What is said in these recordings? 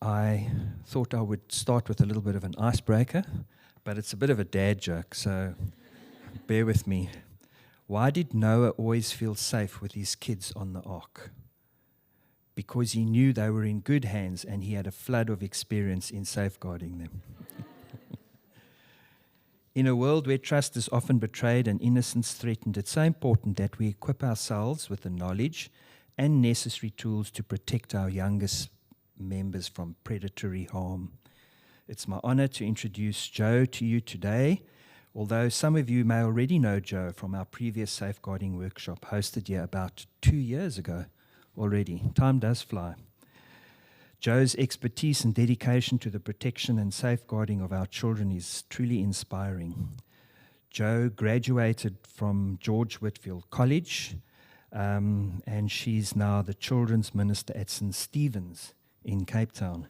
I thought I would start with a little bit of an icebreaker, but it's a bit of a dad joke, so bear with me. Why did Noah always feel safe with his kids on the ark? Because he knew they were in good hands and he had a flood of experience in safeguarding them. In a world where trust is often betrayed and innocence threatened, it's so important that we equip ourselves with the knowledge and necessary tools to protect our youngest members from predatory harm. It's my honor to introduce Joe to you today, although some of you may already know Joe from our previous safeguarding workshop hosted here about 2 years ago already. Time does fly. Joe's expertise and dedication to the protection and safeguarding of our children is truly inspiring. Joe graduated from George Whitfield College, and she's now the children's minister at St. Stephen's in Cape Town.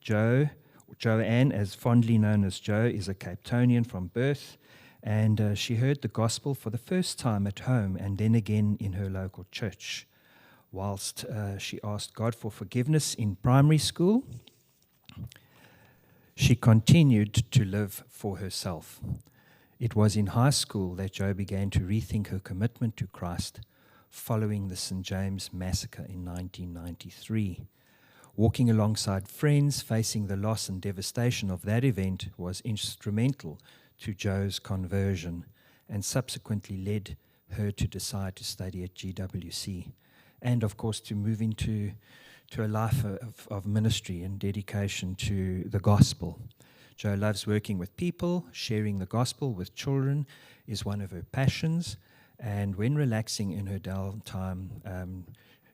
Joanne, as fondly known as Joe, is a Cape Townian from birth, and she heard the gospel for the first time at home and then again in her local church. Whilst she asked God for forgiveness in primary school, she continued to live for herself. It was in high school that Jo began to rethink her commitment to Christ following the St. James Massacre in 1993. Walking alongside friends facing the loss and devastation of that event was instrumental to Jo's conversion and subsequently led her to decide to study at GWC. And, of course, to move into a life of ministry and dedication to the gospel. Jo loves working with people. Sharing the gospel with children is one of her passions. And when relaxing in her downtime,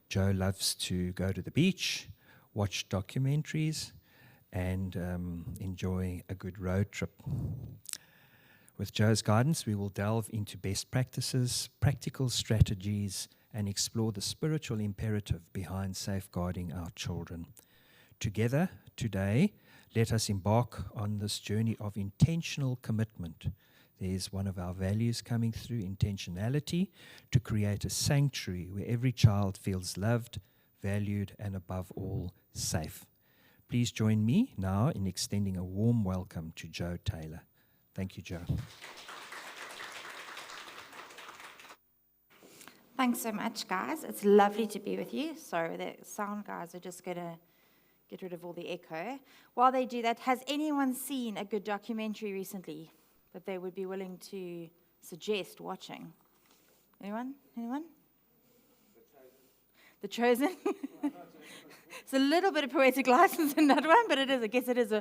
Jo loves to go to the beach, watch documentaries, and enjoy a good road trip. With Jo's guidance, we will delve into best practices, practical strategies, and explore the spiritual imperative behind safeguarding our children. Together, today, let us embark on this journey of intentional commitment. There's one of our values coming through, intentionality, to create a sanctuary where every child feels loved, valued, and above all, safe. Please join me now in extending a warm welcome to Jo Taylor. Thank you, Jo. Thanks so much, guys. It's lovely to be with you. Sorry, the sound guys are just going to get rid of all the echo. While they do that, has anyone seen a good documentary recently that they would be willing to suggest watching? Anyone? The Chosen? It's a little bit of poetic license in that one, but I guess it is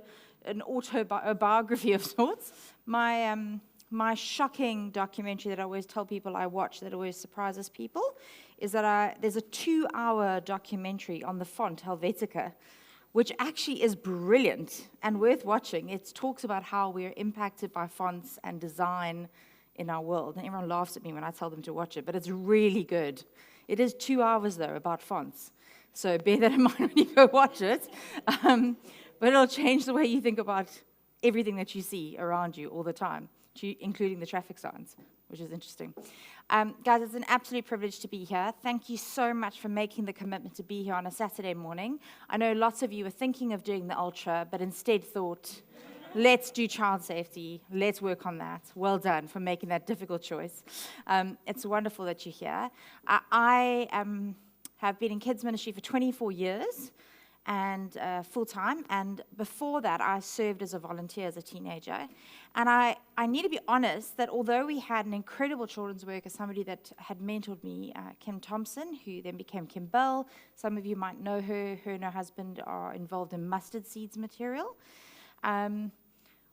an autobiography of sorts. My shocking documentary that I always tell people I watch that always surprises people is that there's a 2-hour documentary on the font Helvetica, which actually is brilliant and worth watching. It talks about how we're impacted by fonts and design in our world. And everyone laughs at me when I tell them to watch it, but it's really good. It is 2 hours, though, about fonts. So bear that in mind when you go watch it. But it'll change the way you think about everything that you see around you all the time, including the traffic signs, which is interesting. Guys, it's an absolute privilege to be here. Thank you so much for making the commitment to be here on a Saturday morning. I know lots of you were thinking of doing the ultra, but instead thought, let's do child safety. Let's work on that. Well done for making that difficult choice. It's wonderful that you're here. I have been in kids ministry for 24 years, and full-time, and before that I served as a volunteer as a teenager. And I need to be honest that although we had an incredible children's worker, somebody that had mentored me, Kim Thompson, who then became Kim Bell, some of you might know her and her husband are involved in mustard seeds material.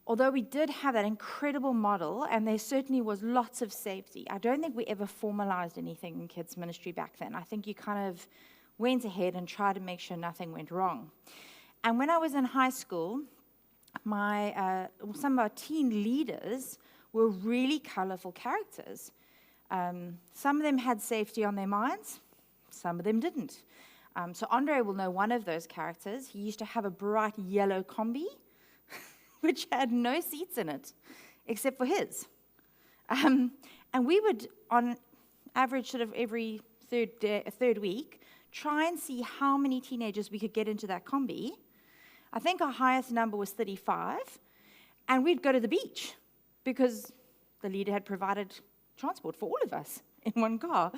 Although we did have that incredible model, and there certainly was lots of safety, I don't think we ever formalized anything in kids ministry back then. I think you kind of went ahead and tried to make sure nothing went wrong. And when I was in high school, some of our teen leaders were really colorful characters. Some of them had safety on their minds, some of them didn't. So Andre will know one of those characters. He used to have a bright yellow combi, which had no seats in it, except for his. And we would, on average, sort of every third week, try and see how many teenagers we could get into that combi. I think our highest number was 35, and we'd go to the beach because the leader had provided transport for all of us in one car.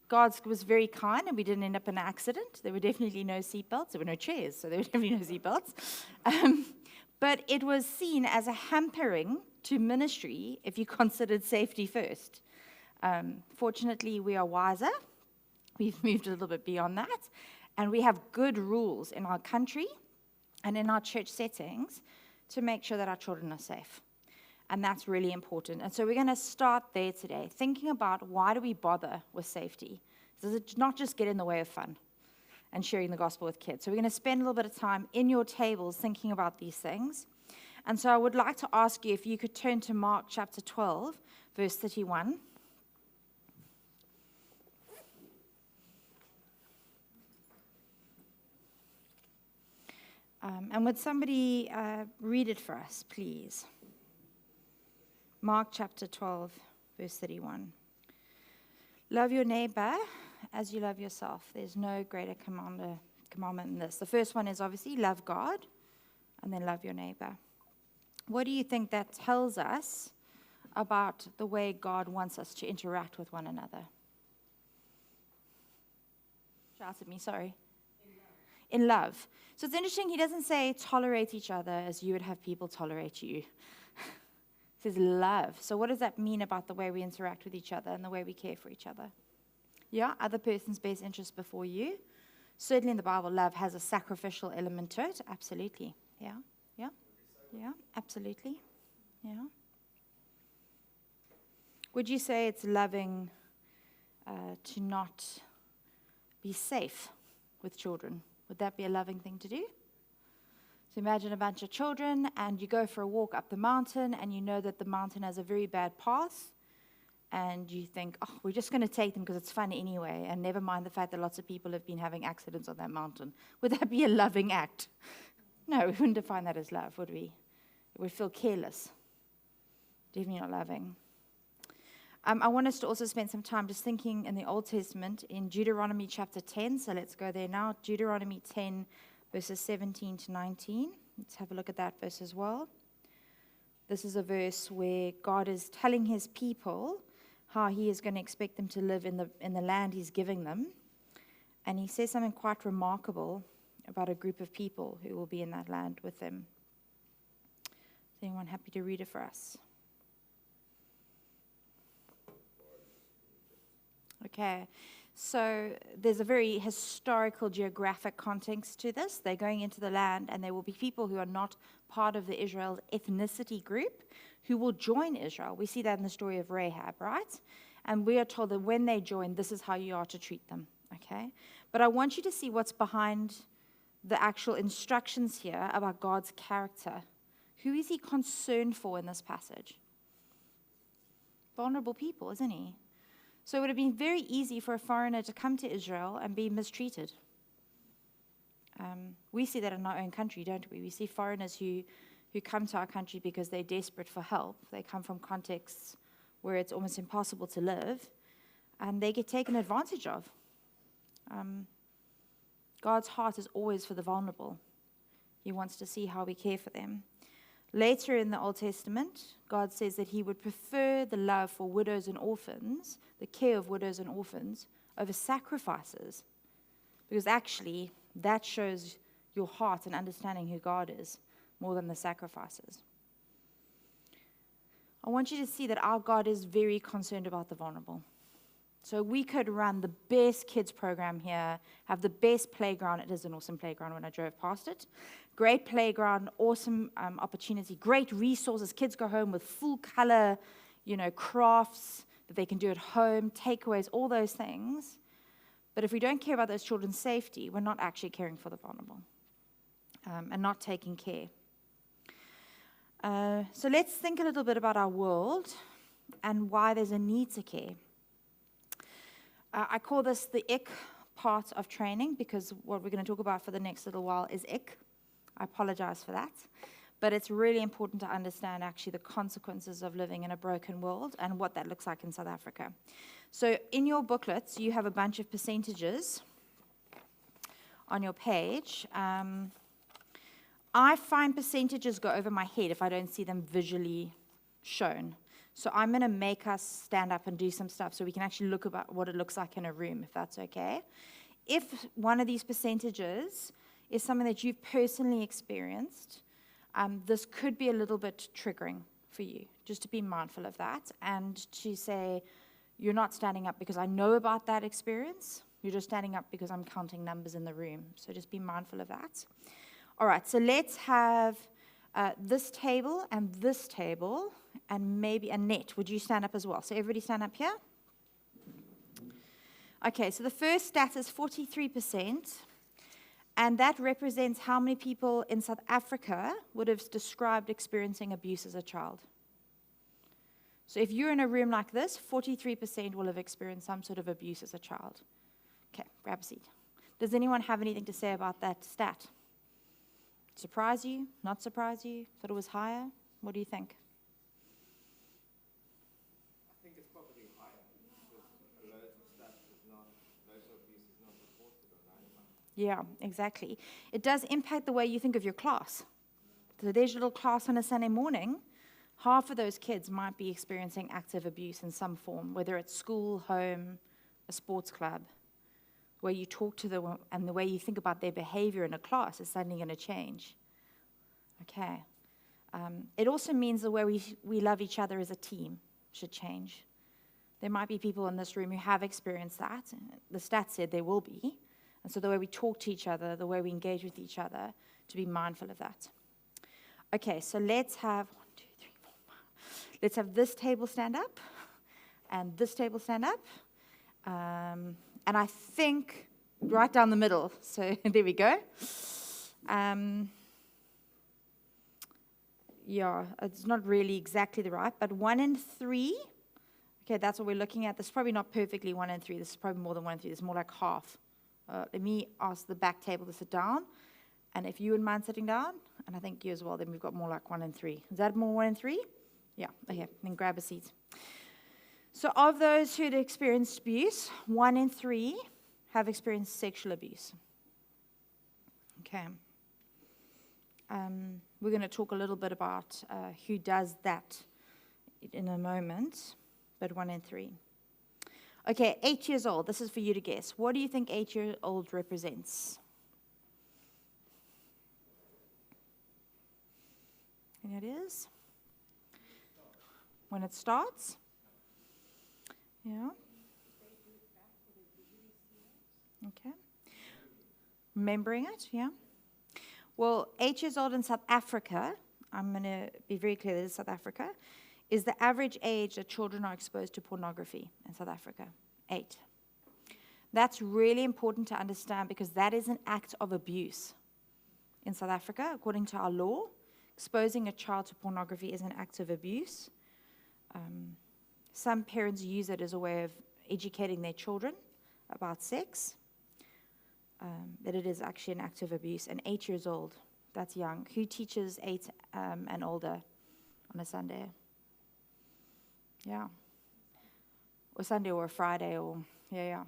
God was very kind, and we didn't end up in an accident. There were definitely no seatbelts. There were no chairs, so there were definitely no seatbelts. But it was seen as a hampering to ministry if you considered safety first. Fortunately, we are wiser. We've moved a little bit beyond that, and we have good rules in our country and in our church settings to make sure that our children are safe. And that's really important. And so we're going to start there today, thinking about why do we bother with safety? Does it not just get in the way of fun and sharing the gospel with kids? So we're going to spend a little bit of time in your tables thinking about these things. And so I would like to ask you if you could turn to Mark chapter 12, verse 31. And would somebody read it for us, please? Mark chapter 12, verse 31. Love your neighbor as you love yourself. There's no greater commandment than this. The first one is obviously love God, and then love your neighbor. What do you think that tells us about the way God wants us to interact with one another? Shout at me, sorry. In love. So it's interesting, he doesn't say tolerate each other as you would have people tolerate you. It says love. So what does that mean about the way we interact with each other and the way we care for each other? Yeah, other person's best interest before you. Certainly in the Bible, love has a sacrificial element to it. Absolutely. Yeah, absolutely. Yeah. Would you say it's loving to not be safe with children? Would that be a loving thing to do? So imagine a bunch of children, and you go for a walk up the mountain, and you know that the mountain has a very bad path, and you think, oh, we're just going to take them because it's fun anyway, and never mind the fact that lots of people have been having accidents on that mountain. Would that be a loving act? No, we wouldn't define that as love, would we? It would feel careless. Definitely not loving. I want us to also spend some time just thinking in the Old Testament in Deuteronomy chapter 10. So let's go there now. Deuteronomy 10, verses 17 to 19. Let's have a look at that verse as well. This is a verse where God is telling his people how he is going to expect them to live in the land he's giving them. And he says something quite remarkable about a group of people who will be in that land with them. Is anyone happy to read it for us? Okay, so there's a very historical geographic context to this. They're going into the land, and there will be people who are not part of the Israel ethnicity group who will join Israel. We see that in the story of Rahab, right? And we are told that when they join, this is how you are to treat them, okay? But I want you to see what's behind the actual instructions here about God's character. Who is he concerned for in this passage? Vulnerable people, isn't he? So it would have been very easy for a foreigner to come to Israel and be mistreated. We see that in our own country, don't we? We see foreigners who come to our country because they're desperate for help. They come from contexts where it's almost impossible to live, and they get taken advantage of. God's heart is always for the vulnerable. He wants to see how we care for them. Later in the Old Testament, God says that he would prefer the love for widows and orphans, the care of widows and orphans, over sacrifices. Because actually, that shows your heart and understanding who God is more than the sacrifices. I want you to see that our God is very concerned about the vulnerable. So we could run the best kids program here, have the best playground. It is an awesome playground when I drove past it. Great playground, awesome opportunity, great resources. Kids go home with full color, crafts that they can do at home, takeaways, all those things. But if we don't care about those children's safety, we're not actually caring for the vulnerable and not taking care. So let's think a little bit about our world and why there's a need to care. I call this the ick part of training because what we're going to talk about for the next little while is ick. I apologize for that. But it's really important to understand actually the consequences of living in a broken world and what that looks like in South Africa. So in your booklets, you have a bunch of percentages on your page. I find percentages go over my head if I don't see them visually shown. So I'm going to make us stand up and do some stuff so we can actually look about what it looks like in a room, if that's okay. If one of these percentages is something that you've personally experienced, this could be a little bit triggering for you, just to be mindful of that and to say, you're not standing up because I know about that experience. You're just standing up because I'm counting numbers in the room. So just be mindful of that. All right, so let's have this table and maybe Annette. Would you stand up as well? So everybody stand up here. Okay, so the first stat is 43%. And that represents how many people in South Africa would have described experiencing abuse as a child. So if you're in a room like this, 43% will have experienced some sort of abuse as a child. Okay, grab a seat. Does anyone have anything to say about that stat? Surprise you? Not surprise you? Thought it was higher? What do you think? I think it's probably higher because loads of abuse is not reported online. Yeah, exactly. It does impact the way you think of your class. So there's your little class on a Sunday morning. Half of those kids might be experiencing active abuse in some form, whether it's school, home, a sports club. Where you talk to them and the way you think about their behavior in a class is suddenly going to change. Okay. It also means the way we love each other as a team should change. There might be people in this room who have experienced that. The stats said there will be. And so the way we talk to each other, the way we engage with each other, to be mindful of that. Okay, so let's have 1, 2, 3, 4, 5. Let's have this table stand up and this table stand up. And I think right down the middle. So there we go. Yeah, it's not really exactly the right, but 1 in 3. Okay, that's what we're looking at. This is probably not perfectly 1 in 3. This is probably more than 1 in 3. This is more like half. Let me ask the back table to sit down. And if you wouldn't mind sitting down, and I think you as well, then we've got more like 1 in 3. Is that more 1 in 3? Yeah, okay, then grab a seat. So of those who had experienced abuse, 1 in 3 have experienced sexual abuse. Okay. We're going to talk a little bit about who does that in a moment, but 1 in 3. Okay, 8 years old. This is for you to guess. What do you think 8-year-old represents? Any ideas? When it starts? Yeah. Okay. Remembering it, yeah. Well, 8 years old in South Africa, I'm going to be very clear that it's South Africa, is the average age that children are exposed to pornography in South Africa. 8. That's really important to understand because that is an act of abuse in South Africa, according to our law. Exposing a child to pornography is an act of abuse. Some parents use it as a way of educating their children about sex, but it is actually an act of abuse. And 8 years old, that's young. Who teaches 8 and older on a Sunday? Yeah. Or Sunday or a Friday or, yeah.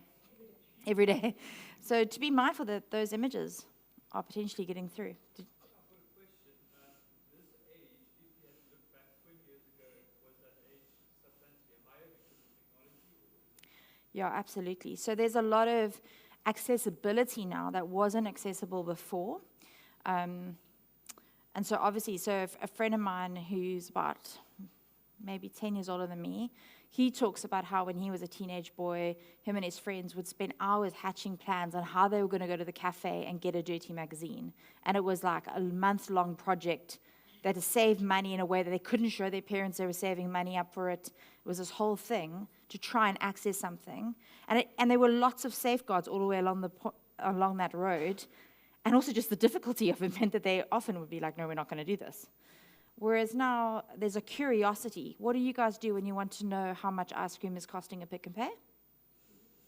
Every day. So to be mindful that those images are potentially getting through. Yeah, absolutely. So there's a lot of accessibility now that wasn't accessible before. And so obviously, so a friend of mine who's about maybe 10 years older than me, he talks about how when he was a teenage boy, him and his friends would spend hours hatching plans on how they were going to go to the cafe and get a dirty magazine. And it was like a month-long project. They had to save money in a way that they couldn't show their parents they were saving money up for it. It was this whole thing to try and access something. And there were lots of safeguards all the way along that road. And also just the difficulty of it meant that they often would be like, no, we're not going to do this. Whereas now there's a curiosity. What do you guys do when you want to know how much ice cream is costing a Pick and Pay?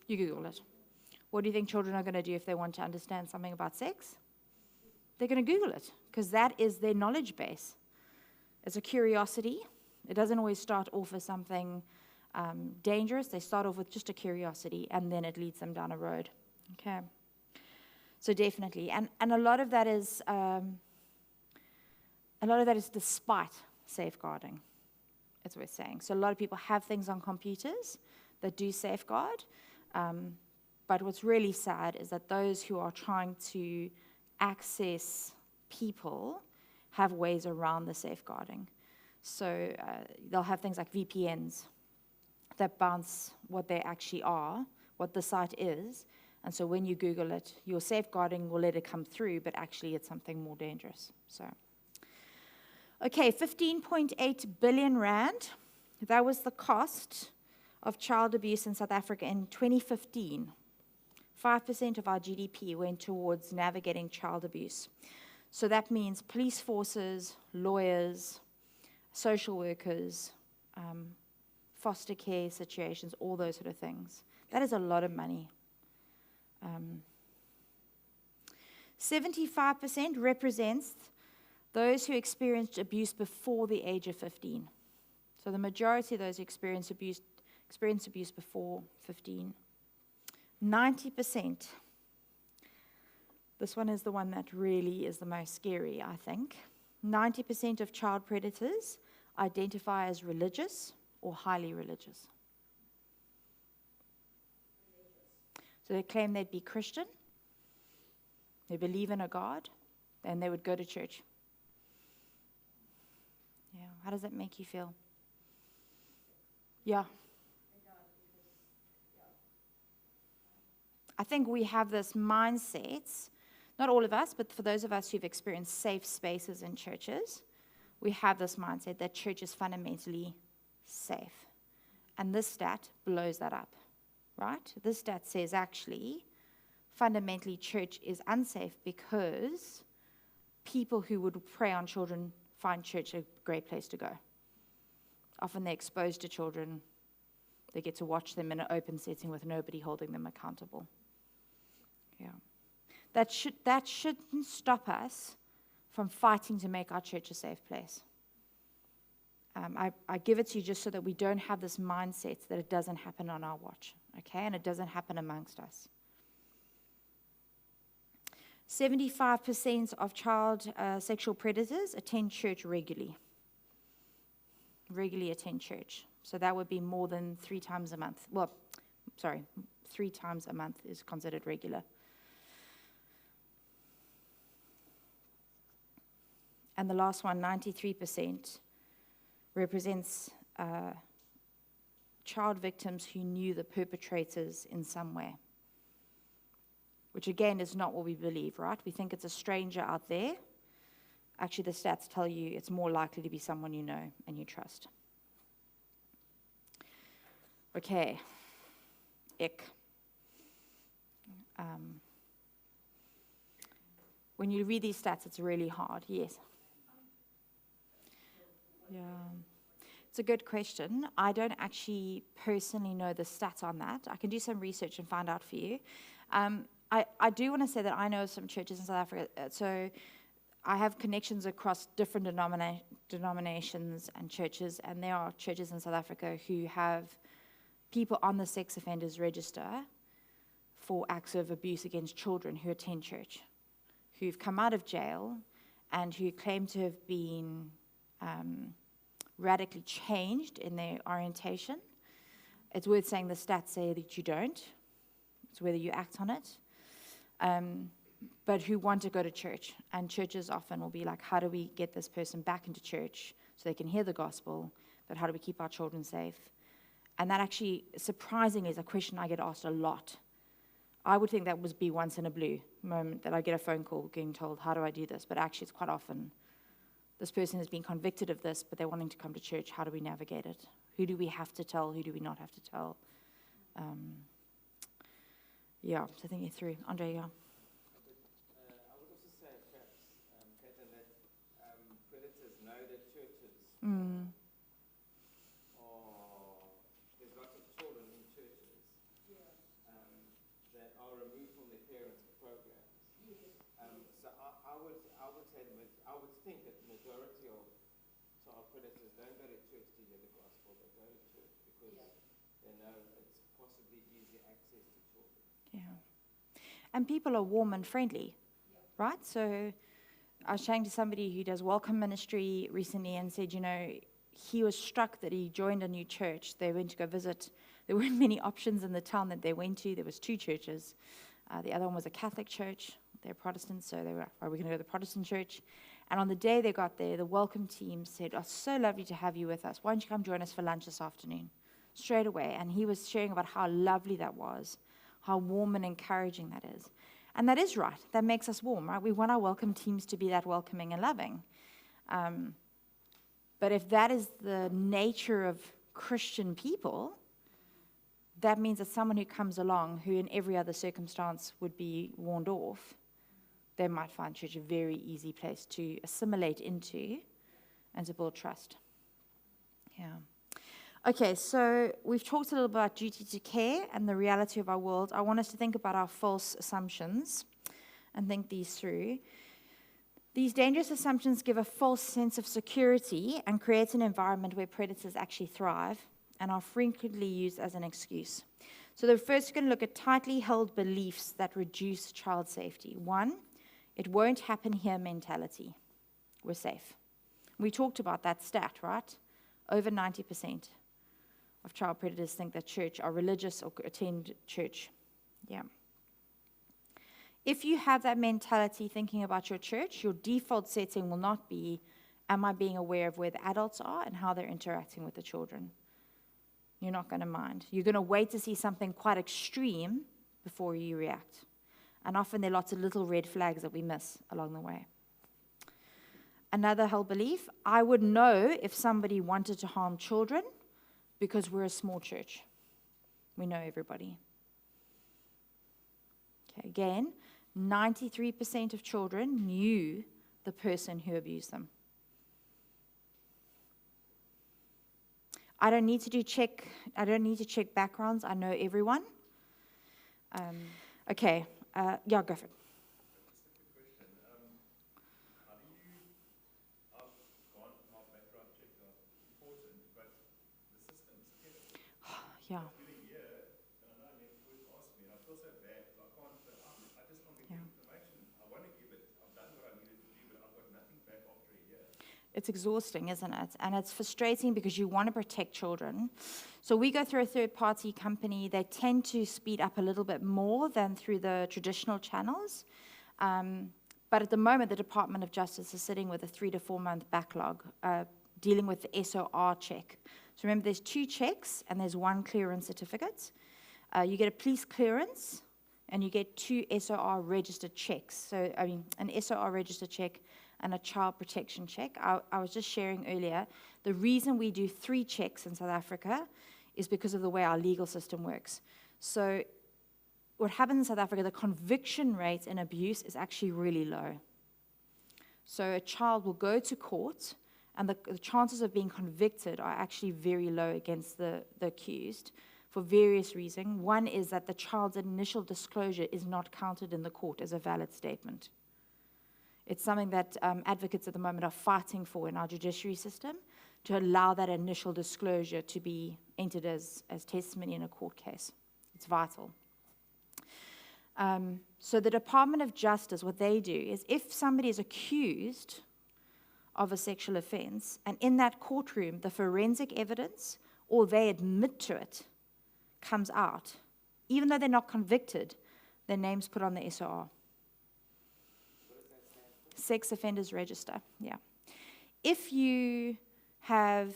You Google it. What do you think children are going to do if they want to understand something about sex? they're going to Google it because that is their knowledge base. It's a curiosity. It doesn't always start off as something dangerous. They start off with just a curiosity, and then it leads them down a road. Okay. So definitely, and a lot of that is despite safeguarding. That's what we're saying. So a lot of people have things on computers that do safeguard, but what's really sad is that those who are trying to access people have ways around the safeguarding. So they'll have things like VPNs that bounce what they actually are, what the site is, and so when you Google it, your safeguarding will let it come through, but actually it's something more dangerous. So, okay, 15.8 billion rand. That was the cost of child abuse in South Africa in 2015. 5% of our GDP went towards navigating child abuse. So that means police forces, lawyers, social workers, foster care situations, all those sort of things. That is a lot of money. 75% represents those who experienced abuse before the age of 15. So the majority of those who experience abuse before 15. 90%. This one is the one that really is the most scary, I think. 90% of child predators identify as religious or highly religious. So they claim they'd be Christian, they believe in a God, and they would go to church. Yeah, how does that make you feel? Yeah. I think we have this mindset, not all of us, but for those of us who've experienced safe spaces in churches, we have this mindset that church is fundamentally safe. And this stat blows that up, right? This stat says actually, fundamentally, church is unsafe because people who would prey on children find church a great place to go. Often they're exposed to children. They get to watch them in an open setting with nobody holding them accountable. Yeah. That shouldn't stop us from fighting to make our church a safe place. I give it to you just so that we don't have this mindset that it doesn't happen on our watch, okay? And it doesn't happen amongst us. 75% of child sexual predators attend church regularly. Regularly attend church. So that would be more than 3 times a month. 3 times a month is considered regular. And the last one, 93%, represents child victims who knew the perpetrators in some way. Which again is not what we believe, right? We think it's a stranger out there. Actually, the stats tell you it's more likely to be someone you know and you trust. Okay. Ick. When you read these stats, it's really hard. Yes. Yeah. It's a good question. I don't actually personally know the stats on that. I can do some research and find out for you. I do want to say that I know of some churches in South Africa. So I have connections across different denominations and churches, and there are churches in South Africa who have people on the sex offenders register for acts of abuse against children who attend church, who've come out of jail and who claim to have been radically changed in their orientation. It's worth saying the stats say that you don't. It's whether you act on it. But who want to go to church. And churches often will be like, how do we get this person back into church so they can hear the gospel, but how do we keep our children safe? And that actually, surprisingly, is a question I get asked a lot. I would think that would be once in a blue moment that I get a phone call getting told, how do I do this? But actually, it's quite often, this person has been convicted of this, but they're wanting to come to church. How do we navigate it? Who do we have to tell? Who do we not have to tell? Yeah, so thinking through. Andre, yeah. I would also say, perhaps, Caitlin, that predators know that churches there's lots of children in churches that are removed from their parents' programs. So I would I would think that the majority of child predators don't go to church to hear the gospel, but go to church because they know it's possibly easy access to children. Yeah. And people are warm and friendly, right? So I was chatting to somebody who does welcome ministry recently and said, he was struck that he joined a new church. They went to go visit. There weren't many options in the town that they went to. There was 2 churches. The other one was a Catholic church. They're Protestants, so they were, are we going to go to the Protestant church? And on the day they got there, the welcome team said, "Oh, so lovely to have you with us. Why don't you come join us for lunch this afternoon?" Straight away. And he was sharing about how lovely that was, how warm and encouraging that is. And that is right. That makes us warm, right? We want our welcome teams to be that welcoming and loving. But if that is the nature of Christian people, that means that someone who comes along, who in every other circumstance would be warned off, they might find church a very easy place to assimilate into and to build trust. Yeah. Okay, so we've talked a little about duty to care and the reality of our world. I want us to think about our false assumptions and think these through. These dangerous assumptions give a false sense of security and create an environment where predators actually thrive and are frequently used as an excuse. So the first, we're going to look at tightly held beliefs that reduce child safety. 1, it won't happen here mentality. We're safe. We talked about that stat, right? Over 90% of child predators think that church are religious or attend church. Yeah. If you have that mentality thinking about your church, your default setting will not be, am I being aware of where the adults are and how they're interacting with the children? You're not going to mind. You're going to wait to see something quite extreme before you react. And often there are lots of little red flags that we miss along the way. Another held belief, I would know if somebody wanted to harm children because we're a small church. We know everybody. Okay, again, 93% of children knew the person who abused them. I don't need to check backgrounds. I know everyone. Okay, yeah, go for it. Yeah. It's exhausting, isn't it? And it's frustrating because you want to protect children. So we go through a third-party company. They tend to speed up a little bit more than through the traditional channels. But at the moment, the Department of Justice is sitting with a 3 to 4 month backlog dealing with the SOR check. So remember, there's 2 checks and there's 1 clearance certificate. You get a police clearance and you get 2 SOR registered checks. So, an SOR registered check and a child protection check. I was just sharing earlier, the reason we do 3 checks in South Africa is because of the way our legal system works. So what happens in South Africa, the conviction rate in abuse is actually really low. So a child will go to court, and the chances of being convicted are actually very low against the accused for various reasons. One is that the child's initial disclosure is not counted in the court as a valid statement. It's something that advocates at the moment are fighting for in our judiciary system, to allow that initial disclosure to be entered as testimony in a court case. It's vital. So the Department of Justice, what they do is if somebody is accused of a sexual offense, and in that courtroom, the forensic evidence, or they admit to it, comes out, even though they're not convicted, their name's put on the SOR. Sex Offenders Register, yeah. If you have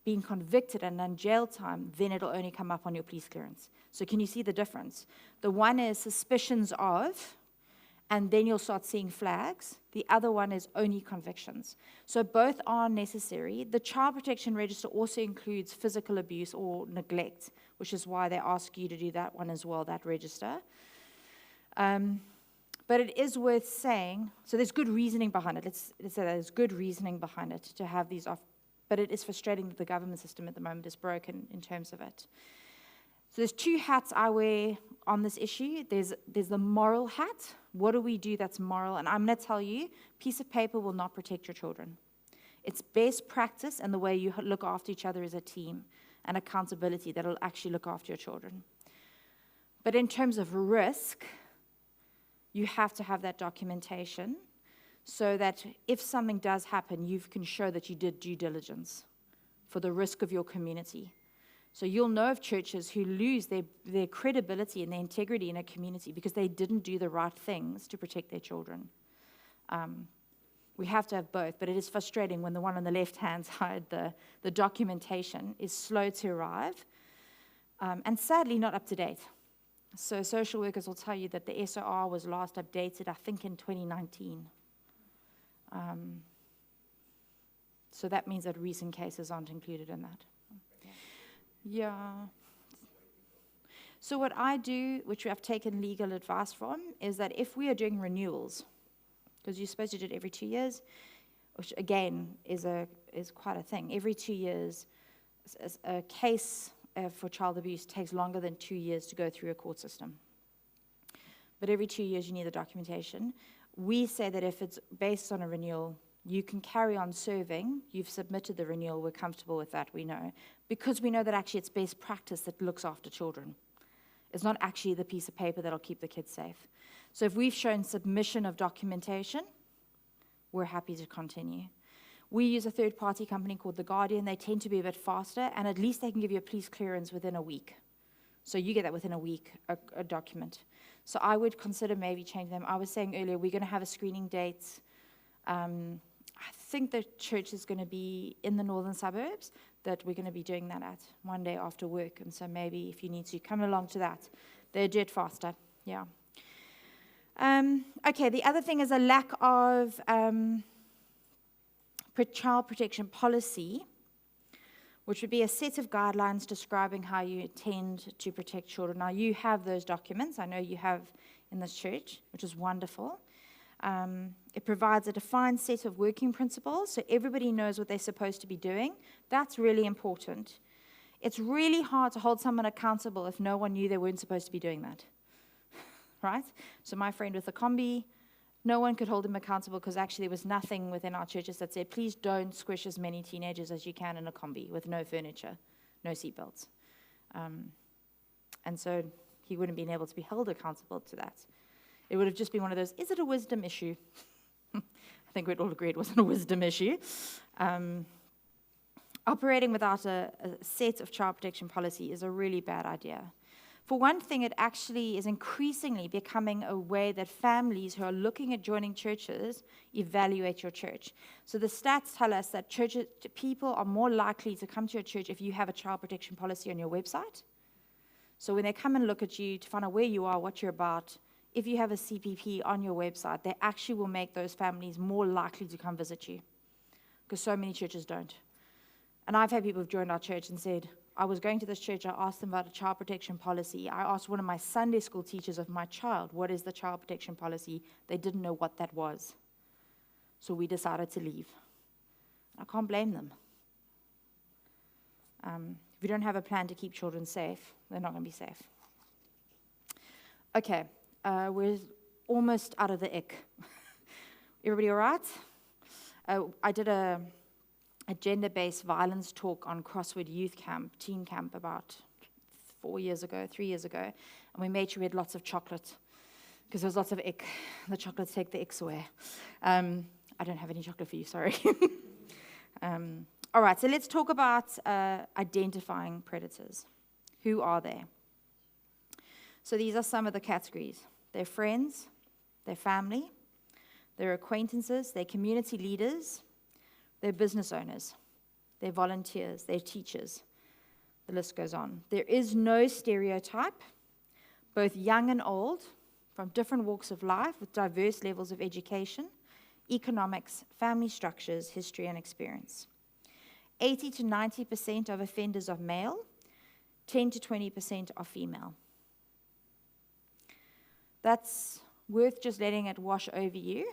been convicted and done jail time, then it'll only come up on your police clearance. So can you see the difference? The one is suspicions of, and then you'll start seeing flags. The other one is only convictions. So both are necessary. The Child Protection Register also includes physical abuse or neglect, which is why they ask you to do that one as well, that register. But it is worth saying, so there's good reasoning behind it. Let's say there's good reasoning behind it to have these off, but it is frustrating that the government system at the moment is broken in terms of it. So there's 2 hats I wear on this issue. There's the moral hat. What do we do that's moral? And I'm going to tell you, piece of paper will not protect your children. It's best practice and the way you look after each other as a team and accountability that will actually look after your children. But in terms of risk, you have to have that documentation so that if something does happen, you can show that you did due diligence for the risk of your community. So you'll know of churches who lose their credibility and their integrity in a community because they didn't do the right things to protect their children. We have to have both, but it is frustrating when the one on the left-hand side, the documentation, is slow to arrive and sadly not up to date. So social workers will tell you that the SOR was last updated, I think, in 2019. So that means that recent cases aren't included in that. Yeah. So what I do, which we have taken legal advice from, is that if we are doing renewals, because you're supposed to do it every 2 years, which again is quite a thing. Every 2 years, a case for child abuse takes longer than 2 years to go through a court system. But every 2 years, you need the documentation. We say that if it's based on a renewal, you can carry on serving. You've submitted the renewal. We're comfortable with that, we know. Because we know that actually it's best practice that looks after children. It's not actually the piece of paper that'll keep the kids safe. So if we've shown submission of documentation, we're happy to continue. We use a third-party company called The Guardian. They tend to be a bit faster, and at least they can give you a police clearance within a week. So you get that within a week, a document. So I would consider maybe changing them. I was saying earlier, we're going to have a screening date. I think the church is going to be in the northern suburbs that we're going to be doing that at one day after work. And so maybe if you need to come along to that, they do it faster. Yeah. Okay, the other thing is a lack of child protection policy, which would be a set of guidelines describing how you intend to protect children. Now, you have those documents. I know you have in this church, which is wonderful. It provides a defined set of working principles, so everybody knows what they're supposed to be doing. That's really important. It's really hard to hold someone accountable if no one knew they weren't supposed to be doing that, right? So my friend with the combi, no one could hold him accountable because actually there was nothing within our churches that said, please don't squish as many teenagers as you can in a combi with no furniture, no seatbelts. And so he wouldn't have been able to be held accountable to that. It would have just been one of those, is it a wisdom issue? I think we'd all agree it wasn't a wisdom issue. Operating without a set of child protection policy is a really bad idea. For one thing, it actually is increasingly becoming a way that families who are looking at joining churches evaluate your church. So the stats tell us that people are more likely to come to your church if you have a child protection policy on your website. So when they come and look at you to find out where you are, what you're about, if you have a CPP on your website, they actually will make those families more likely to come visit you, because so many churches don't. And I've had people who've joined our church and said, I was going to this church, I asked them about a child protection policy. I asked one of my Sunday school teachers of my child, what is the child protection policy? They didn't know what that was. So we decided to leave. I can't blame them. If you don't have a plan to keep children safe, they're not going to be safe. Okay. We're almost out of the ick. Everybody all right? I did a gender-based violence talk on Crosswood Youth Camp, teen camp, about 3 years ago, and we made sure we had lots of chocolate, because there was lots of ick. The chocolates take the icks away. I don't have any chocolate for you, sorry. All right, so let's talk about identifying predators. Who are they? So these are some of the categories. They're friends, they're family, they're acquaintances, they're community leaders, they're business owners, they're volunteers, they're teachers. The list goes on. There is no stereotype. Both young and old, from different walks of life with diverse levels of education, economics, family structures, history, and experience. 80 to 90% of offenders are male, 10 to 20% are female. That's worth just letting it wash over you,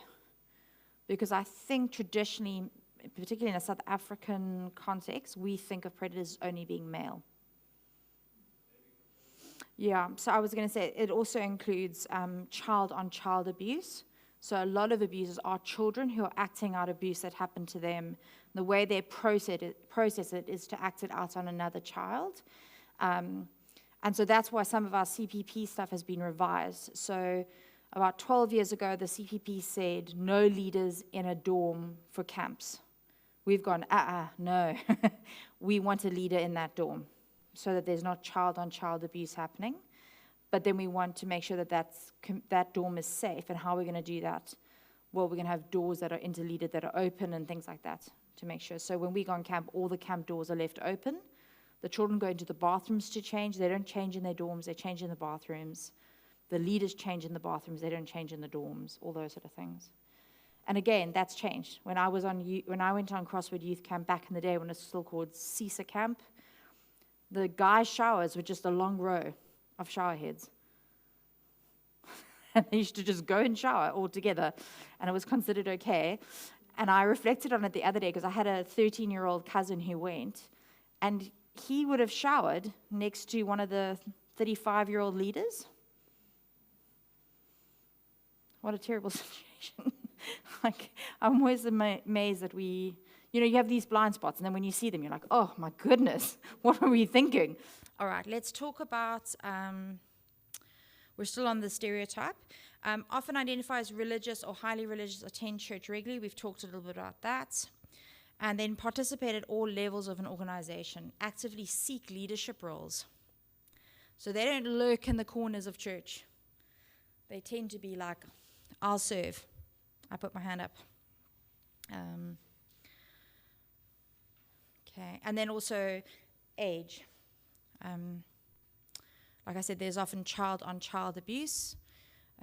because I think traditionally, particularly in a South African context, we think of predators only being male. Yeah, so I was going to say it also includes child-on-child abuse. So a lot of abusers are children who are acting out abuse that happened to them. The way they process it is to act it out on another child. And so that's why some of our CPP stuff has been revised. So about 12 years ago, the CPP said no leaders in a dorm for camps. We've gone, no. We want a leader in that dorm so that there's not child-on-child abuse happening. But then we want to make sure that that dorm is safe. And how are we going to do that? Well, we're going to have doors that are interleaded, that are open and things like that to make sure. So when we go on camp, all the camp doors are left open. The children go into the bathrooms to change. They don't change in their dorms. They change in the bathrooms. The leaders change in the bathrooms. They don't change in the dorms, all those sort of things. And again, that's changed. When I went on Crossword Youth Camp back in the day when it was still called CISA Camp, the guys' showers were just a long row of shower heads. And they used to just go and shower all together, and it was considered okay. And I reflected on it the other day because I had a 13-year-old cousin who went, and he would have showered next to one of the 35-year-old leaders. What a terrible situation. I'm always amazed that you have these blind spots, and then when you see them, you're like, oh my goodness, what were we thinking? All right, let's talk about, we're still on the stereotype. Often identify as religious or highly religious, attend church regularly. We've talked a little bit about that. And then participate at all levels of an organization. Actively seek leadership roles. So they don't lurk in the corners of church. They tend to be like, I'll serve. I put my hand up. Okay, and then also age. Like I said, there's often child-on-child abuse.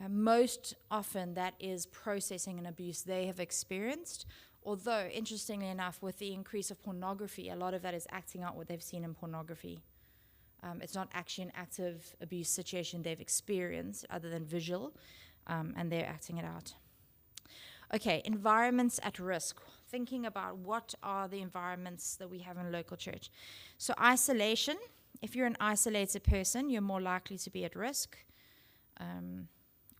Most often that is processing an abuse they have experienced. Although, interestingly enough, with the increase of pornography, a lot of that is acting out what they've seen in pornography. It's not actually an active abuse situation they've experienced other than visual, and they're acting it out. Okay, environments at risk. Thinking about what are the environments that we have in local church. So isolation, if you're an isolated person, you're more likely to be at risk.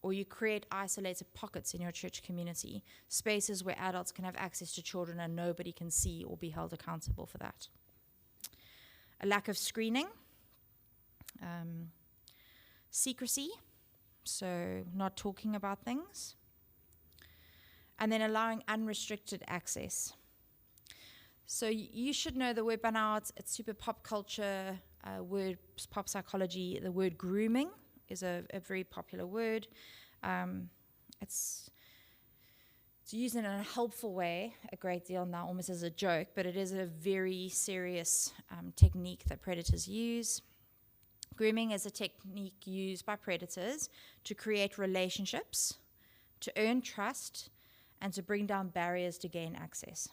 Or you create isolated pockets in your church community, spaces where adults can have access to children and nobody can see or be held accountable for that. A lack of screening. Secrecy, so not talking about things. And then allowing unrestricted access. So you should know the word by now, it's super pop culture, word pop psychology. The word grooming is a very popular word. It's used in a helpful way a great deal now, almost as a joke, but it is a very serious technique that predators use. Grooming is a technique used by predators to create relationships, to earn trust, and to bring down barriers to gain access.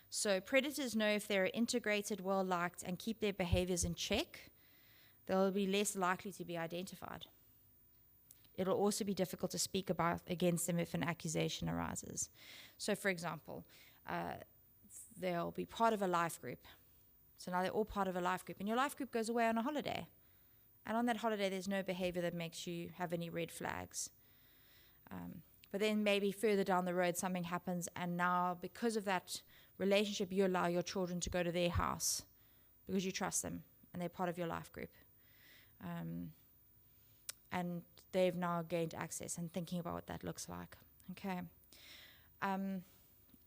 So predators know if they're integrated, well-liked, and keep their behaviors in check, they'll be less likely to be identified. It'll also be difficult to speak against them if an accusation arises. So, for example, they'll be part of a life group. So now they're all part of a life group, and your life group goes away on a holiday. And on that holiday, there's no behavior that makes you have any red flags. But then maybe further down the road, something happens, and now because of that relationship, you allow your children to go to their house because you trust them, and they're part of your life group. And they've now gained access, and thinking about what that looks like. Okay.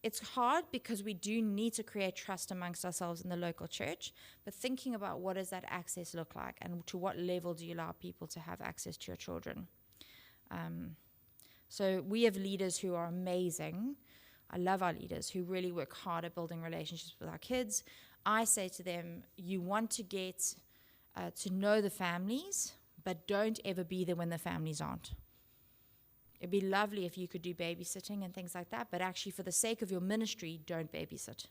It's hard because we do need to create trust amongst ourselves in the local church, but thinking about what does that access look like, and to what level do you allow people to have access to your children. So we have leaders who are amazing. I love our leaders who really work hard at building relationships with our kids. I say to them, you want to get to know the families, but don't ever be there when the families aren't. It'd be lovely if you could do babysitting and things like that, but actually for the sake of your ministry, don't babysit.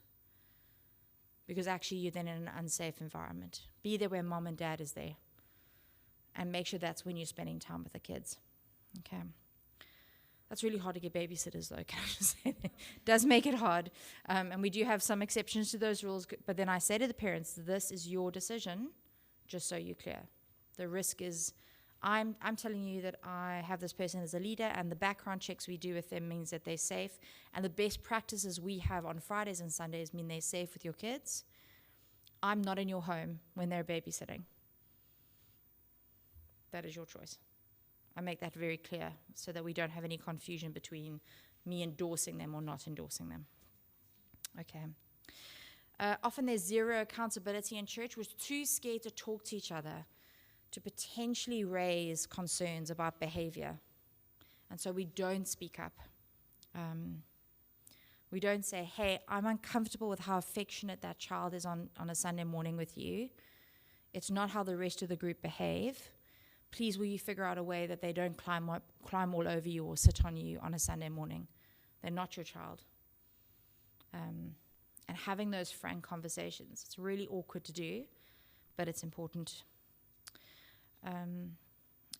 Because actually you're then in an unsafe environment. Be there when mom and dad is there. And make sure that's when you're spending time with the kids. Okay. That's really hard to get babysitters though, can I just say that? It does make it hard. And we do have some exceptions to those rules, but then I say to the parents, this is your decision, just so you're clear. The risk is, I'm telling you that I have this person as a leader, and the background checks we do with them means that they're safe, and the best practices we have on Fridays and Sundays mean they're safe with your kids. I'm not in your home when they're babysitting. That is your choice. I make that very clear so that we don't have any confusion between me endorsing them or not endorsing them. Okay. Often there's zero accountability in church. We're too scared to talk to each other, to potentially raise concerns about behavior. And so we don't speak up. We don't say, hey, I'm uncomfortable with how affectionate that child is on a Sunday morning with you. It's not how the rest of the group behave. Please, will you figure out a way that they don't climb all over you or sit on you on a Sunday morning? They're not your child. And having those frank conversations, it's really awkward to do, but it's important.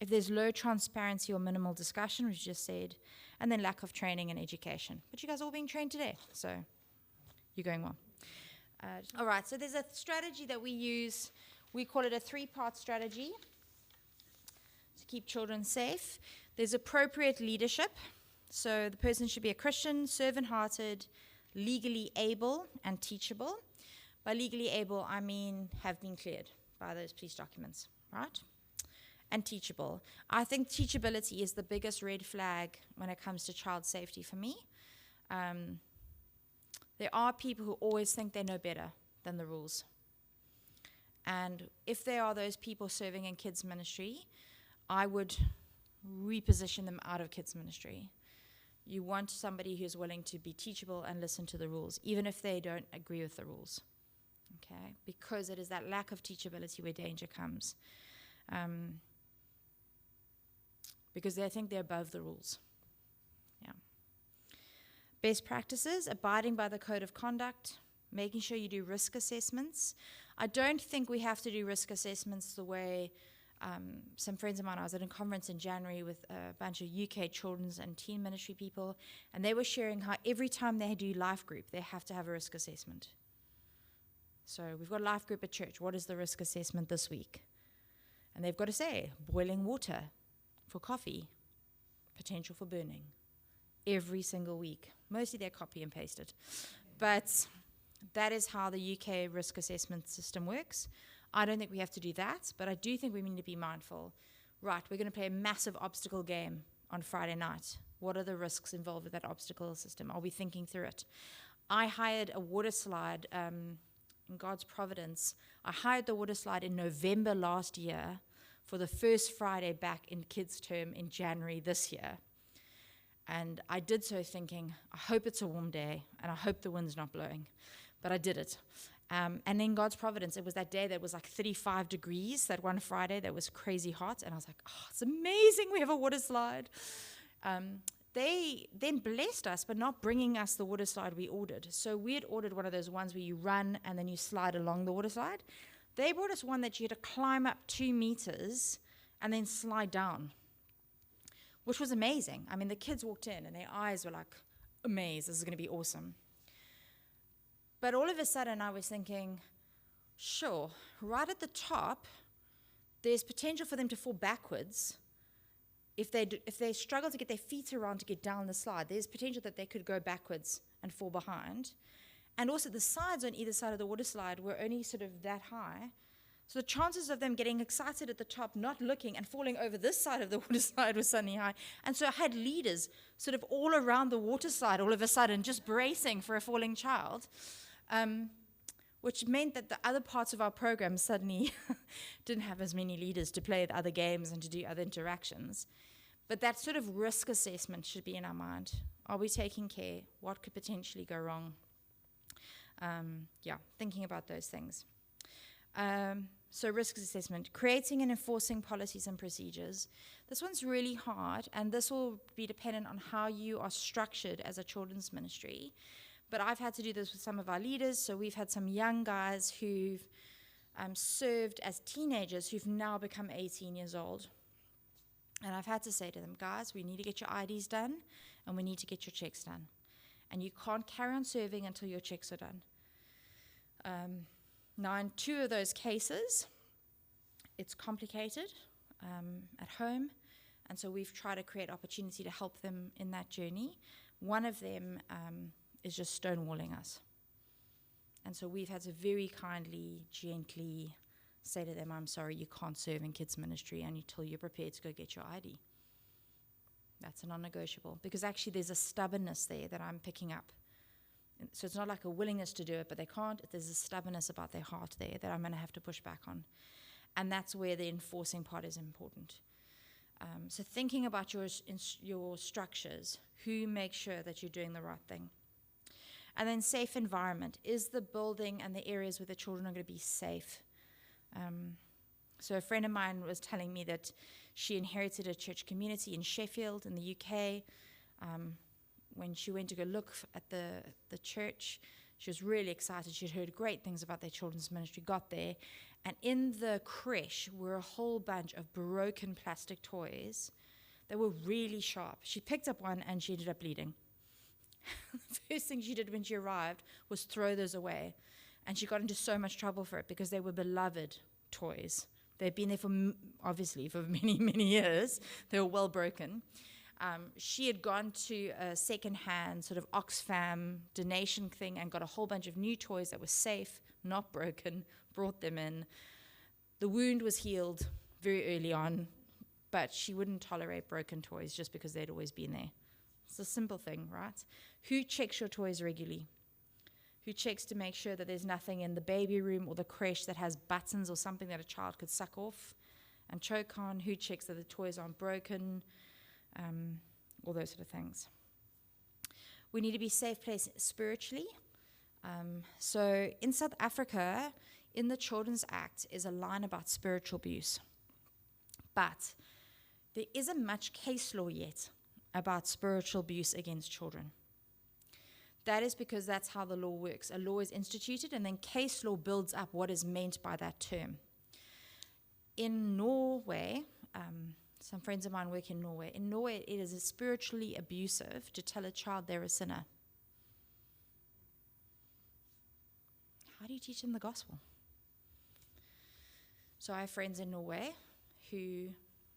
If there's low transparency or minimal discussion, which you just said, and then lack of training and education. But you guys are all being trained today, so you're going well. All right, so there's a strategy that we use. We call it a 3-part strategy to keep children safe. There's appropriate leadership. So the person should be a Christian, servant-hearted, legally able, and teachable. By legally able, I mean have been cleared by those police documents, right? And teachable. I think teachability is the biggest red flag when it comes to child safety for me. There are people who always think they know better than the rules. And if there are those people serving in kids ministry, I would reposition them out of kids ministry. You want somebody who's willing to be teachable and listen to the rules, even if they don't agree with the rules. Okay? Because it is that lack of teachability where danger comes. Because they think they're above the rules. Yeah. Best practices, abiding by the code of conduct, making sure you do risk assessments. I don't think we have to do risk assessments the way some friends of mine, I was at a conference in January with a bunch of UK children's and teen ministry people, and they were sharing how every time they do life group, they have to have a risk assessment. So we've got a life group at church. What is the risk assessment this week? And they've got to say, boiling water for coffee, potential for burning, every single week. Mostly they're copy and pasted. But that is how the UK risk assessment system works. I don't think we have to do that, but I do think we need to be mindful. Right, we're going to play a massive obstacle game on Friday night. What are the risks involved with that obstacle system? Are we thinking through it? I hired a water slide in God's providence. I hired the water slide in November last year for the first Friday back in kids' term in January this year. And I did so thinking, I hope it's a warm day, and I hope the wind's not blowing. But I did it. And in God's providence, it was that day that was like 35 degrees, that one Friday that was crazy hot. And I was like, oh, it's amazing, we have a water slide. They then blessed us, but not bringing us the water slide we ordered. So we had ordered one of those ones where you run and then you slide along the water slide. They brought us one that you had to climb up 2 meters and then slide down, which was amazing. I mean, the kids walked in and their eyes were like, amazed, this is going to be awesome. But all of a sudden I was thinking, sure, right at the top, there's potential for them to fall backwards. If they struggle to get their feet around to get down the slide, there's potential that they could go backwards and fall behind. And also the sides on either side of the water slide were only sort of that high. So the chances of them getting excited at the top, not looking, and falling over this side of the water slide was suddenly high. And so I had leaders sort of all around the water slide all of a sudden, just bracing for a falling child, which meant that the other parts of our program suddenly didn't have as many leaders to play the other games and to do other interactions. But that sort of risk assessment should be in our mind. Are we taking care? What could potentially go wrong? Thinking about those things. So risk assessment, creating and enforcing policies and procedures. This one's really hard, and this will be dependent on how you are structured as a children's ministry. But I've had to do this with some of our leaders. So we've had some young guys who've served as teenagers who've now become 18 years old. And I've had to say to them, guys, we need to get your IDs done, and we need to get your checks done. And you can't carry on serving until your checks are done. Now, in 2 of those cases, it's complicated at home, and so we've tried to create opportunity to help them in that journey. One of them is just stonewalling us. And so we've had to very kindly, gently say to them, I'm sorry, you can't serve in kids ministry until you're prepared to go get your ID. That's a non-negotiable, because actually there's a stubbornness there that I'm picking up. So it's not like a willingness to do it, but they can't. There's a stubbornness about their heart there that I'm going to have to push back on. And that's where the enforcing part is important. So thinking about your structures, who makes sure that you're doing the right thing. And then safe environment. Is the building and the areas where the children are going to be safe? So a friend of mine was telling me that she inherited a church community in Sheffield in the UK. When she went to go look at the church, she was really excited. She'd heard great things about their children's ministry, got there, and in the creche were a whole bunch of broken plastic toys that were really sharp. She picked up one and she ended up bleeding. The first thing she did when she arrived was throw those away. And she got into so much trouble for it because they were beloved toys. They'd been there obviously for many, many years. They were well broken. She had gone to a second-hand sort of Oxfam donation thing and got a whole bunch of new toys that were safe, not broken, brought them in. The wound was healed very early on, but she wouldn't tolerate broken toys just because they'd always been there. It's a simple thing, right? Who checks your toys regularly? Who checks to make sure that there's nothing in the baby room or the creche that has buttons or something that a child could suck off and choke on? Who checks that the toys aren't broken? All those sort of things. We need to be a safe place spiritually. So in South Africa, in the Children's Act is a line about spiritual abuse. But there isn't much case law yet about spiritual abuse against children. That is because that's how the law works. A law is instituted and then case law builds up what is meant by that term. In Norway, some friends of mine work in Norway. In Norway, it is spiritually abusive to tell a child they're a sinner. How do you teach them the gospel? So I have friends in Norway who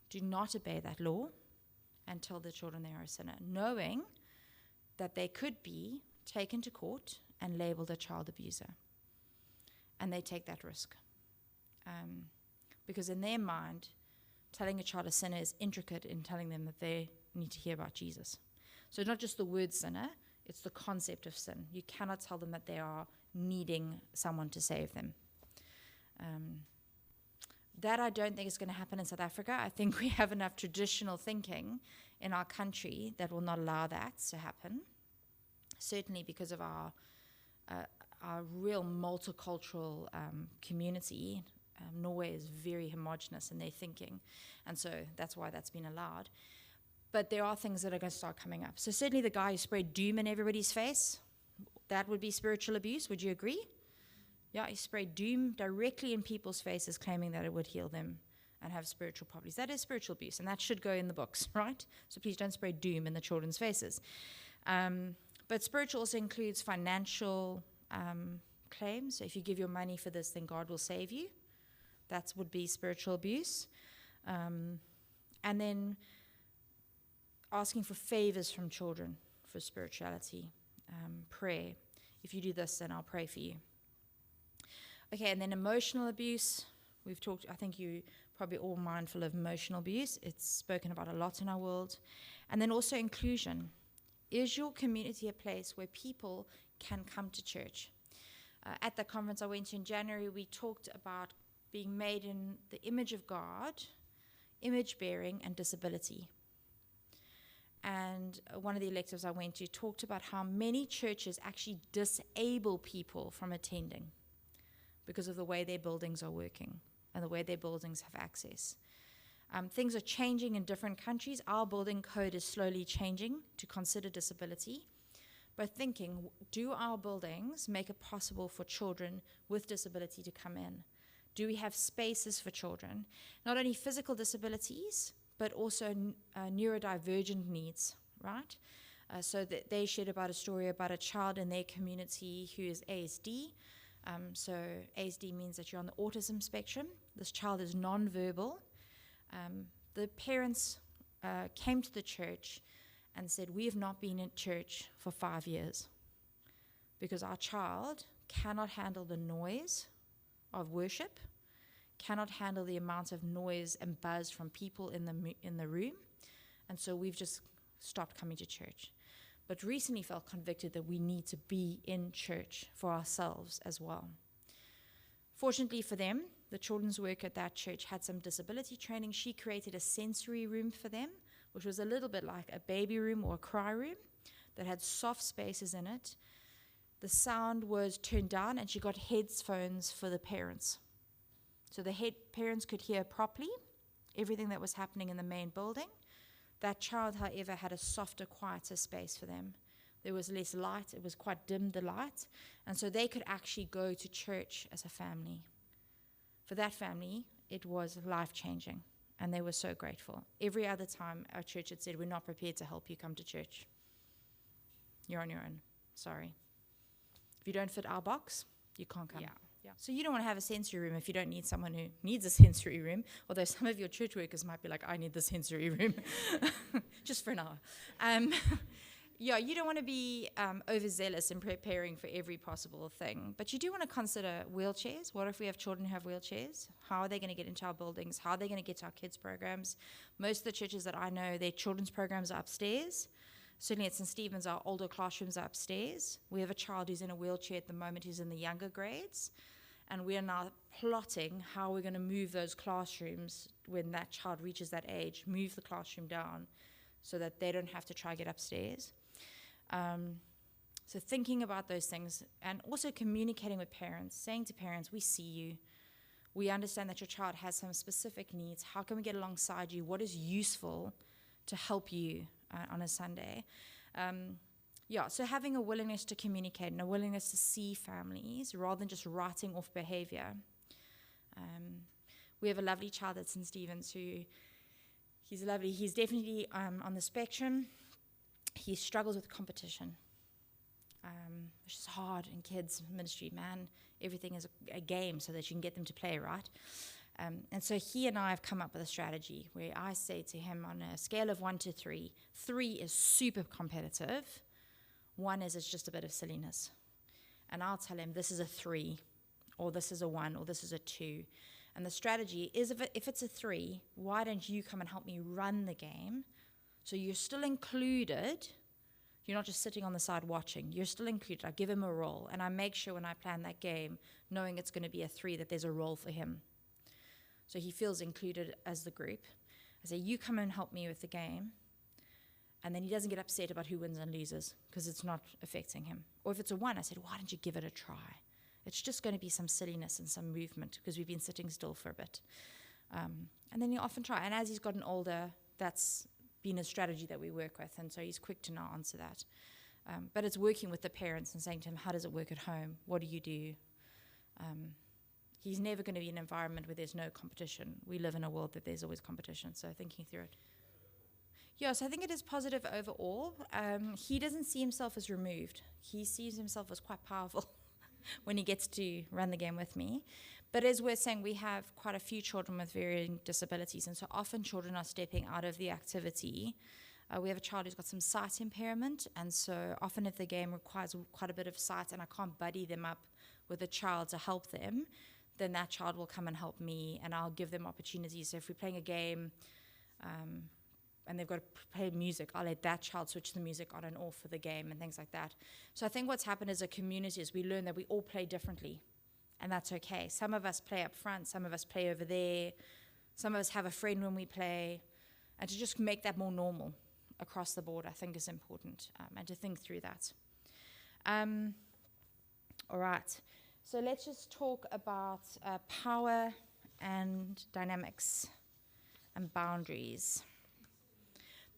do not obey that law and tell their children they are a sinner, knowing that they could be taken to court and labeled a child abuser. And they take that risk. Because in their mind, telling a child a sinner is intricate in telling them that they need to hear about Jesus. So not just the word sinner, it's the concept of sin. You cannot tell them that they are needing someone to save them. That I don't think is going to happen in South Africa. I think we have enough traditional thinking in our country that will not allow that to happen. Certainly because of our real multicultural community. Norway is very homogenous in their thinking, and so that's why that's been allowed. But there are things that are going to start coming up. So certainly the guy who sprayed doom in everybody's face, that would be spiritual abuse. Would you agree? Yeah, he sprayed doom directly in people's faces, claiming that it would heal them and have spiritual properties. That is spiritual abuse, and that should go in the books, right? So please don't spray doom in the children's faces. But spiritual also includes financial claims. So if you give your money for this, then God will save you. That would be spiritual abuse. And then asking for favors from children for spirituality, prayer. If you do this, then I'll pray for you. Okay, and then emotional abuse. We've talked, I think you're probably all mindful of emotional abuse. It's spoken about a lot in our world. And then also inclusion. Is your community a place where people can come to church? At the conference I went to in January, we talked about being made in the image of God, image bearing, and disability. And one of the electives I went to talked about how many churches actually disable people from attending because of the way their buildings are working and the way their buildings have access. Things are changing in different countries. Our building code is slowly changing to consider disability. But thinking, do our buildings make it possible for children with disability to come in? Do we have spaces for children? Not only physical disabilities, but also neurodivergent needs, right? So that they shared about a story about a child in their community who is ASD, So ASD means that you're on the autism spectrum. This child is non-verbal. The parents came to the church and said, we have not been in church for 5 years because our child cannot handle the noise of worship, cannot handle the amount of noise and buzz from people in the room, and so we've just stopped coming to church. But recently felt convicted that we need to be in church for ourselves as well. Fortunately for them, the children's work at that church had some disability training. She created a sensory room for them, which was a little bit like a baby room or a cry room that had soft spaces in it. The sound was turned down, and she got headphones for the parents. So the parents could hear properly everything that was happening in the main building. That child, however, had a softer, quieter space for them. There was less light. It was quite dim, the light. And so they could actually go to church as a family. For that family, it was life-changing, and they were so grateful. Every other time, our church had said, we're not prepared to help you come to church. You're on your own. Sorry. If you don't fit our box, you can't come. Yeah. So you don't want to have a sensory room if you don't need someone who needs a sensory room, although some of your church workers might be like, I need the sensory room just for an hour. You don't want to be overzealous in preparing for every possible thing, but you do want to consider wheelchairs. What if we have children who have wheelchairs? How are they going to get into our buildings? How are they going to get to our kids' programs? Most of the churches that I know, their children's programs are upstairs. Certainly at St. Stephen's, our older classrooms are upstairs. We have a child who's in a wheelchair at the moment who's in the younger grades, and we are now plotting how we're going to move those classrooms when that child reaches that age, move the classroom down so that they don't have to try to get upstairs. So thinking about those things, and also communicating with parents, saying to parents, we see you. We understand that your child has some specific needs. How can we get alongside you? What is useful to help you on a Sunday? So having a willingness to communicate and a willingness to see families rather than just writing off behavior. We have a lovely child at St. Stephen's he's lovely. He's definitely on the spectrum. He struggles with competition, which is hard in kids' ministry, man. Everything is a game so that you can get them to play, right? And so he and I have come up with a strategy where I say to him on a scale of 1 to 3, 3 is super competitive, 1 is it's just a bit of silliness. And I'll tell him this is a 3, or this is a 1, or this is a 2. And the strategy is if it's a 3, why don't you come and help me run the game? So you're still included. You're not just sitting on the side watching. You're still included. I give him a role, and I make sure when I plan that game, knowing it's going to be a 3, that there's a role for him. So he feels included as the group. I say, you come and help me with the game. And then he doesn't get upset about who wins and loses because it's not affecting him. Or if it's a 1, I said, why don't you give it a try? It's just going to be some silliness and some movement because we've been sitting still for a bit. And then you often try. And as he's gotten older, that's been a strategy that we work with. And so he's quick to now answer that. But it's working with the parents and saying to him, how does it work at home? What do you do? He's never going to be in an environment where there's no competition. We live in a world that there's always competition, so thinking through it. So I think it is positive overall. He doesn't see himself as removed. He sees himself as quite powerful when he gets to run the game with me. But as we're saying, we have quite a few children with varying disabilities, and so often children are stepping out of the activity. We have a child who's got some sight impairment, and so often if the game requires quite a bit of sight and I can't buddy them up with a child to help them, then that child will come and help me, and I'll give them opportunities. So if we're playing a game and they've got to play music, I'll let that child switch the music on and off for the game and things like that. So I think what's happened as a community is we learn that we all play differently, and that's okay. Some of us play up front, some of us play over there, some of us have a friend when we play, and to just make that more normal across the board, I think is important, and to think through that. All right. So let's just talk about power and dynamics and boundaries.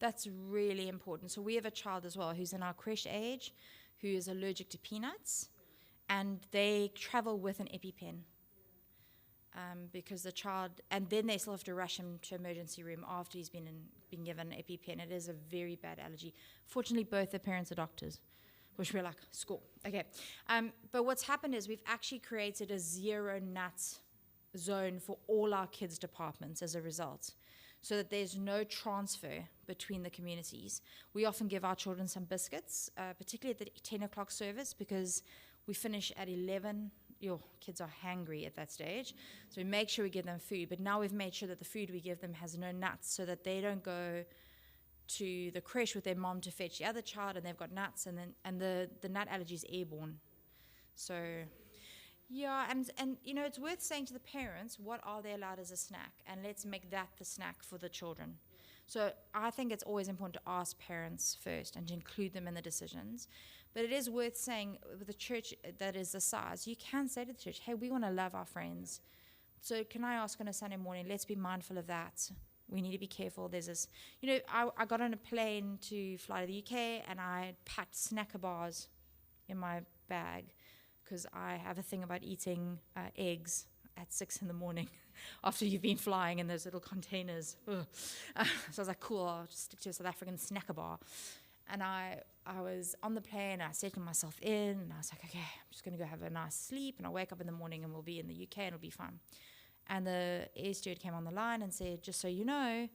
That's really important. So we have a child as well who's in our creche age who is allergic to peanuts, and they travel with an EpiPen because the child, and then they still have to rush him to emergency room after he's been given an EpiPen. It is a very bad allergy. Fortunately, both the parents are doctors, which we're like, score. Okay. But what's happened is we've actually created a zero nut zone for all our kids' departments as a result, so that there's no transfer between the communities. We often give our children some biscuits, particularly at the 10 o'clock service, because we finish at 11. Your kids are hangry at that stage, so we make sure we give them food. But now we've made sure that the food we give them has no nuts, so that they don't go to the creche with their mom to fetch the other child, and they've got nuts, and the nut allergy is airborne. So, yeah, and it's worth saying to the parents, what are they allowed as a snack, and let's make that the snack for the children. So I think it's always important to ask parents first and to include them in the decisions. But it is worth saying, with a church that is the size, you can say to the church, hey, we want to love our friends. So can I ask on a Sunday morning, let's be mindful of that. We need to be careful. There's this, I got on a plane to fly to the UK, and I packed snacker bars in my bag, because I have a thing about eating eggs at 6 in the morning after you've been flying in those little containers. So I was like, cool, I'll just stick to a South African snacker bar. And I was on the plane, I settled myself in, and I was like, okay, I'm just going to go have a nice sleep, and I'll wake up in the morning, and we'll be in the UK, and it'll be fine. And the air steward came on the line and said, just so you know,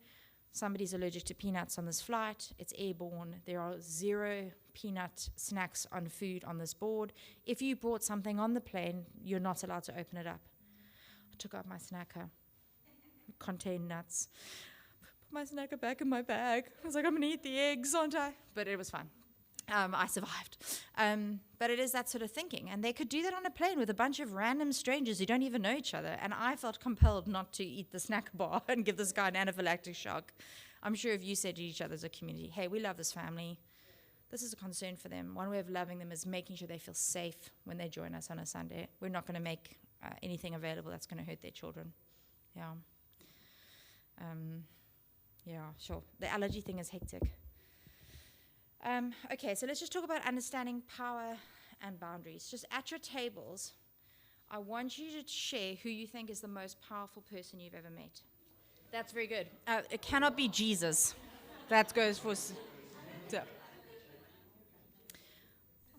somebody's allergic to peanuts on this flight. It's airborne. There are 0 peanut snacks on food on this board. If you brought something on the plane, you're not allowed to open it up. I took out my snacker. It contained nuts. Put my snacker back in my bag. I was like, I'm going to eat the eggs, aren't I? But it was fine. I survived. But it is that sort of thinking. And they could do that on a plane with a bunch of random strangers who don't even know each other. And I felt compelled not to eat the snack bar and give this guy an anaphylactic shock. I'm sure if you said to each other as a community, hey, we love this family, this is a concern for them. One way of loving them is making sure they feel safe when they join us on a Sunday. We're not going to make anything available that's going to hurt their children. Yeah. Yeah, sure. The allergy thing is hectic. Okay, so let's just talk about understanding power and boundaries. Just at your tables, I want you to share who you think is the most powerful person you've ever met. That's very good. It cannot be Jesus. That goes for... So.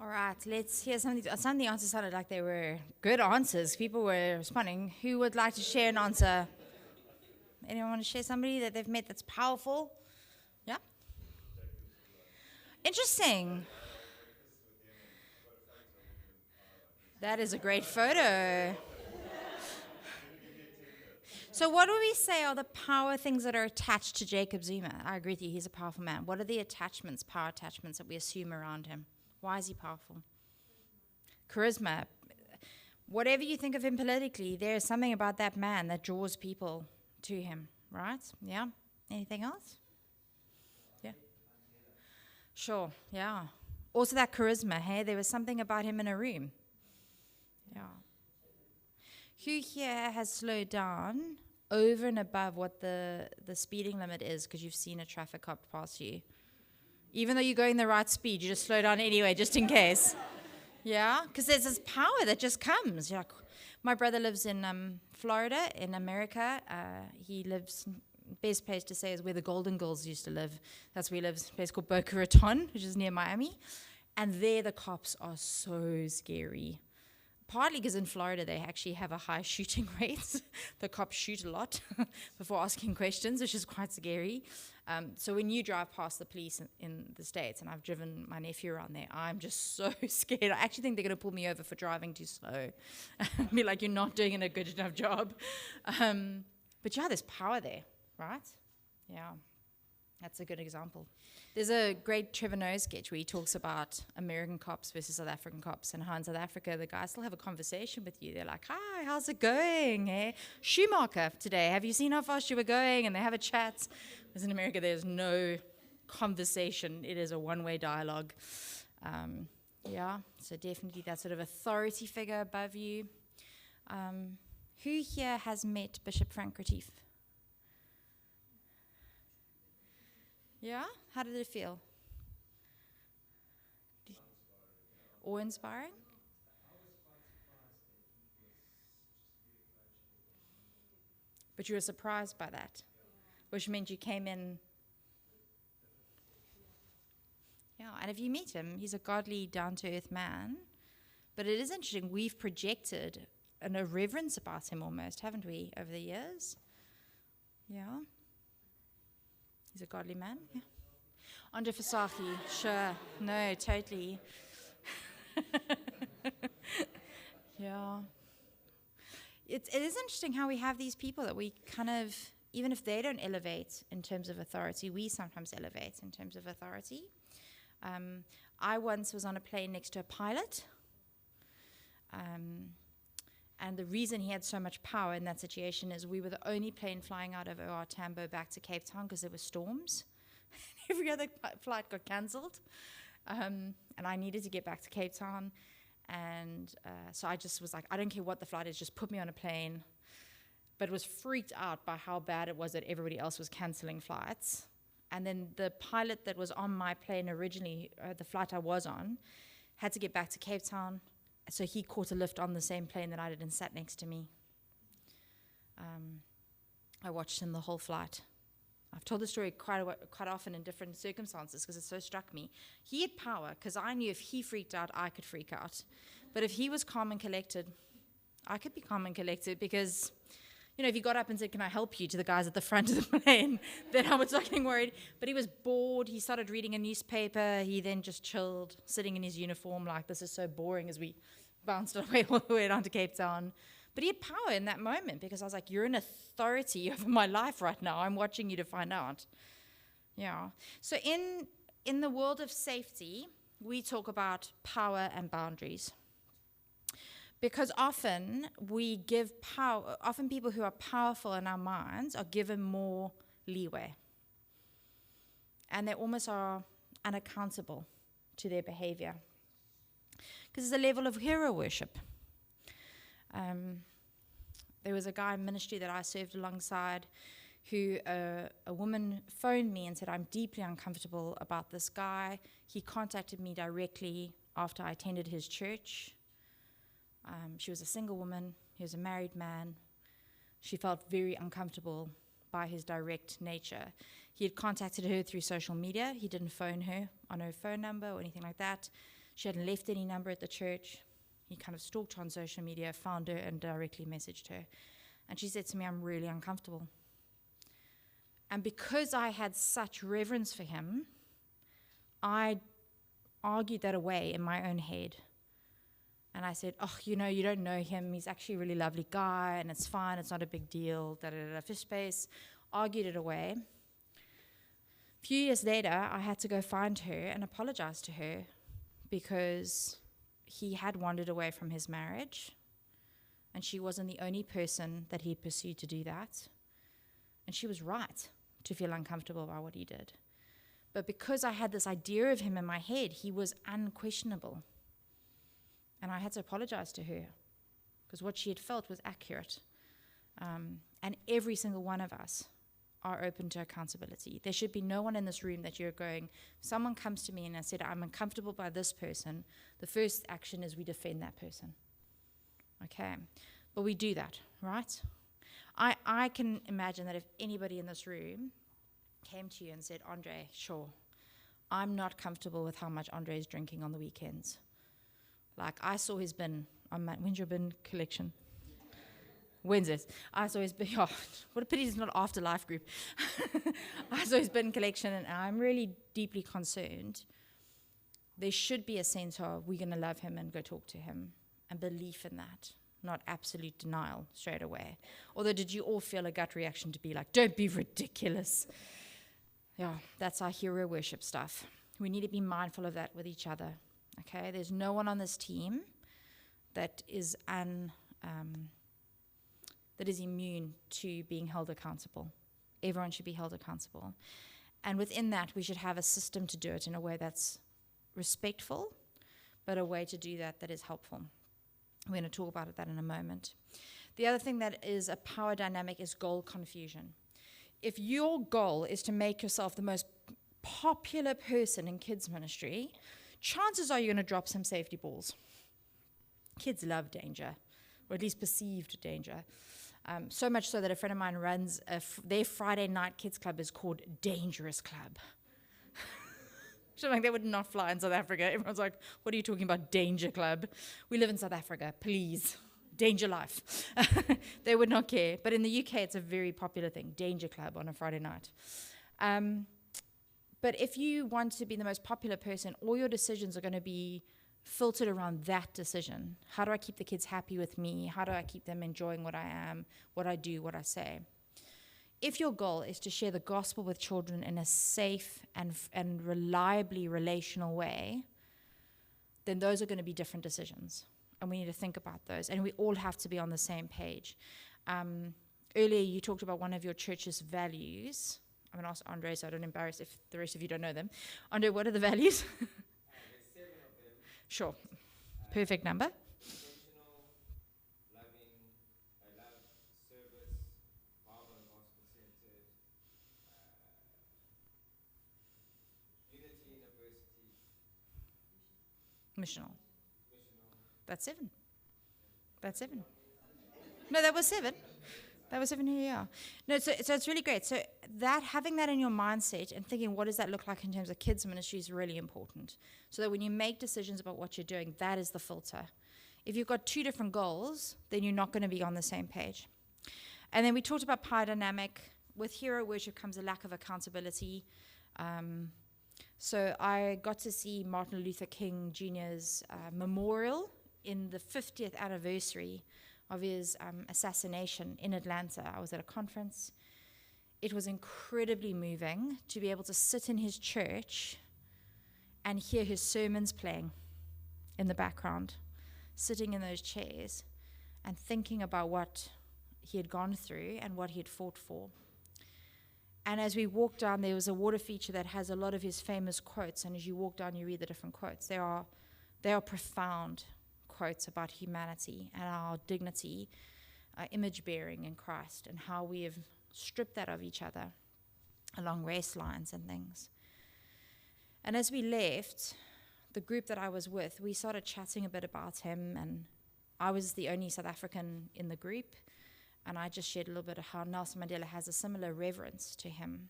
All right, let's hear some of these. Some of the answers sounded like they were good answers. People were responding. Who would like to share an answer? Anyone want to share somebody that they've met that's powerful? Yeah? Interesting. That is a great photo. So what do we say are the power things that are attached to Jacob Zuma? I agree with you, he's a powerful man. What are the attachments, power attachments that we assume around him? Why is he powerful? Charisma. Whatever you think of him politically, there is something about that man that draws people to him, right? Yeah? Anything else? Yeah. Sure, yeah. Also that charisma, hey? There was something about him in a room. Yeah. Who here has slowed down over and above what the speeding limit is because you've seen a traffic cop pass you? Even though you're going the right speed, you just slow down anyway, just in case. Yeah? Because there's this power that just comes. You're like, my brother lives in Florida, in America. He lives, best place to say is where the Golden Girls used to live. That's where he lives, a place called Boca Raton, which is near Miami. And there the cops are so scary. Partly because in Florida they actually have a high shooting rate. The cops shoot a lot before asking questions, which is quite scary. So when you drive past the police in the States, and I've driven my nephew around there, I'm just so scared. I actually think they're going to pull me over for driving too slow. Be like, you're not doing a good enough job. But yeah, there's power there, right? Yeah, that's a good example. There's a great Trevor Noah sketch where he talks about American cops versus South African cops, and how in South Africa the guys still have a conversation with you. They're like, hi, how's it going? Eh? Schumacher today, have you seen how fast you were going? And they have a chat. Whereas in America there's no conversation. It is a one-way dialogue. Yeah, so definitely that sort of authority figure above you. Who here has met Bishop Frank Retief? Yeah? How did it feel? Awe-inspiring? But you were surprised by that, which meant you came in. Yeah, and And if you meet him, he's a godly, down-to-earth man. But it is interesting, we've projected a reverence about him almost, haven't we, over the years? Yeah. He's a godly man, yeah. Andre Fasaki, sure. No, totally. Yeah. It is interesting how we have these people that we kind of, even if they don't elevate in terms of authority, we sometimes elevate in terms of authority. I once was on a plane next to a pilot, and the reason he had so much power in that situation is we were the only plane flying out of OR Tambo back to Cape Town because there were storms. Every other flight got cancelled, and I needed to get back to Cape Town. And so I just was like, I don't care what the flight is, just put me on a plane. But was freaked out by how bad it was that everybody else was cancelling flights. And then the pilot that was on my plane originally, the flight I was on, had to get back to Cape Town. So he caught a lift on the same plane that I did and sat next to me. I watched him the whole flight. I've told the story quite often in different circumstances because it so struck me. He had power because I knew if he freaked out, I could freak out. But if he was calm and collected, I could be calm and collected because, you know, if he got up and said, "Can I help you?" to the guys at the front of the plane, then I was fucking worried. But he was bored. He started reading a newspaper. He then just chilled, sitting in his uniform like, this is so boring, as we bounced our way all the way down to Cape Town. But he had power in that moment because I was like, you're an authority over my life right now. I'm watching you to find out. Yeah. So in the world of safety, we talk about power and boundaries. Because often we give power, often people who are powerful in our minds are given more leeway. And they almost are unaccountable to their behavior. Because there's a level of hero worship. There was a guy in ministry that I served alongside who a woman phoned me and said, "I'm deeply uncomfortable about this guy." He contacted me directly after I attended his church. She was a single woman. He was a married man. She felt very uncomfortable by his direct nature. He had contacted her through social media. He didn't phone her on her phone number or anything like that. She hadn't left any number at the church. He kind of stalked her on social media, found her, and directly messaged her. And she said to me, "I'm really uncomfortable." And because I had such reverence for him, I argued that away in my own head. And I said, "Oh, you know, you don't know him. He's actually a really lovely guy, and it's fine. It's not a big deal. Fish space." Argued it away. A few years later, I had to go find her and apologize to her because he had wandered away from his marriage, and she wasn't the only person that he pursued to do that. And she was right to feel uncomfortable about what he did. But because I had this idea of him in my head, he was unquestionable. And I had to apologize to her because what she had felt was accurate. And every single one of us are open to accountability. There should be no one in this room that you're going, if someone comes to me and I said, "I'm uncomfortable by this person," the first action is we defend that person. Okay? But we do that, right? I can imagine that if anybody in this room came to you and said, "Andre, sure, I'm not comfortable with how much Andre is drinking on the weekends." Like, I saw his bin on when's your bin collection? Wednesdays. I saw his bin. Oh, what a pity it's not Afterlife group. I saw his bin collection, and I'm really deeply concerned. There should be a sense of we're going to love him and go talk to him, and belief in that, not absolute denial straight away. Although, did you all feel a gut reaction to be like, "Don't be ridiculous"? Yeah, that's our hero worship stuff. We need to be mindful of that with each other. Okay, there's no one on this team that is immune to being held accountable. Everyone should be held accountable. And within that, we should have a system to do it in a way that's respectful, but a way to do that is helpful. We're going to talk about that in a moment. The other thing that is a power dynamic is goal confusion. If your goal is to make yourself the most popular person in kids ministry, chances are you're going to drop some safety balls. Kids love danger, or at least perceived danger. So much so that a friend of mine runs, their Friday night kids club is called Dangerous Club. She's like, that would not fly in South Africa. Everyone's like, what are you talking about, danger club? We live in South Africa, please. Danger life. They would not care. But in the UK, it's a very popular thing, danger club on a Friday night. But if you want to be the most popular person, all your decisions are going to be filtered around that decision. How do I keep the kids happy with me? How do I keep them enjoying what I am, what I do, what I say? If your goal is to share the gospel with children in a safe and reliably relational way, then those are going to be different decisions. And we need to think about those. And we all have to be on the same page. Earlier, you talked about one of your church's values. I'm going to ask Andre, so I don't embarrass if the rest of you don't know them. Andre, what are the values? There's 7 of them. Sure. Perfect number. Intentional, loving, love, service, Bible and gospel-centered, unity in diversity, Missional. missional. That's 7. That's 7. No, that was 7. That was 7 here, yeah. No, so it's really great. So that, having that in your mindset and thinking, what does that look like in terms of kids ministry is really important. So that when you make decisions about what you're doing, that is the filter. If you've got 2 different goals, then you're not going to be on the same page. And then we talked about power dynamic. With hero worship comes a lack of accountability. So I got to see Martin Luther King Jr.'s memorial in the 50th anniversary of his assassination in Atlanta. I was at a conference. It was incredibly moving to be able to sit in his church and hear his sermons playing in the background, sitting in those chairs and thinking about what he had gone through and what he had fought for. And as we walked down, there was a water feature that has a lot of his famous quotes, and as you walk down, you read the different quotes. They are profound quotes about humanity and our dignity, our image bearing in Christ, and how we have stripped that of each other along race lines and things. And as we left, the group that I was with, we started chatting a bit about him, and I was the only South African in the group, and I just shared a little bit of how Nelson Mandela has a similar reverence to him.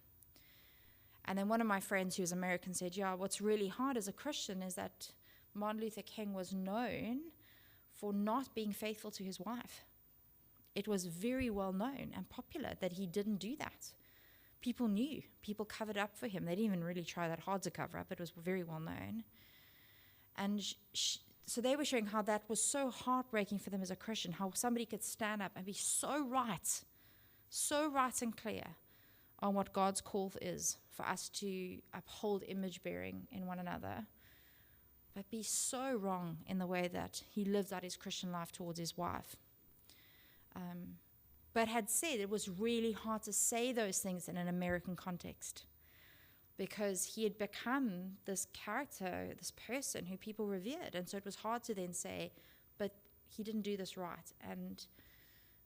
And then one of my friends who was American said, yeah, what's really hard as a Christian is that Martin Luther King was known for not being faithful to his wife. It was very well known and popular that he didn't do that. People knew. People covered up for him. They didn't even really try that hard to cover up. It was very well known. And so they were showing how that was so heartbreaking for them as a Christian, how somebody could stand up and be so right and clear on what God's call is for us to uphold image bearing in one another, but be so wrong in the way that he lived out his Christian life towards his wife. But had said it was really hard to say those things in an American context because he had become this character, this person who people revered. And so it was hard to then say, but he didn't do this right. And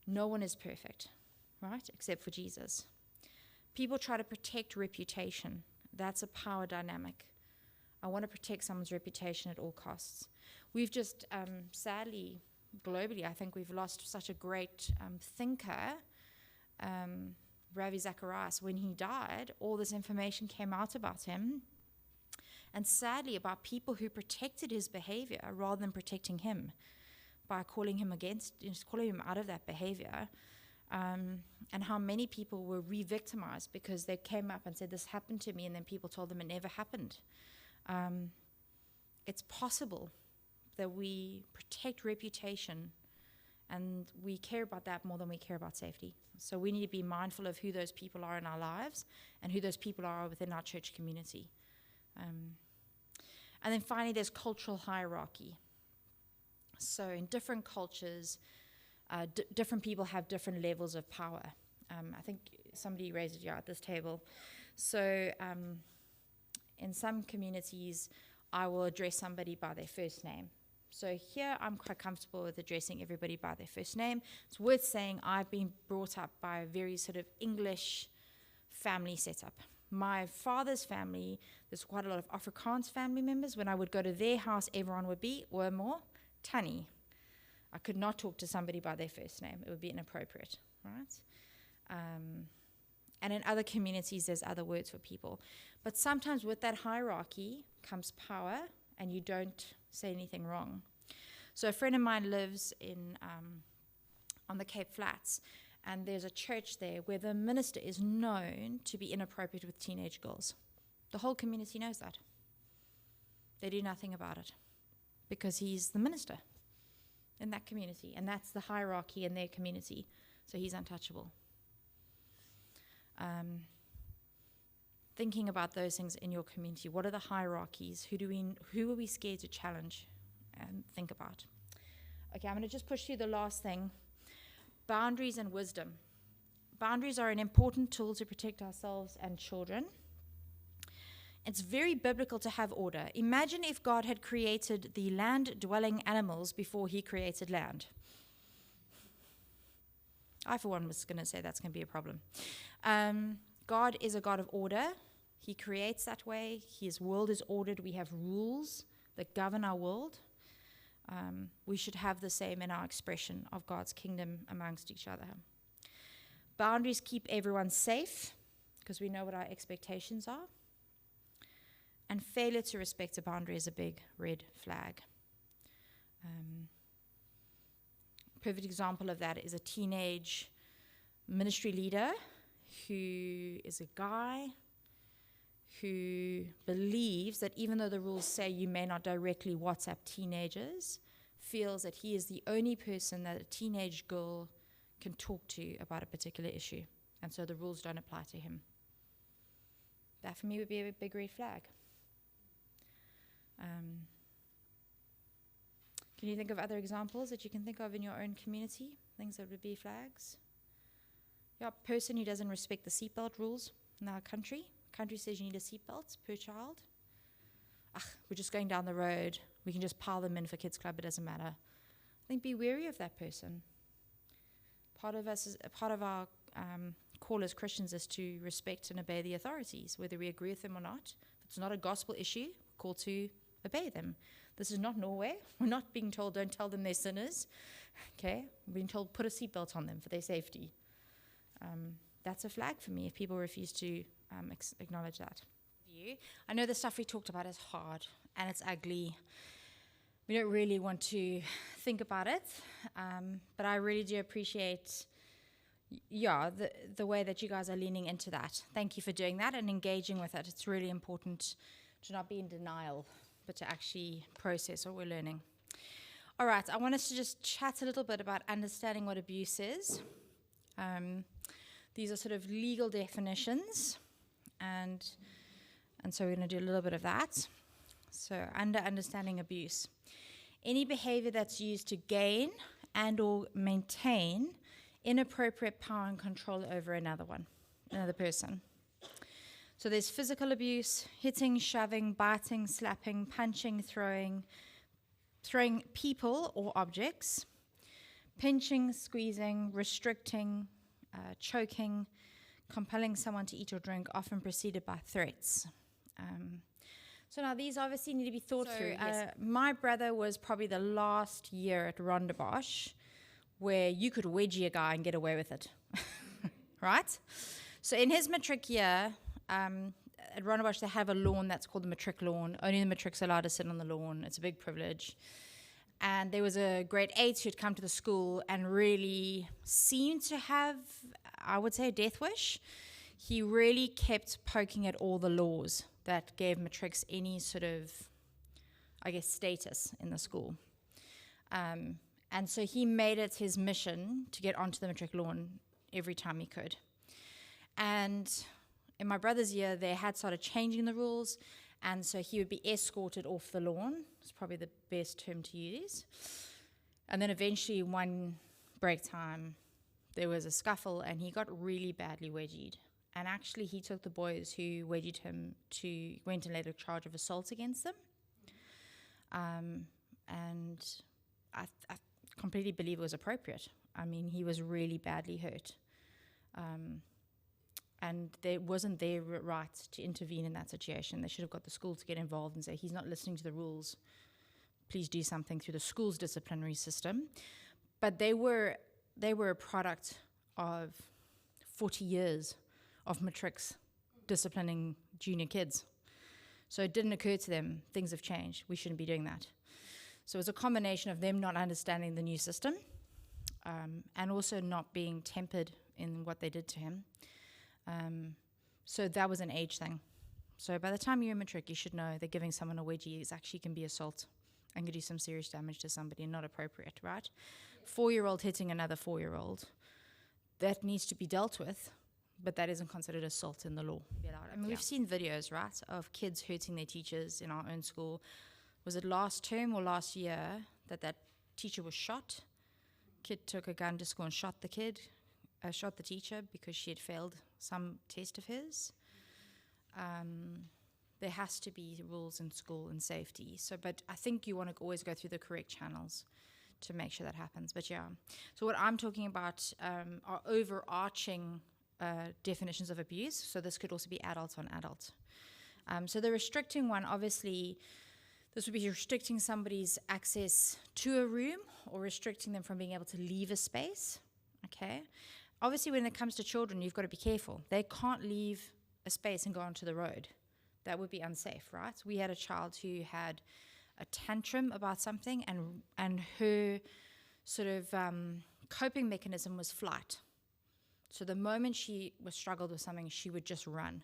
no one is perfect, right, except for Jesus. People try to protect reputation. That's a power dynamic. I want to protect someone's reputation at all costs. We've just, sadly, globally, I think we've lost such a great thinker, Ravi Zacharias. When he died, all this information came out about him, and sadly about people who protected his behavior rather than protecting him by calling him out of that behavior, and how many people were re-victimized because they came up and said, this happened to me, and then people told them it never happened. It's possible that we protect reputation and we care about that more than we care about safety. So we need to be mindful of who those people are in our lives and who those people are within our church community. And then finally, there's cultural hierarchy. So in different cultures, different people have different levels of power. I think somebody raised it at this table. So in some communities, I will address somebody by their first name. So here, I'm quite comfortable with addressing everybody by their first name. It's worth saying I've been brought up by a very sort of English family setup. My father's family, there's quite a lot of Afrikaans family members. When I would go to their house, everyone would be, or more, Tannie. I could not talk to somebody by their first name. It would be inappropriate, right? And in other communities, there's other words for people. But sometimes with that hierarchy comes power, and you don't say anything wrong. So a friend of mine lives on the Cape Flats, and there's a church there where the minister is known to be inappropriate with teenage girls. The whole community knows that. They do nothing about it because he's the minister in that community, and that's the hierarchy in their community. So he's untouchable. Thinking about those things in your community. What are the hierarchies? Who are we scared to challenge and think about? Okay, I'm going to just push through the last thing. Boundaries and wisdom. Boundaries are an important tool to protect ourselves and children. It's very biblical to have order. Imagine if God had created the land-dwelling animals before he created land. I, for one, was going to say that's going to be a problem. God is a God of order. He creates that way. His world is ordered. We have rules that govern our world. We should have the same in our expression of God's kingdom amongst each other. Boundaries keep everyone safe because we know what our expectations are. And failure to respect a boundary is a big red flag. Perfect example of that is a teenage ministry leader who is a guy who believes that even though the rules say you may not directly WhatsApp teenagers, feels that he is the only person that a teenage girl can talk to about a particular issue. And so the rules don't apply to him. That for me would be a big red flag. Can you think of other examples that you can think of in your own community? Things that would be flags? Yeah, a person who doesn't respect the seatbelt rules in our country. Country says you need a seatbelt per child. We're just going down the road. We can just pile them in for kids club. It doesn't matter. I think be wary of that person. Part of our call as Christians is to respect and obey the authorities, whether we agree with them or not. If it's not a gospel issue, call to obey them. This is not Norway. We're not being told don't tell them they're sinners. Okay, we're being told put a seatbelt on them for their safety. That's a flag for me if people refuse to acknowledge that. I know the stuff we talked about is hard and it's ugly. We don't really want to think about it, but I really do appreciate the way that you guys are leaning into that. Thank you for doing that and engaging with it. It's really important to not be in denial, but to actually process what we're learning. All right, I want us to just chat a little bit about understanding what abuse is. These are sort of legal definitions, and so we're going to do a little bit of that. So understanding abuse. Any behavior that's used to gain and or maintain inappropriate power and control over another person. So there's physical abuse, hitting, shoving, biting, slapping, punching, throwing people or objects, pinching, squeezing, restricting, choking, compelling someone to eat or drink, often preceded by threats. So now these obviously need to be thought through. Yes. My brother was probably the last year at Rondebosch where you could wedgie a guy and get away with it, right? So in his matric year, at Rondebosch they have a lawn that's called the matric lawn. Only the matrics are allowed to sit on the lawn. It's a big privilege. And there was a grade 8 who'd come to the school and really seemed to have, I would say, a death wish. He really kept poking at all the laws that gave matrics any sort of, I guess, status in the school. And so he made it his mission to get onto the matric lawn every time he could. And in my brother's year, they had started changing the rules, and so he would be escorted off the lawn. It's probably the best term to use. And then eventually, one break time, there was a scuffle, and he got really badly wedgied. And actually, he took the boys who wedgied him went and laid a charge of assault against them. And I completely believe it was appropriate. I mean, he was really badly hurt. And there wasn't their right to intervene in that situation. They should have got the school to get involved and say, he's not listening to the rules. Please do something through the school's disciplinary system. But they were a product of 40 years of matrics disciplining junior kids. So it didn't occur to them, things have changed, we shouldn't be doing that. So it was a combination of them not understanding the new system, and also not being tempered in what they did to him. So that was an age thing. So by the time you're in matric, you should know that giving someone a wedgie is actually can be assault and can do some serious damage to somebody and not appropriate, right? 4-year-old hitting another 4-year-old, that needs to be dealt with, but that isn't considered assault in the law. I mean, we've seen videos, right, of kids hurting their teachers in our own school. Was it last term or last year that teacher was shot? Kid took a gun to school and shot the teacher because she had failed some test of his. There has to be rules in school and safety. So, but I think you want to always go through the correct channels to make sure that happens. But yeah, so what I'm talking about are overarching definitions of abuse. So this could also be adult on adult. So the restricting one, obviously, this would be restricting somebody's access to a room or restricting them from being able to leave a space. Okay. Obviously, when it comes to children, you've got to be careful. They can't leave a space and go onto the road. That would be unsafe, right? We had a child who had a tantrum about something, and her sort of coping mechanism was flight. So the moment she was struggled with something, she would just run.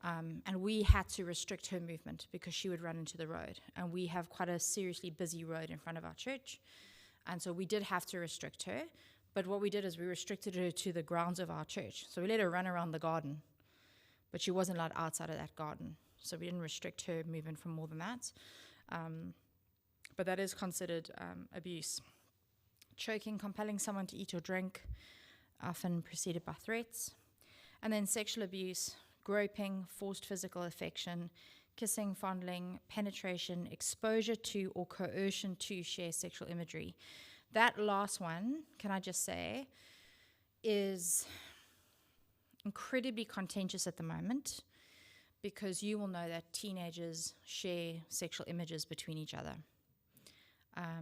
And we had to restrict her movement because she would run into the road. And we have quite a seriously busy road in front of our church. And so we did have to restrict her. But what we did is we restricted her to the grounds of our church. So we let her run around the garden, but she wasn't allowed outside of that garden. So we didn't restrict her movement from more than that. But that is considered abuse. Choking, compelling someone to eat or drink, often preceded by threats. And then sexual abuse, groping, forced physical affection, kissing, fondling, penetration, exposure to or coercion to share sexual imagery. That last one, can I just say, is incredibly contentious at the moment, because you will know that teenagers share sexual images between each other. A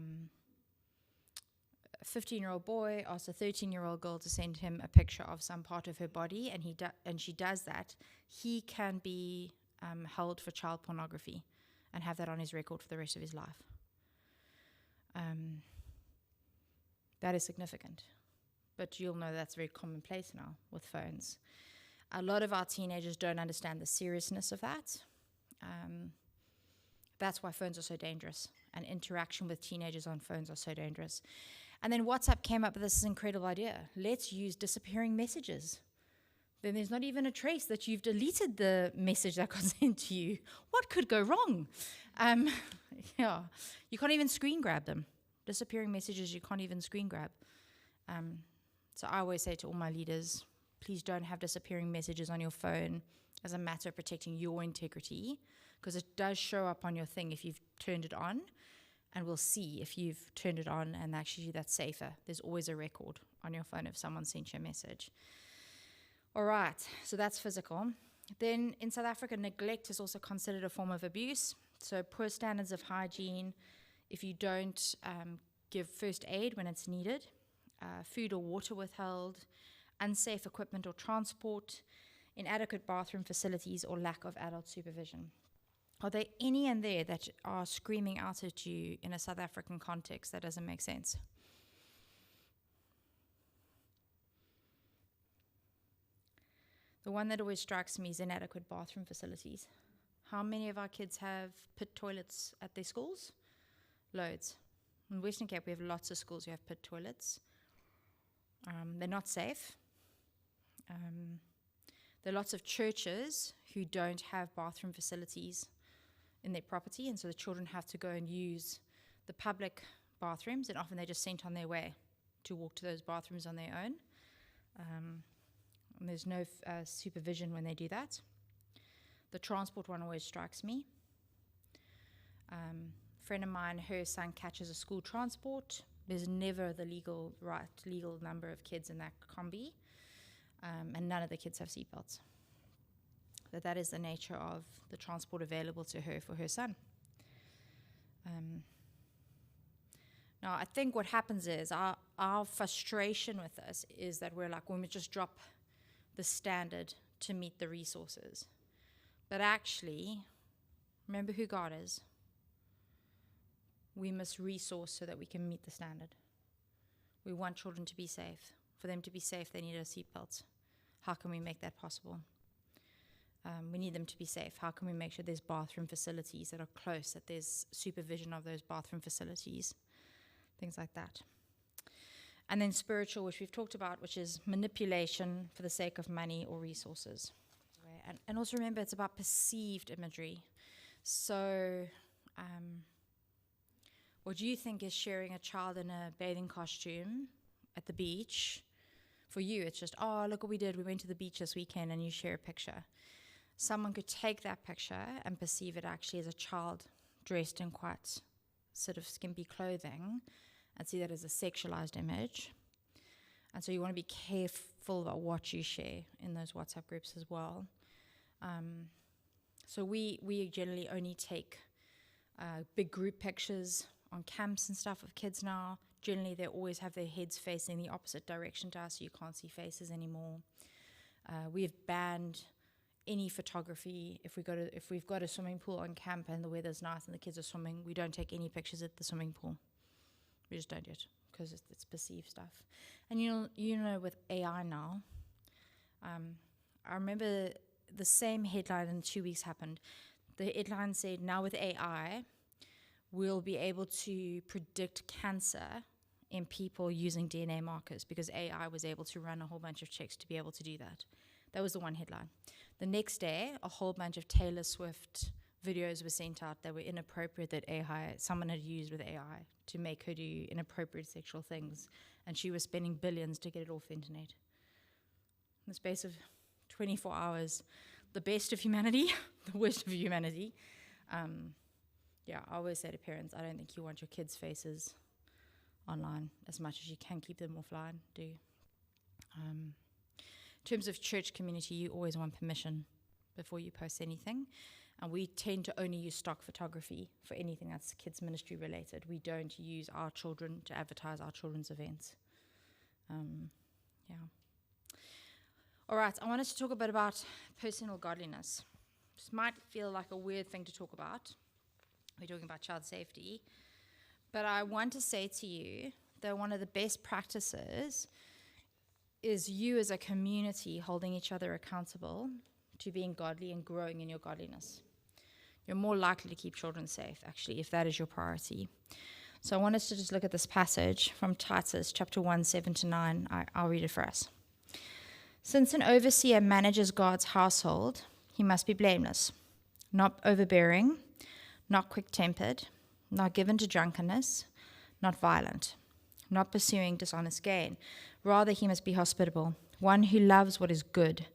15-year-old boy asks a 13-year-old girl to send him a picture of some part of her body, and she does that. He can be held for child pornography and have that on his record for the rest of his life. That is significant. But you'll know that's very commonplace now with phones. A lot of our teenagers don't understand the seriousness of that. That's why phones are so dangerous, and interaction with teenagers on phones are so dangerous. And then WhatsApp came up with this incredible idea. Let's use disappearing messages. Then there's not even a trace that you've deleted the message that got sent to you. What could go wrong? Yeah, you can't even screen grab them. Disappearing messages you can't even screen grab. So I always say to all my leaders, please don't have disappearing messages on your phone as a matter of protecting your integrity, because it does show up on your thing if you've turned it on, and we'll see if you've turned it on, and actually that's safer. There's always a record on your phone if someone sent you a message. All right, so that's physical. Then in South Africa, neglect is also considered a form of abuse. So poor standards of hygiene, if you don't give first aid when it's needed, food or water withheld, unsafe equipment or transport, inadequate bathroom facilities, or lack of adult supervision. Are there any in there that are screaming out at you in a South African context that doesn't make sense? The one that always strikes me is inadequate bathroom facilities. How many of our kids have pit toilets at their schools? Loads. In Western Cape, we have lots of schools who have pit toilets. They're not safe. There are lots of churches who don't have bathroom facilities in their property, and so the children have to go and use the public bathrooms, and often they're just sent on their way to walk to those bathrooms on their own. And there's no supervision when they do that. The transport one always strikes me. Friend of mine, her son catches a school transport. There's never the legal number of kids in that combi, and none of the kids have seatbelts. That is the nature of the transport available to her for her son. Now, I think what happens is our frustration with this is that we're like, when we just drop the standard to meet the resources. But actually, remember who God is. We must resource so that we can meet the standard. We want children to be safe. For them to be safe, they need a seatbelt. How can we make that possible? We need them to be safe. How can we make sure there's bathroom facilities that are close, that there's supervision of those bathroom facilities, things like that. And then spiritual, which we've talked about, which is manipulation for the sake of money or resources. And also remember, it's about perceived imagery. So what you think is sharing a child in a bathing costume at the beach, for you, it's just, oh, look what we did. We went to the beach this weekend, and you share a picture. Someone could take that picture and perceive it actually as a child dressed in quite sort of skimpy clothing and see that as a sexualized image. And so you want to be careful about what you share in those WhatsApp groups as well. So we generally only take big group pictures on camps and stuff of kids now. Generally, they always have their heads facing the opposite direction to us, so you can't see faces anymore. We have banned any photography. If we've got a swimming pool on camp and the weather's nice and the kids are swimming, we don't take any pictures at the swimming pool. We just don't do it because it's perceived stuff. And you know, with AI now, I remember the same headline in 2 weeks happened. The headline said, now with AI, we'll be able to predict cancer in people using DNA markers because AI was able to run a whole bunch of checks to be able to do that. That was the one headline. The next day, a whole bunch of Taylor Swift videos were sent out that were inappropriate that someone had used with AI to make her do inappropriate sexual things. And she was spending billions to get it off the internet. In the space of 24 hours, the best of humanity, the worst of humanity. I always say to parents, I don't think you want your kids' faces online as much as you can keep them offline. In terms of church community, you always want permission before you post anything. And we tend to only use stock photography for anything that's kids ministry related. We don't use our children to advertise our children's events. All right, I wanted to talk a bit about personal godliness. This might feel like a weird thing to talk about. We're talking about child safety. But I want to say to you that one of the best practices is you as a community holding each other accountable to being godly and growing in your godliness. You're more likely to keep children safe, actually, if that is your priority. So I want us to just look at this passage from Titus, chapter 1, 7-9. I'll read it for us. Since an overseer manages God's household, he must be blameless, not overbearing, not quick-tempered, not given to drunkenness, not violent, not pursuing dishonest gain. Rather, he must be hospitable, one who loves what is good,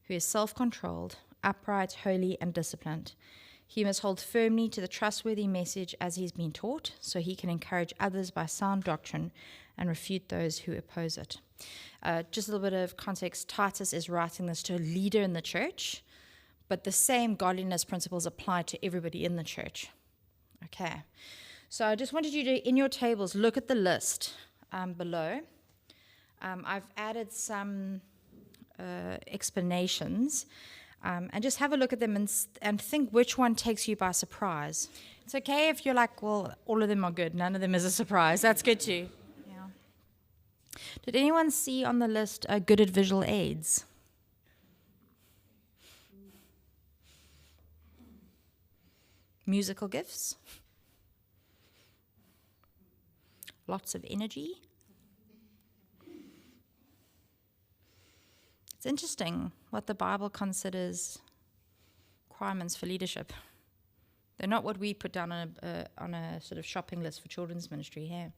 who is self-controlled, upright, holy, and disciplined. He must hold firmly to the trustworthy message as he's been taught, so he can encourage others by sound doctrine and refute those who oppose it. Just a little bit of context. Titus is writing this to a leader in the church, but the same godliness principles apply to everybody in the church. Okay. So I just wanted you to, in your tables, look at the list below. I've added some explanations. And just have a look at them and think which one takes you by surprise. It's okay if you're like, well, all of them are good. None of them is a surprise. That's good too. Yeah. Did anyone see on the list good at visual aids? Musical gifts? Lots of energy? It's interesting what the Bible considers requirements for leadership. They're not what we put down on a sort of shopping list for children's ministry here.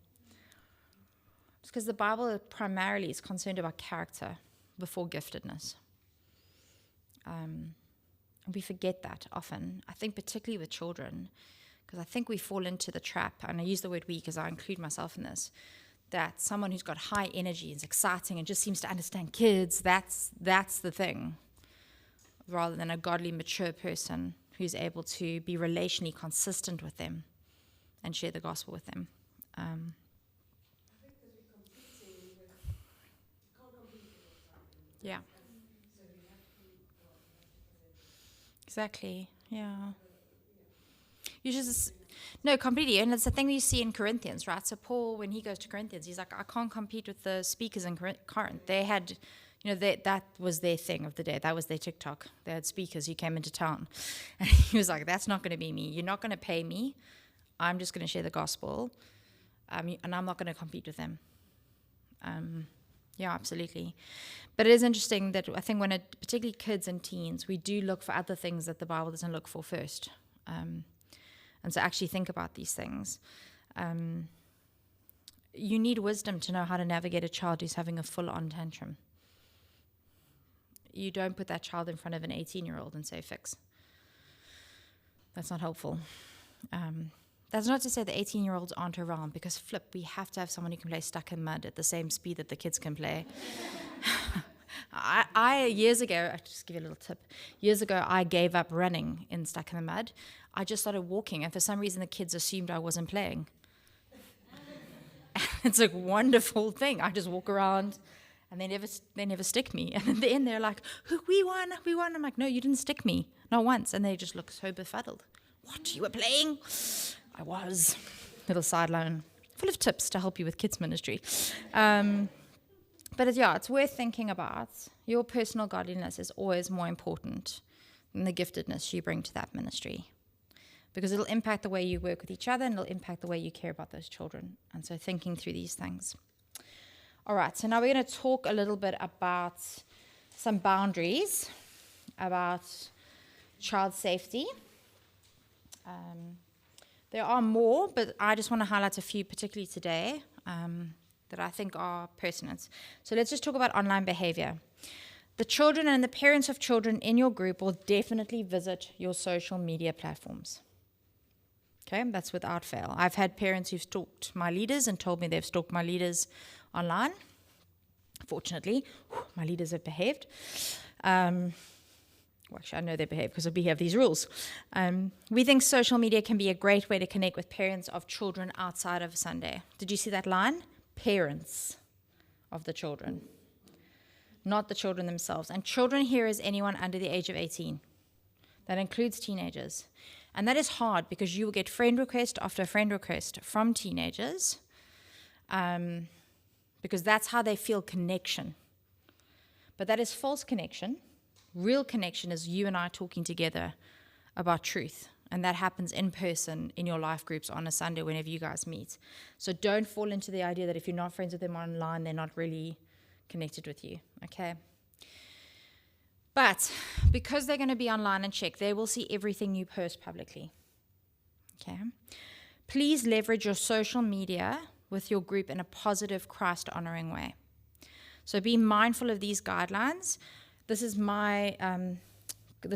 It's because the Bible primarily is concerned about character before giftedness. And we forget that often, I think particularly with children, because I think we fall into the trap, and I use the word we because I include myself in this, that someone who's got high energy is exciting and just seems to understand kids, that's the thing, rather than a godly, mature person who's able to be relationally consistent with them and share the gospel with them. I think because we're competing with, you can't compete with what's happening. Yeah. So we have to Exactly. Yeah. You just no, completely, and it's the thing you see in Corinthians, right? So Paul, when he goes to Corinthians, he's like, I can't compete with the speakers in Corinth. They had, that was their thing of the day. That was their TikTok. They had speakers who came into town, and he was like, that's not going to be me. You're not going to pay me. I'm just going to share the gospel, and I'm not going to compete with them. Yeah, absolutely. But it is interesting that I think when particularly kids and teens, we do look for other things that the Bible doesn't look for first. And so actually think about these things. You need wisdom to know how to navigate a child who's having a full-on tantrum. You don't put that child in front of an 18-year-old and say, fix. That's not helpful. That's not to say the 18-year-olds aren't around, because we have to have someone who can play Stuck in Mud at the same speed that the kids can play. Years ago, I'll just give you a little tip. Years ago, I gave up running in Stuck in the Mud. I just started walking, and for some reason, the kids assumed I wasn't playing. It's a wonderful thing. I just walk around, and they never stick me. And in the end, they're like, we won. I'm like, no, you didn't stick me, not once. And they just look so befuddled. What, you were playing? I was. Little sideline, full of tips to help you with kids ministry. But it's worth thinking about. Your personal godliness is always more important than the giftedness you bring to that ministry, because it'll impact the way you work with each other, and it'll impact the way you care about those children. And so thinking through these things. All right, so now we're going to talk a little bit about some boundaries, about child safety. There are more, but I just want to highlight a few, particularly today, that I think are pertinent. So let's just talk about online behavior. The children and the parents of children in your group will definitely visit your social media platforms. Okay, that's without fail. I've had parents who've stalked my leaders and told me they've stalked my leaders online. Fortunately, my leaders have behaved. Well, actually, I know they behave because we have these rules. We think social media can be a great way to connect with parents of children outside of Sunday. Did you see that line? Parents of the children, not the children themselves. And children here is anyone under the age of 18. That includes teenagers. And that is hard, because you will get friend request after friend request from teenagers, because that's how they feel connection. But that is false connection. Real connection is you and I talking together about truth. And that happens in person in your life groups on a Sunday whenever you guys meet. So don't fall into the idea that if you're not friends with them online, they're not really connected with you, okay? But because they're going to be online and check, they will see everything you post publicly, okay? Please leverage your social media with your group in a positive, Christ-honoring way. So be mindful of these guidelines. This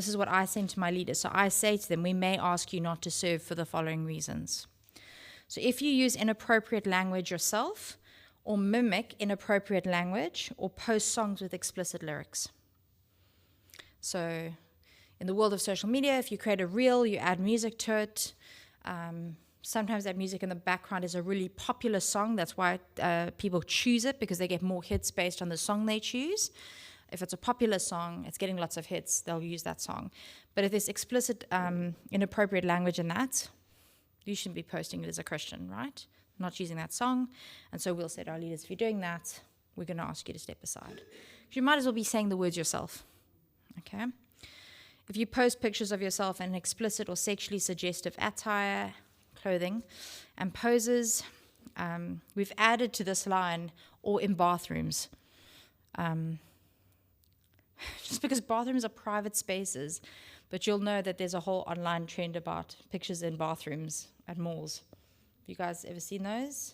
is what I send to my leaders. So I say to them, we may ask you not to serve for the following reasons. So if you use inappropriate language yourself, or mimic inappropriate language, or post songs with explicit lyrics. So in the world of social media, if you create a reel, you add music to it. Sometimes that music in the background is a really popular song. That's why people choose it, because they get more hits based on the song they choose. If it's a popular song, it's getting lots of hits, they'll use that song. But if there's explicit, inappropriate language in that, you shouldn't be posting it as a Christian, right? Not using that song. And so we'll say to our leaders, if you're doing that, we're going to ask you to step aside. You might as well be saying the words yourself, okay? If you post pictures of yourself in explicit or sexually suggestive attire, clothing, and poses, we've added to this line, or in bathrooms. Just because bathrooms are private spaces, but you'll know that there's a whole online trend about pictures in bathrooms at malls. Have you guys ever seen those?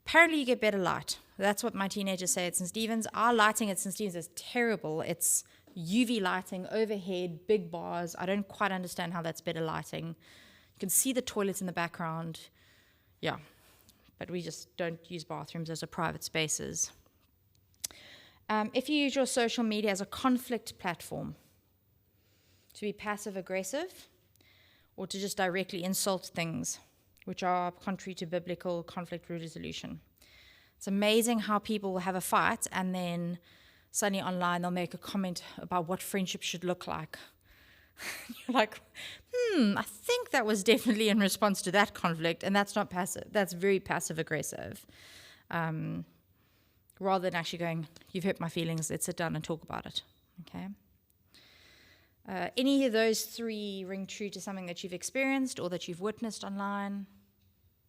Apparently you get better light. That's what my teenagers say at St. Stephen's. Our lighting at St. Stephen's is terrible. It's UV lighting, overhead, big bars. I don't quite understand how that's better lighting. You can see the toilets in the background. Yeah, but we just don't use bathrooms as a private spaces. If you use your social media as a conflict platform, to be passive-aggressive, or to just directly insult things, which are contrary to biblical conflict resolution. It's amazing how people will have a fight, and then suddenly online they'll make a comment about what friendship should look like. You're like, I think that was definitely in response to that conflict, and that's not passive. That's very passive-aggressive. Rather than actually going, you've hurt my feelings, let's sit down and talk about it. Okay. Any of those three ring true to something that you've experienced or that you've witnessed online?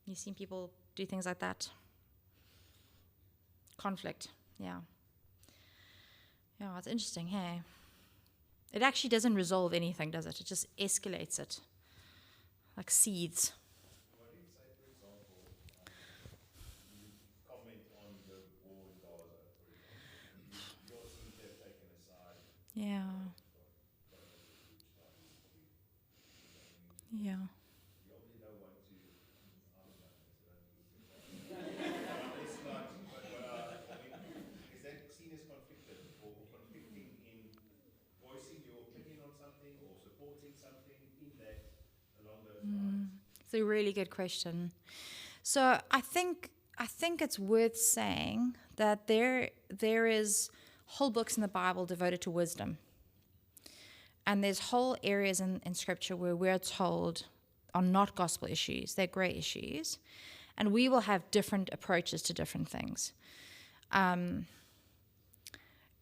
You've seen people do things like that? Conflict, yeah. Yeah, it's interesting, hey? It actually doesn't resolve anything, does it? It just escalates it, like seethes. What do you say, for example, you comment on the war in Gaza, for example, you all seem to have taken a side. Yeah. Yeah. You obviously don't want to, I don't know, it's not, but I mean, is that seen as conflicted or conflicting in voicing your opinion on something or supporting something in that along those lines? It's a really good question. So I think it's worth saying that there is whole books in the Bible devoted to wisdom. And there's whole areas in Scripture where we're told are not gospel issues, they're grey issues. And we will have different approaches to different things.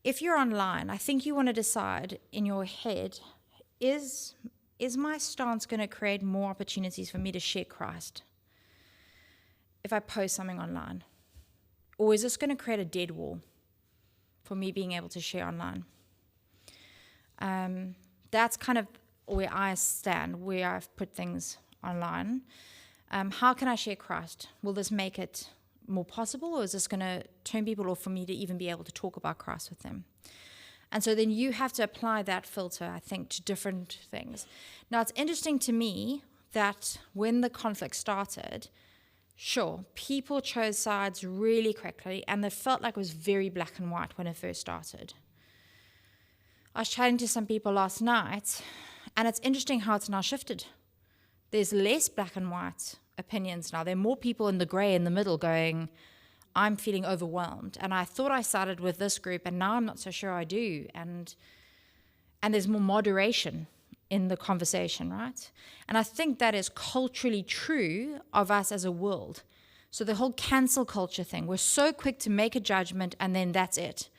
If you're online, I think you want to decide in your head, is my stance going to create more opportunities for me to share Christ if I post something online? Or is this going to create a dead wall for me being able to share online? That's kind of where I stand, where I've put things online. How can I share Christ? Will this make it more possible, or is this going to turn people off for me to even be able to talk about Christ with them? And so then you have to apply that filter, I think, to different things. Now, it's interesting to me that when the conflict started, sure, people chose sides really quickly, and they felt like it was very black and white when it first started. I was chatting to some people last night, and it's interesting how it's now shifted. There's less black and white opinions now. There are more people in the grey in the middle going, I'm feeling overwhelmed. And I thought I started with this group, and now I'm not so sure I do. And there's more moderation in the conversation, right? And I think that is culturally true of us as a world. So the whole cancel culture thing, we're so quick to make a judgment, and then that's it.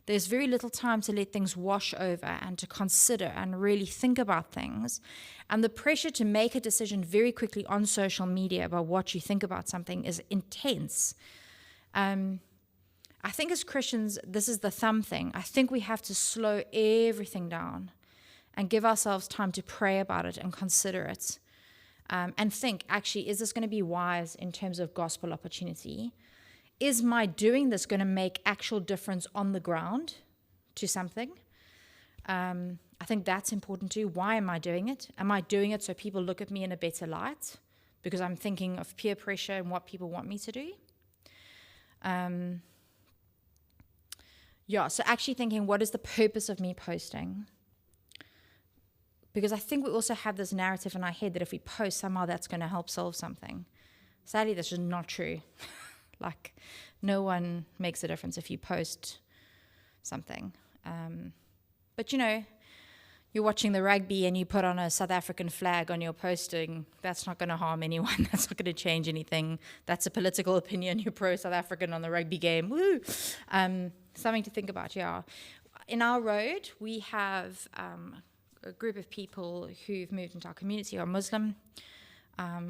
There's very little time to let things wash over and to consider and really think about things. And the pressure to make a decision very quickly on social media about what you think about something is intense. I think as Christians, this is the thumb thing. I think we have to slow everything down and give ourselves time to pray about it and consider it. And think, actually, is this going to be wise in terms of gospel opportunity? Is my doing this going to make actual difference on the ground to something? I think that's important too. Why am I doing it? Am I doing it so people look at me in a better light? Because I'm thinking of peer pressure and what people want me to do? So actually thinking, what is the purpose of me posting? Because I think we also have this narrative in our head that if we post, somehow that's going to help solve something. Sadly, that's just not true. Like, no one makes a difference if you post something. But, you're watching the rugby and you put on a South African flag on your posting, that's not going to harm anyone. That's not going to change anything. That's a political opinion. You're pro-South African on the rugby game. Woo! Something to think about, yeah. In our road, we have a group of people who've moved into our community are Muslim.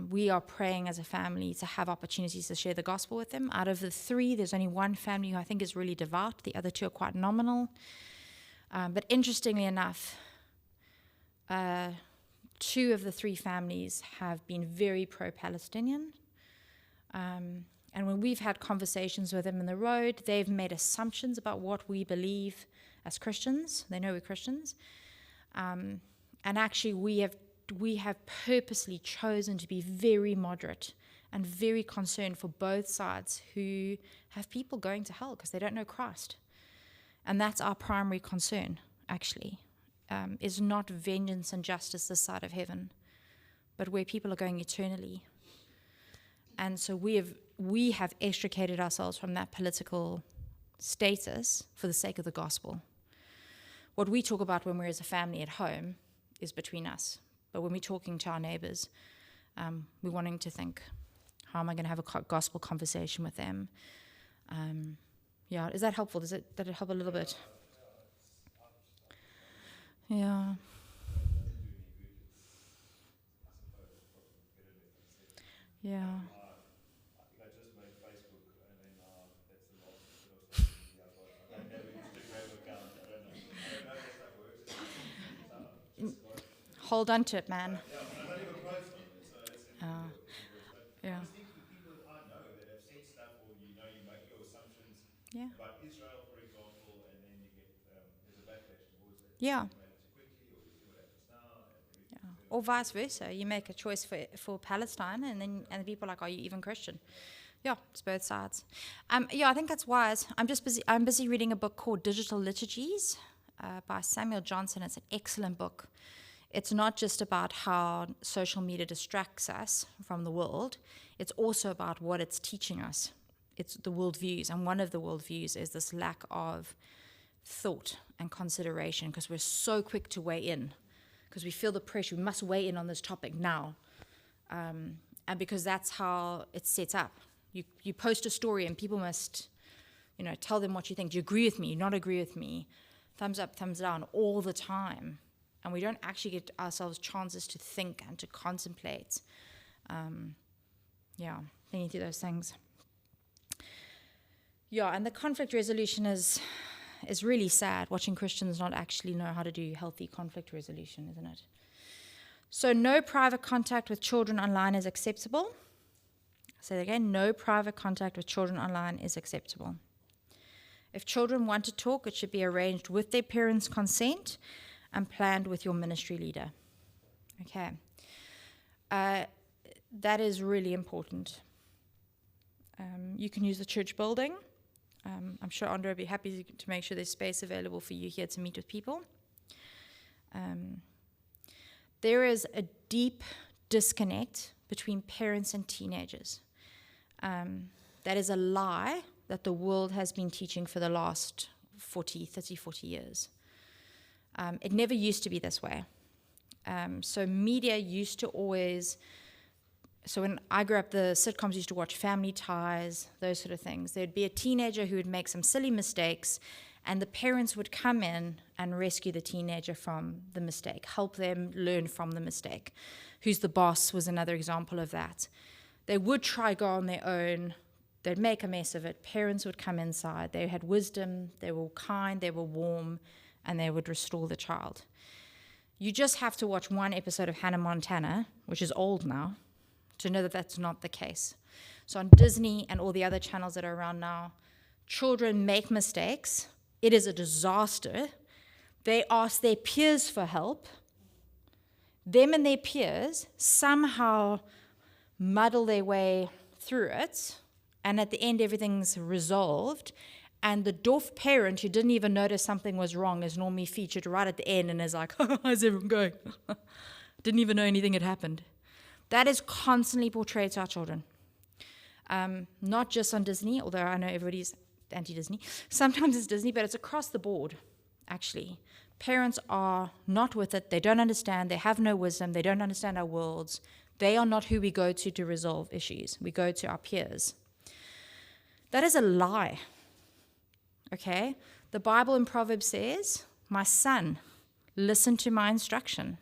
We are praying as a family to have opportunities to share the gospel with them. Out of the three, there's only one family who I think is really devout. The other two are quite nominal. But interestingly enough, two of the three families have been very pro-Palestinian. And when we've had conversations with them in the road, they've made assumptions about what we believe as Christians. They know we're Christians. And actually, we have purposely chosen to be very moderate and very concerned for both sides who have people going to hell because they don't know Christ. And that's our primary concern, actually, is not vengeance and justice this side of heaven, but where people are going eternally. And so we have extricated ourselves from that political status for the sake of the gospel. What we talk about when we're as a family at home is between us. But when we're talking to our neighbors, we're wanting to think, how am I going to have a gospel conversation with them? Is that helpful? Did it help a little bit? Yeah. Yeah. I think I just made Facebook, and then that's the last bit of social media I got. I don't have an Instagram account. I don't know how that stuff works. Hold on to it, man. Yeah, I'm not even close on it, so it's but Yeah. I was thinking people that I know that have said stuff, or you make your assumptions Yeah. about Israel, for example, and then you get there's a backlash towards that. Yeah. Too quickly, or you see what happens now, and everything. Yeah. Or vice versa. You make a choice for Palestine, and the people are like, are you even Christian? Yeah, it's both sides. I think that's wise. I'm busy reading a book called Digital Liturgies by Samuel Johnson. It's an excellent book. It's not just about how social media distracts us from the world. It's also about what it's teaching us. It's the worldviews, and one of the worldviews is this lack of thought and consideration, because we're so quick to weigh in, because we feel the pressure. We must weigh in on this topic now, and because that's how it's set up. You post a story, and people must, tell them what you think. Do you agree with me? Not agree with me? Thumbs up, thumbs down, all the time. And we don't actually get ourselves chances to think and to contemplate. Thinking through those things. Yeah, and the conflict resolution is really sad, watching Christians not actually know how to do healthy conflict resolution, isn't it? So no private contact with children online is acceptable. I'll say it again, no private contact with children online is acceptable. If children want to talk, it should be arranged with their parents' consent and planned with your ministry leader. Okay. That is really important. You can use the church building. I'm sure Andre will be happy to make sure there's space available for you here to meet with people. There is a deep disconnect between parents and teenagers. That is a lie that the world has been teaching for the last 40 years. It never used to be this way. So media used to always... So when I grew up, the sitcoms used to watch Family Ties, those sort of things. There'd be a teenager who would make some silly mistakes, and the parents would come in and rescue the teenager from the mistake, help them learn from the mistake. Who's the Boss was another example of that. They would try go on their own. They'd make a mess of it. Parents would come inside. They had wisdom. They were kind. They were warm. And they would restore the child. You just have to watch one episode of Hannah Montana, which is old now, to know that that's not the case. So on Disney and all the other channels that are around now, children make mistakes. It is a disaster. They ask their peers for help. Them and their peers somehow muddle their way through it, and at the end everything's resolved. And the doof parent who didn't even notice something was wrong is normally featured right at the end and is like, how's everyone going? Didn't even know anything had happened. That is constantly portrayed to our children. Not just on Disney, although I know everybody's anti-Disney. Sometimes it's Disney, but it's across the board, actually. Parents are not with it. They don't understand. They have no wisdom. They don't understand our worlds. They are not who we go to resolve issues. We go to our peers. That is a lie. Okay? The Bible in Proverbs says, my son, listen to my instruction.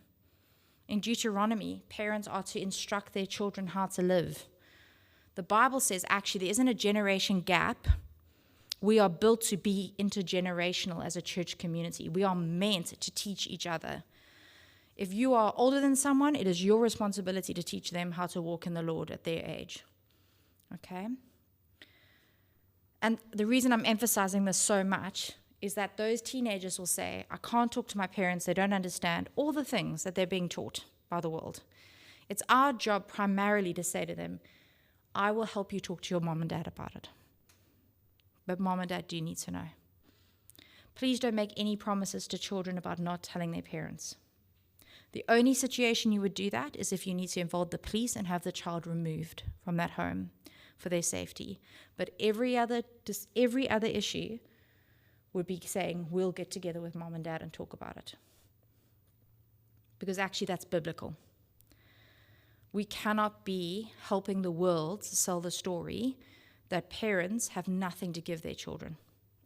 In Deuteronomy, parents are to instruct their children how to live. The Bible says, actually, there isn't a generation gap. We are built to be intergenerational as a church community. We are meant to teach each other. If you are older than someone, it is your responsibility to teach them how to walk in the Lord at their age. Okay? And the reason I'm emphasizing this so much is that those teenagers will say, I can't talk to my parents, they don't understand all the things that they're being taught by the world. It's our job primarily to say to them, I will help you talk to your mom and dad about it. But mom and dad do need to know. Please don't make any promises to children about not telling their parents. The only situation you would do that is if you need to involve the police and have the child removed from that home for their safety. But every other issue would be saying, we'll get together with mom and dad and talk about it. because actually that's biblical. We cannot be helping the world to sell the story that parents have nothing to give their children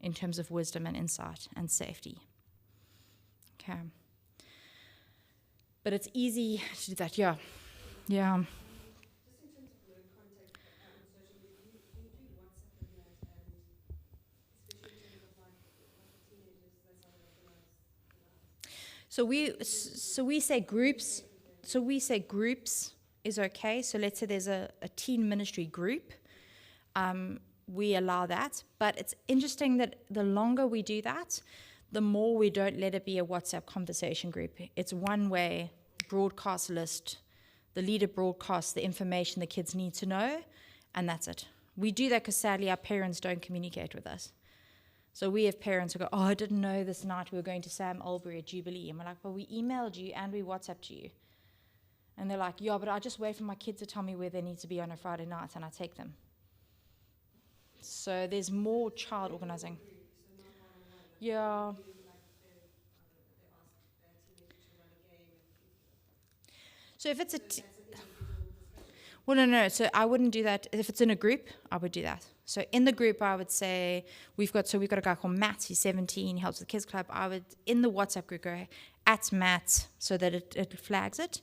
in terms of wisdom and insight and safety. Okay. But it's easy to do that, yeah. Yeah. Just in terms of work contact on social media, do you include WhatsApp in that, and especially in terms of like the teenagers, that's how they organize the lives? So we say groups. So we say groups is okay. So let's say there's a teen ministry group. We allow that. But it's interesting that the longer we do that, the more we don't let it be a WhatsApp conversation group. It's one way broadcast list. The leader broadcasts the information the kids need to know, and that's it. We do that because sadly our parents don't communicate with us. So we have parents who go, oh, I didn't know this night we were going to Sam Albury at Jubilee. And we're like, well, we emailed you and we WhatsApped you. And they're like, yeah, but I just wait for my kids to tell me where they need to be on a Friday night, and I take them. So there's more child organizing. Yeah. So if it's well, no. So I wouldn't do that. If it's in a group, I would do that. So in the group, I would say we've got a guy called Matt. He's 17. He helps with the kids club. I would in the WhatsApp group go at Matt so that it flags it.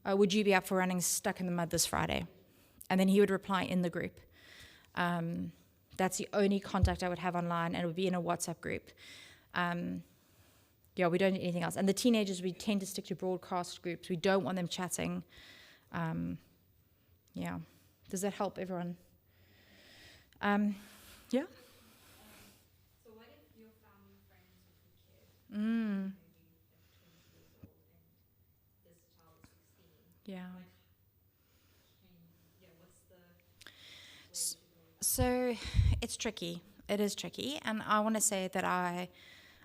Would you be up for running Stuck in the Mud this Friday? And then he would reply in the group. That's the only contact I would have online, and it would be in a WhatsApp group. Yeah, we don't do anything else. And the teenagers, we tend to stick to broadcast groups. We don't want them chatting. Yeah. Does that help everyone? Yeah? So what if your family friends with your kid, Mm. maybe like 20 years old, and this child is 16? Yeah. What's the way S- to go about So it's tricky. It is tricky. And I want to say that I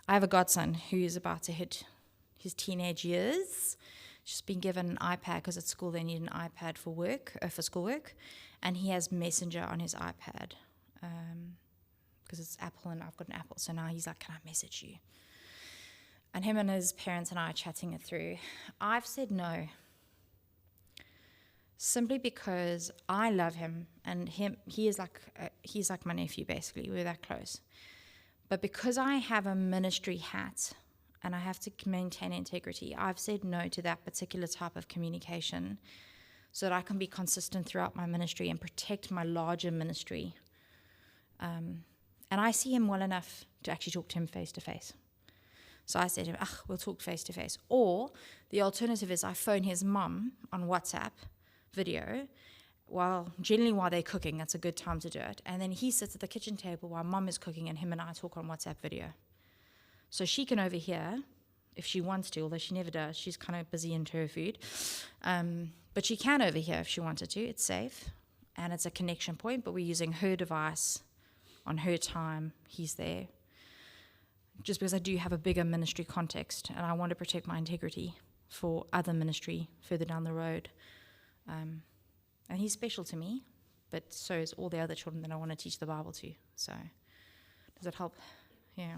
have a godson who is about to hit his teenage years. She's been given an iPad because at school they need an iPad for work, for schoolwork. And he has Messenger on his iPad because it's Apple and I've got an Apple. So now he's like, can I message you? And him and his parents and I are chatting it through. I've said no. Simply because I love him, and he's like my nephew basically. We're that close. But because I have a ministry hat and I have to maintain integrity, I've said no to that particular type of communication so that I can be consistent throughout my ministry and protect my larger ministry. And I see him well enough to actually talk to him face to face. So I said to him, we'll talk face to face. Or the alternative is I phone his mum on WhatsApp video, generally while they're cooking. That's a good time to do it. And then he sits at the kitchen table while mum is cooking, and him and I talk on WhatsApp video. So she can overhear if she wants to, although she never does. She's kind of busy into her food. But she can overhear if she wanted to. It's safe, and it's a connection point, but we're using her device on her time. He's there. Just because I do have a bigger ministry context, and I want to protect my integrity for other ministry further down the road. And he's special to me, but so is all the other children that I want to teach the Bible to. So does it help? Yeah.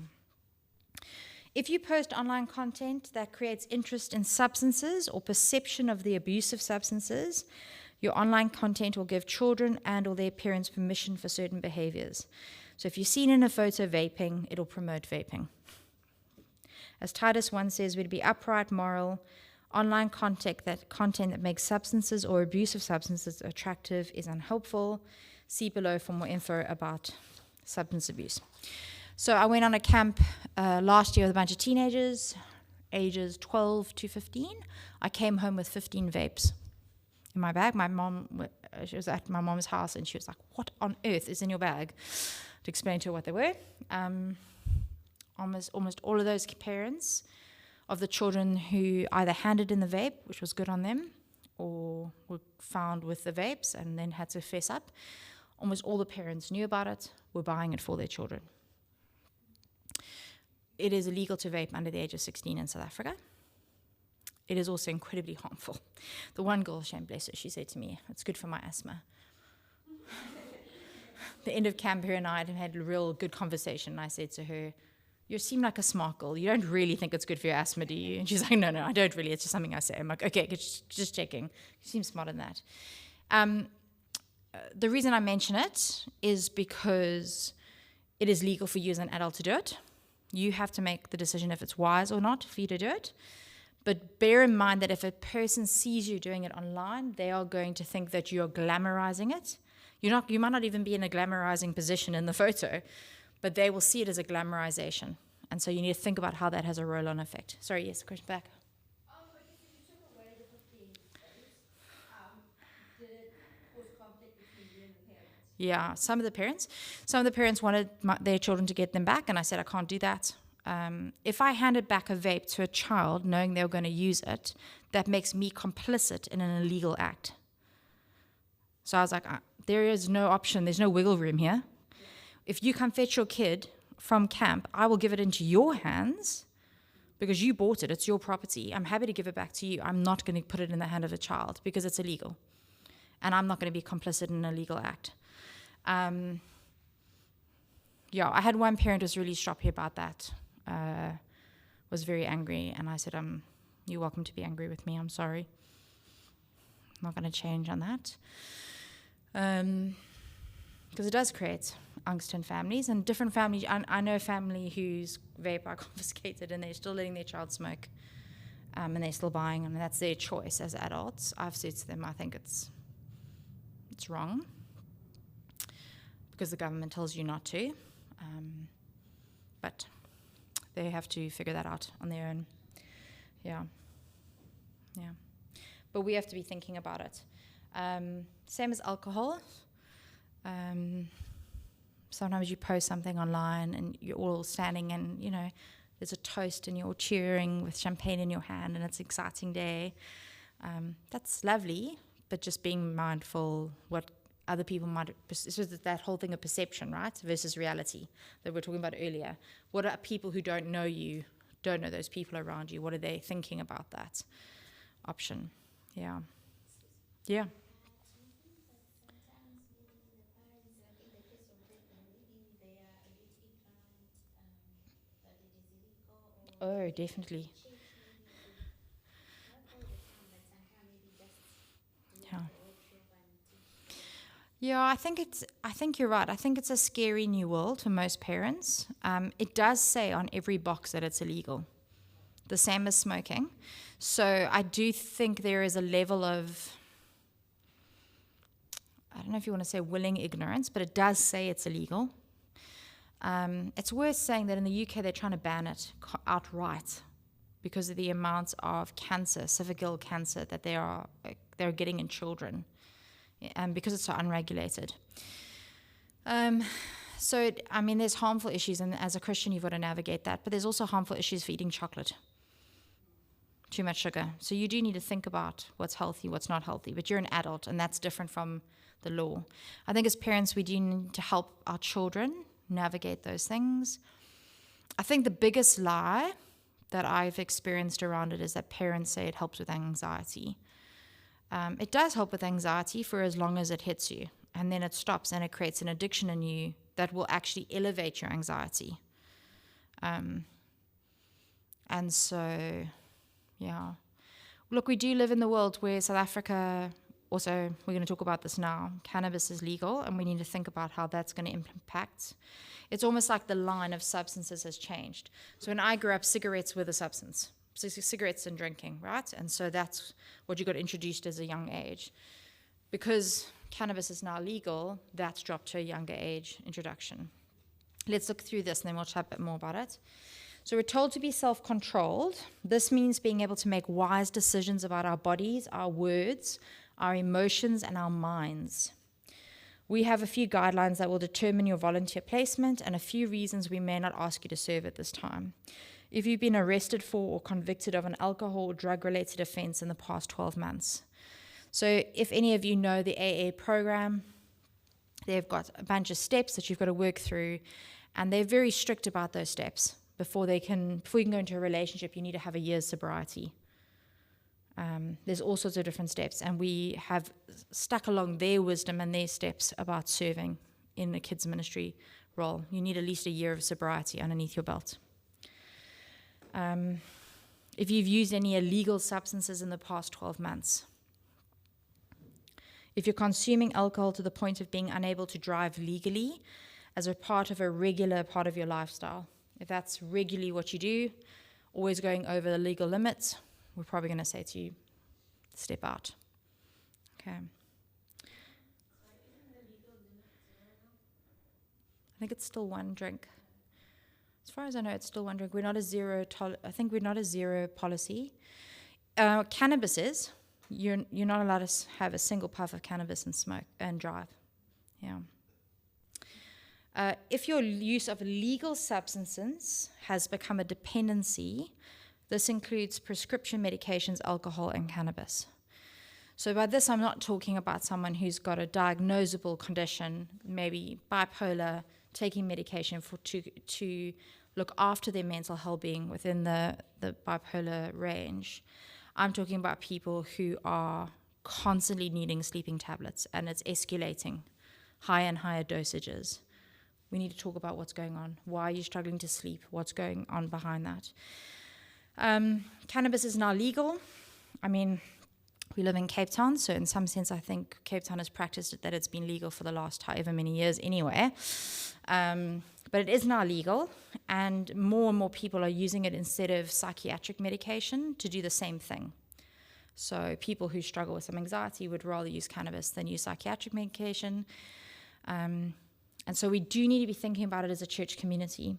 If you post online content that creates interest in substances or perception of the abuse of substances, your online content will give children and or their parents permission for certain behaviors. So if you're seen in a photo vaping, it'll promote vaping. As Titus 1 says, we'd be upright, moral. Online content that makes substances or abuse of substances attractive is unhelpful. See below for more info about substance abuse. So I went on a camp last year with a bunch of teenagers, ages 12 to 15. I came home with 15 vapes in my bag. She was at my mom's house, and she was like, what on earth is in your bag? To explain to her what they were. Almost all of those parents of the children who either handed in the vape, which was good on them, or were found with the vapes and then had to fess up, almost all the parents knew about it, were buying it for their children. It is illegal to vape under the age of 16 in South Africa. It is also incredibly harmful. The one girl, shame bless her, she said to me, it's good for my asthma. The end of camp, her and I had a real good conversation. I said to her, you seem like a smart girl. You don't really think it's good for your asthma, do you? And she's like, no, I don't really. It's just something I say. I'm like, okay, just checking. You seem smarter than that. The reason I mention it is because it is legal for you as an adult to do it. You have to make the decision if it's wise or not for you to do it. But bear in mind that if a person sees you doing it online, they are going to think that you're glamorizing it. You might not even be in a glamorizing position in the photo, but they will see it as a glamorization. And so you need to think about how that has a roll-on effect. Sorry, yes, question back. But if you took away the 15 days, did it cause conflict between you and the parents? Yeah, some of the parents wanted their children to get them back, and I said I can't do that. If I handed back a vape to a child knowing they were going to use it, that makes me complicit in an illegal act. So I was like, there is no option, there's no wiggle room here. If you come fetch your kid from camp, I will give it into your hands because you bought it, it's your property. I'm happy to give it back to you. I'm not going to put it in the hand of a child because it's illegal. And I'm not going to be complicit in an illegal act. I had one parent who was really stroppy about that, was very angry, and I said, you're welcome to be angry with me, I'm sorry. I'm not going to change on that. Because it does create angst in families, and different families. I know a family whose vape are confiscated and they're still letting their child smoke, and they're still buying, and that's their choice as adults. I've said to them, I think it's wrong because the government tells you not to, but they have to figure that out on their own. Yeah. But we have to be thinking about it. Same as alcohol. Sometimes you post something online and you're all standing and, there's a toast and you're all cheering with champagne in your hand and it's an exciting day. That's lovely, but just being mindful what other people might, it's just that whole thing of perception, right, versus reality that we were talking about earlier. What are people who don't know you, don't know those people around you, what are they thinking about that option? Yeah. Oh, definitely. Yeah, I think you're right. I think it's a scary new world for most parents. It does say on every box that it's illegal, the same as smoking. So I do think there is a level of, I don't know if you want to say willing ignorance, but it does say it's illegal. It's worth saying that in the UK they're trying to ban it outright because of the amount of cancer, cervical cancer, that they're getting in children, because it's so unregulated. There's harmful issues, and as a Christian you've got to navigate that, but there's also harmful issues for eating chocolate. Too much sugar. So you do need to think about what's healthy, what's not healthy, but you're an adult, and that's different from the law. I think as parents we do need to help our children navigate those things. I think the biggest lie that I've experienced around it is that parents say it helps with anxiety. It does help with anxiety for as long as it hits you, and then it stops and it creates an addiction in you that will actually elevate your anxiety. And so, yeah. Look, we do live in the world where South Africa, also, we're going to talk about this now, cannabis is legal, and we need to think about how that's going to impact. It's almost like the line of substances has changed. So when I grew up, cigarettes were the substance. So cigarettes and drinking, right? And so that's what you got introduced as a young age. Because cannabis is now legal, that's dropped to a younger age introduction. Let's look through this and then we'll chat a bit more about it. So we're told to be self-controlled. This means being able to make wise decisions about our bodies, our words, our emotions, and our minds. We have a few guidelines that will determine your volunteer placement and a few reasons we may not ask you to serve at this time. If you've been arrested for or convicted of an alcohol or drug-related offense in the past 12 months. So if any of you know the AA program, they've got a bunch of steps that you've got to work through, and they're very strict about those steps. Before you can go into a relationship, you need to have a year's sobriety. There's all sorts of different steps, and we have stuck along their wisdom and their steps about serving in the kids ministry role. You need at least a year of sobriety underneath your belt. If you've used any illegal substances in the past 12 months. If you're consuming alcohol to the point of being unable to drive legally as a part of a regular part of your lifestyle. If that's regularly what you do, always going over the legal limits, we're probably going to say to you, step out. Okay. I think it's still one drink. As far as I know, it's still one drink. We're not a zero. I think we're not a zero policy. Cannabis is. You're not allowed to have a single puff of cannabis and smoke and drive. Yeah. If your use of illegal substances has become a dependency, this includes prescription medications, alcohol, and cannabis. So by this, I'm not talking about someone who's got a diagnosable condition, maybe bipolar, taking medication to look after their mental well-being within the bipolar range. I'm talking about people who are constantly needing sleeping tablets, and it's escalating, higher and higher dosages. We need to talk about what's going on. Why are you struggling to sleep? What's going on behind that? Cannabis is now legal. I mean, we live in Cape Town, so in some sense I think Cape Town has practiced it, that it's been legal for the last however many years anyway. But it is now legal, and more people are using it instead of psychiatric medication to do the same thing. So people who struggle with some anxiety would rather use cannabis than use psychiatric medication. And so we do need to be thinking about it as a church community.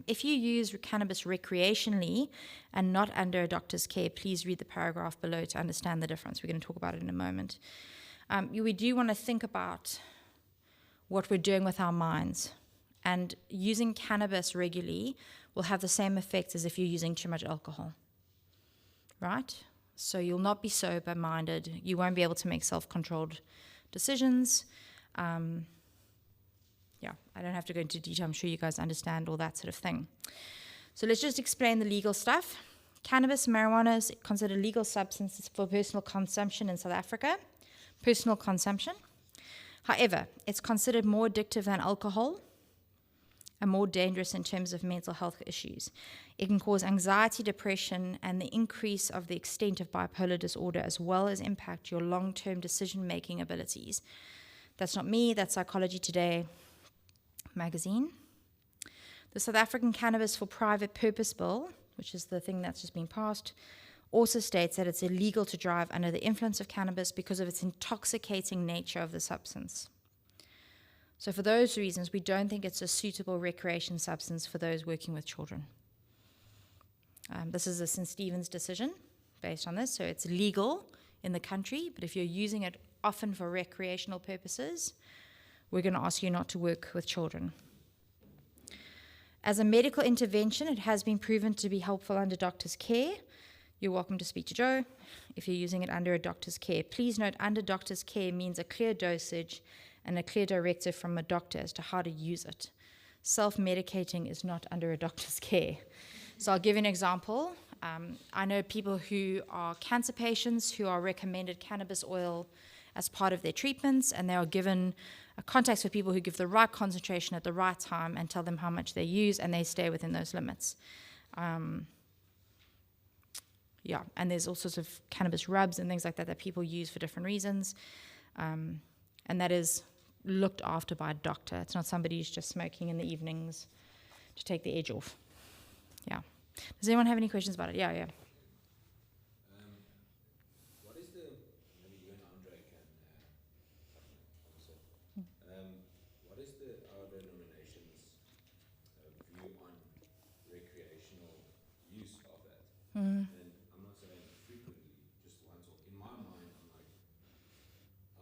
If you use cannabis recreationally and not under a doctor's care, please read the paragraph below to understand the difference. We're going to talk about it in a moment. We do want to think about what we're doing with our minds. And using cannabis regularly will have the same effects as if you're using too much alcohol. Right? So you'll not be sober-minded. You won't be able to make self-controlled decisions. I don't have to go into detail. I'm sure you guys understand all that sort of thing. So let's just explain the legal stuff. Cannabis, marijuana is considered legal substances for personal consumption in South Africa. Personal consumption. However, it's considered more addictive than alcohol and more dangerous in terms of mental health issues. It can cause anxiety, depression, and the increase of the extent of bipolar disorder, as well as impact your long-term decision-making abilities. That's not me, that's Psychology Today magazine. The South African Cannabis for Private Purpose Bill, which is the thing that's just been passed, also states that it's illegal to drive under the influence of cannabis because of its intoxicating nature of the substance. So for those reasons, we don't think it's a suitable recreation substance for those working with children. This is a St. Stephen's decision based on this, so it's legal in the country, but if you're using it often for recreational purposes, we're going to ask you not to work with children. As a medical intervention, it has been proven to be helpful under doctor's care. You're welcome to speak to Joe if you're using it under a doctor's care. Please note, under doctor's care means a clear dosage and a clear directive from a doctor as to how to use it. Self-medicating is not under a doctor's care. So I'll give you an example. I know people who are cancer patients who are recommended cannabis oil as part of their treatments, and they are given contacts with people who give the right concentration at the right time and tell them how much they use, and they stay within those limits. And there's all sorts of cannabis rubs and things like that people use for different reasons. And that is looked after by a doctor. It's not somebody who's just smoking in the evenings to take the edge off. Yeah. Does anyone have any questions about it? Yeah. What is the, maybe you and Andre can answer, what is our denomination's view on recreational use of that? And I'm not saying frequently, just once off. In my mind, I'm like,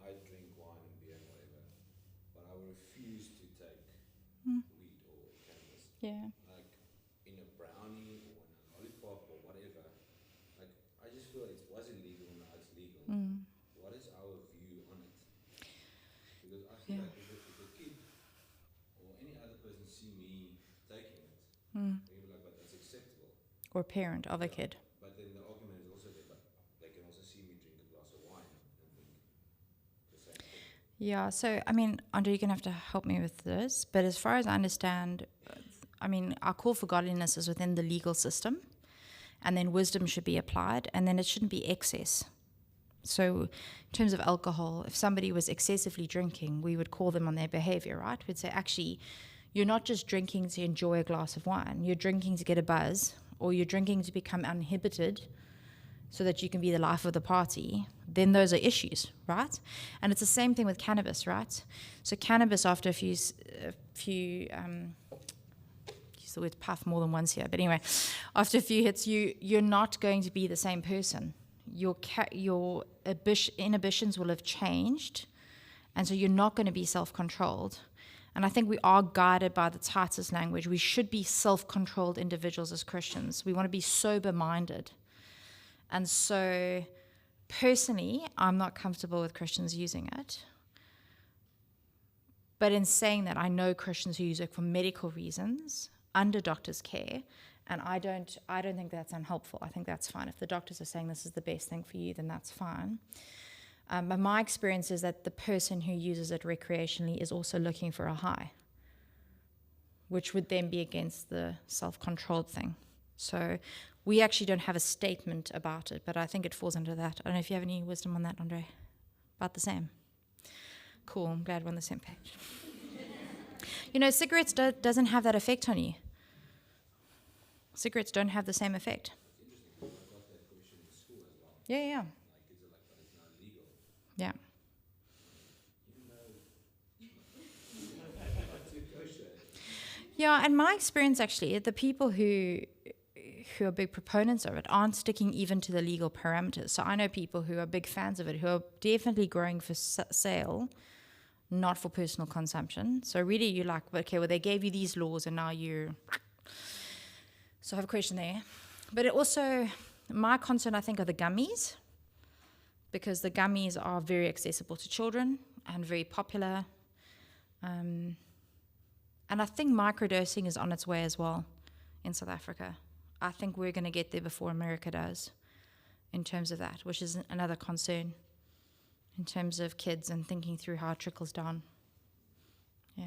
I drink wine and beer and whatever, but I refuse to take weed or cannabis. Yeah. Like in a brownie or in a lollipop or whatever. Like I just feel it was illegal, now it's legal. What is our view on it? Because I feel like if a kid or any other person see me taking it, they can be like, but that's acceptable. Or parent of a kid. But then the argument is also there, but they can also see me drink a glass of wine and think the same thing. Yeah, so, I mean, Andre, you're going to have to help me with this, but as far as I understand, our call for godliness is within the legal system, and then wisdom should be applied, and then it shouldn't be excess. So in terms of alcohol, if somebody was excessively drinking, we would call them on their behavior, right? We'd say, actually, you're not just drinking to enjoy a glass of wine. You're drinking to get a buzz, or you're drinking to become uninhibited so that you can be the life of the party. Then those are issues, right? And it's the same thing with cannabis, right? So cannabis, after a few use the word puff more than once here, but anyway, after a few hits, you're not going to be the same person. Your inhibitions will have changed, and so you're not going to be self-controlled. And I think we are guided by the Titus language. We should be self-controlled individuals as Christians. We want to be sober-minded. And so, personally, I'm not comfortable with Christians using it. But in saying that, I know Christians who use it for medical reasons, under doctor's care, and I don't think that's unhelpful. I think that's fine. If the doctors are saying this is the best thing for you, then that's fine. But my experience is that the person who uses it recreationally is also looking for a high, which would then be against the self-controlled thing. So we actually don't have a statement about it, but I think it falls under that. I don't know if you have any wisdom on that, Andre? About the same? Cool, I'm glad we're on the same page. Cigarettes doesn't have that effect on you. Cigarettes don't have the same effect. It's interesting. I got that question in school as well. Yeah. Like, is it like, but it's not legal? Yeah. Even though not too kosher. Yeah, and my experience actually, the people who are big proponents of it aren't sticking even to the legal parameters. So I know people who are big fans of it who are definitely growing for sale, not for personal consumption. So really you're like, okay, well they gave you these laws and now you're... So I have a question there. But it also, my concern I think are the gummies, because the gummies are very accessible to children and very popular. And I think microdosing is on its way as well in South Africa. I think we're going to get there before America does in terms of that, which is another concern in terms of kids and thinking through how it trickles down. Yeah.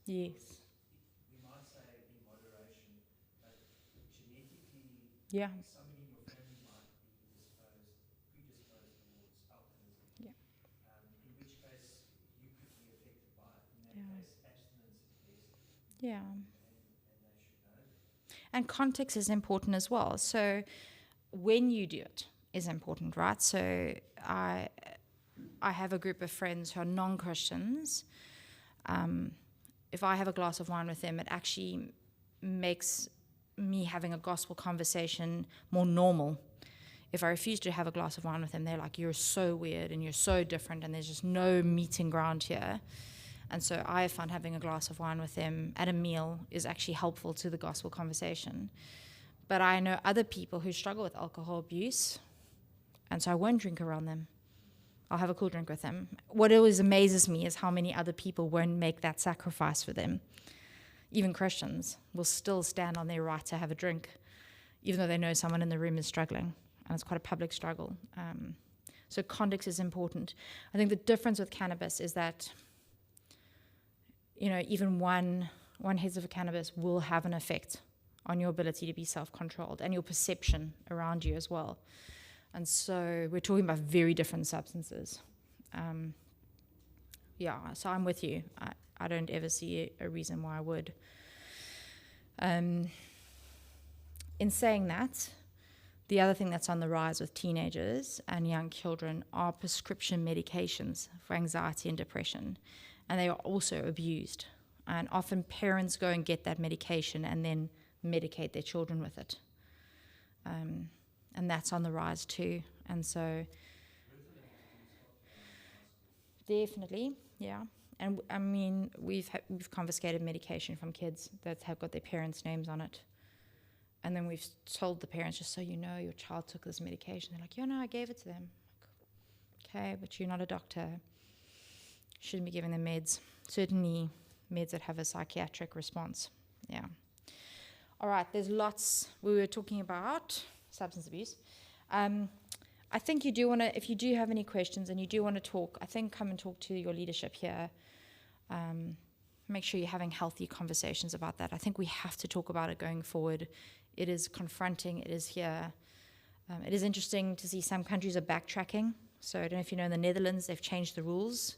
Yes. We might say in moderation, but genetically, Yeah. somebody in your family might be predisposed towards alcoholism. Yeah. In which case you could be affected by it. In that Yeah. case, abstinence is best, Yeah. and they should know. And context is important as well. So when you do it is important, right? So I have a group of friends who are non-Christians. If I have a glass of wine with them, it actually makes me having a gospel conversation more normal. If I refuse to have a glass of wine with them, they're like, you're so weird and you're so different and there's just no meeting ground here. And so I find having a glass of wine with them at a meal is actually helpful to the gospel conversation. But I know other people who struggle with alcohol abuse, and so I won't drink around them. I'll have a cool drink with them. What always amazes me is how many other people won't make that sacrifice for them. Even Christians will still stand on their right to have a drink, even though they know someone in the room is struggling, and it's quite a public struggle. So context is important. I think the difference with cannabis is that, even one heads of cannabis will have an effect on your ability to be self-controlled and your perception around you as well. And so we're talking about very different substances. So I'm with you. I don't ever see a reason why I would. In saying that, the other thing that's on the rise with teenagers and young children are prescription medications for anxiety and depression. And they are also abused. And often parents go and get that medication and then medicate their children with it. And that's on the rise too. And so, definitely, yeah. And I mean, we've confiscated medication from kids that have got their parents' names on it. And then we've told the parents, just so you know, your child took this medication. They're like, yeah, no, I gave it to them. Okay, but you're not a doctor. Shouldn't be giving them meds. Certainly meds that have a psychiatric response. Yeah. All right, there's lots. We were talking about substance abuse. I think you do want to, if you do have any questions and you do want to talk, I think come and talk to your leadership here. Make sure you're having healthy conversations about that. I think we have to talk about it going forward. It is confronting. It is here. It is interesting to see some countries are backtracking. So I don't know if you know, in the Netherlands, they've changed the rules.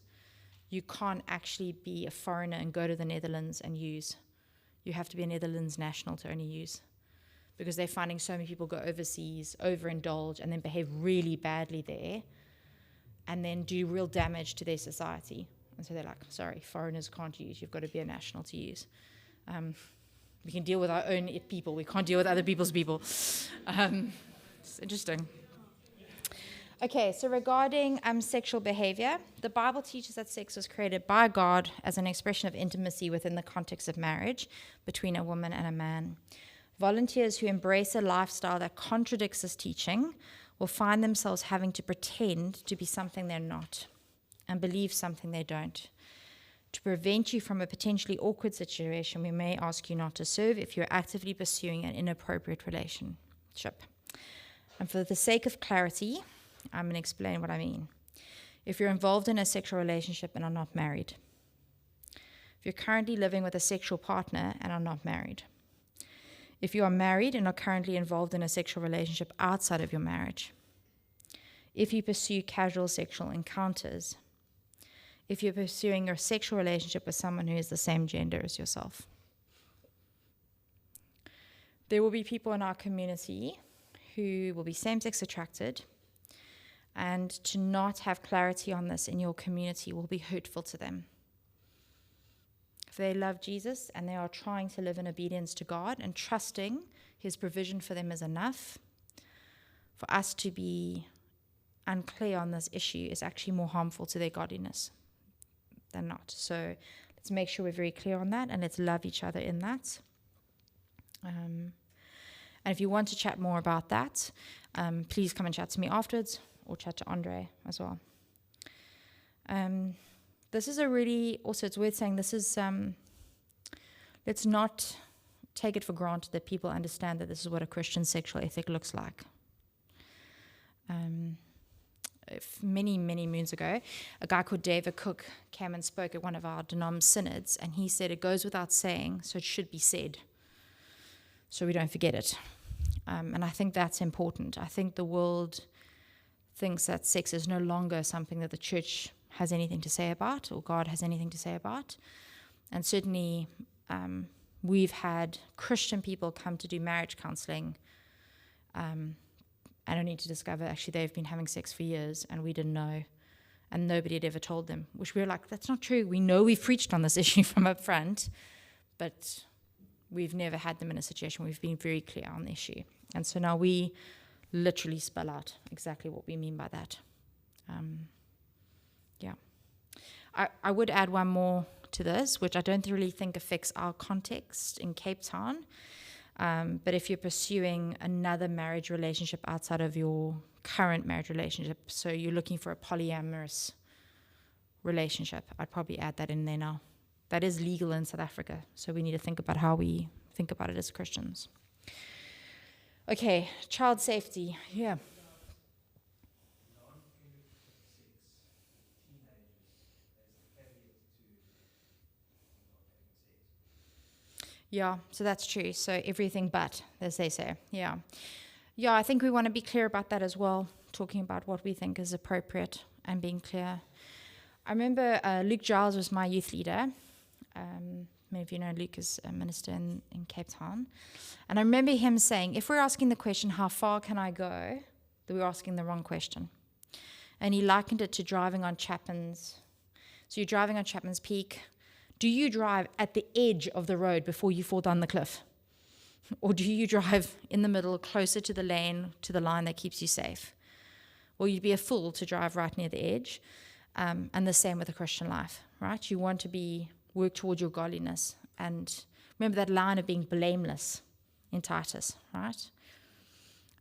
You can't actually be a foreigner and go to the Netherlands and use. You have to be a Netherlands national to only use. Because they're finding so many people go overseas, overindulge, and then behave really badly there, and then do real damage to their society. And so they're like, sorry, foreigners can't use. You've got to be a national to use. We can deal with our own people. We can't deal with other people's people. It's interesting. Okay, so regarding sexual behavior, the Bible teaches that sex was created by God as an expression of intimacy within the context of marriage between a woman and a man. Volunteers who embrace a lifestyle that contradicts this teaching will find themselves having to pretend to be something they're not and believe something they don't. To prevent you from a potentially awkward situation, we may ask you not to serve if you're actively pursuing an inappropriate relationship. And for the sake of clarity, I'm going to explain what I mean. If you're involved in a sexual relationship and are not married, if you're currently living with a sexual partner and are not married, if you are married and are currently involved in a sexual relationship outside of your marriage, if you pursue casual sexual encounters, if you're pursuing a sexual relationship with someone who is the same gender as yourself. There will be people in our community who will be same-sex attracted, and to not have clarity on this in your community will be hurtful to them. If they love Jesus and they are trying to live in obedience to God and trusting his provision for them is enough, for us to be unclear on this issue is actually more harmful to their godliness than not. So let's make sure we're very clear on that, and let's love each other in that. And if you want to chat more about that, please come and chat to me afterwards, or chat to Andre as well. This is a really, also it's worth saying, this is, let's not take it for granted that people understand that this is what a Christian sexual ethic looks like. Many moons ago, a guy called David Cook came and spoke at one of our denom synods, and he said it goes without saying, so it should be said, so we don't forget it. And I think that's important. I think the world thinks that sex is no longer something that the church has anything to say about, or God has anything to say about. And certainly we've had Christian people come to do marriage counseling and only to discover actually they've been having sex for years and we didn't know, and nobody had ever told them, which we were like, that's not true. We know we've preached on this issue from up front, but we've never had them in a situation where we've been very clear on the issue. And so now we literally spell out exactly what we mean by that. I would add one more to this, which I don't really think affects our context in Cape Town. But if you're pursuing another marriage relationship outside of your current marriage relationship, so you're looking for a polyamorous relationship, I'd probably add that in there now. That is legal in South Africa, so we need to think about how we think about it as Christians. Okay, child safety, yeah. Yeah, so that's true. So everything but, as they say. Yeah. Yeah, I think we want to be clear about that as well, talking about what we think is appropriate and being clear. I remember Luke Giles was my youth leader. Many of you know Luke is a minister in Cape Town. And I remember him saying, if we're asking the question, how far can I go, that we're asking the wrong question. And he likened it to driving on Chapman's. So you're driving on Chapman's Peak. Do you drive at the edge of the road before you fall down the cliff? Or do you drive in the middle, closer to the lane, to the line that keeps you safe? Well, you'd be a fool to drive right near the edge. And the same with the Christian life, right? You want to work towards your godliness. And remember that line of being blameless in Titus, right?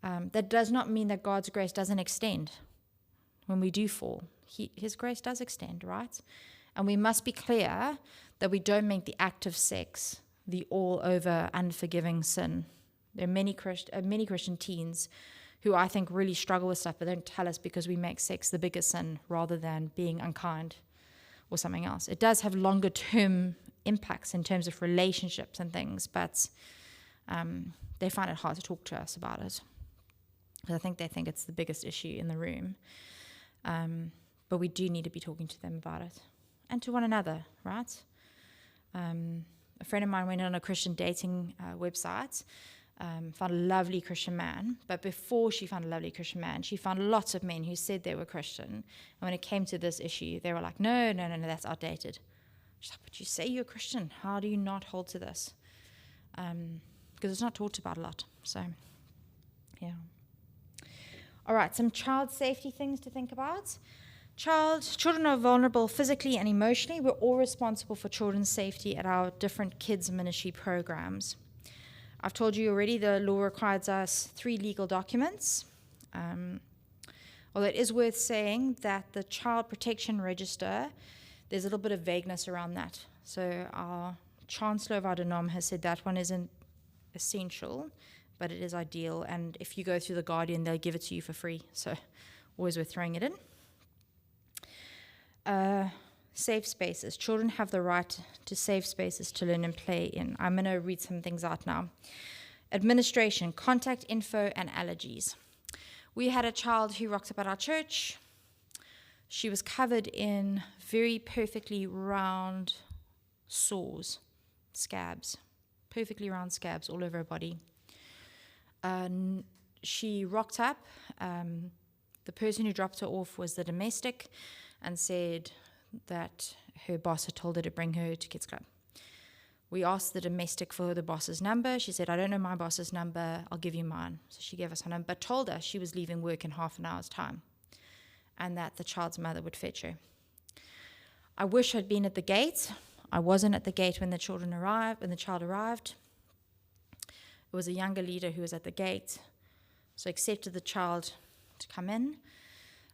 That does not mean that God's grace doesn't extend when we do fall. His grace does extend, right? And we must be clear that we don't make the act of sex the all-over unforgiving sin. There are many Christian teens who I think really struggle with stuff, but don't tell us because we make sex the biggest sin rather than being unkind or something else. It does have longer term impacts in terms of relationships and things, but they find it hard to talk to us about it. Because I think they think it's the biggest issue in the room. But we do need to be talking to them about it. And to one another, right? A friend of mine went on a Christian dating website, found a lovely Christian man. But before she found a lovely Christian man, she found lots of men who said they were Christian. And when it came to this issue, they were like, no, that's outdated. She's like, but you say you're Christian. How do you not hold to this? Because it's not talked about a lot. So, yeah. All right, some child safety things to think about. Children are vulnerable physically and emotionally. We're all responsible for children's safety at our different kids ministry programs. I've told you already the law requires us 3 legal documents. Although it is worth saying that the Child Protection Register, there's a little bit of vagueness around that. So our Chancellor of our denom has said that one isn't essential, but it is ideal. And if you go through The Guardian, they'll give it to you for free. So always worth throwing it in. Safe spaces. Children have the right to safe spaces to learn and play in. I'm going to read some things out now. Administration, contact info, and allergies. We had a child who rocked up at our church. She was covered in very perfectly round sores, scabs, perfectly round scabs all over her body. She rocked up. The person who dropped her off was the domestic and said that her boss had told her to bring her to Kids Club. We asked the domestic for the boss's number. She said, I don't know my boss's number. I'll give you mine. So she gave us her number, but told us she was leaving work in half an hour's time and that the child's mother would fetch her. I wish I'd been at the gate. I wasn't at the gate when the child arrived. It was a younger leader who was at the gate, so accepted the child to come in.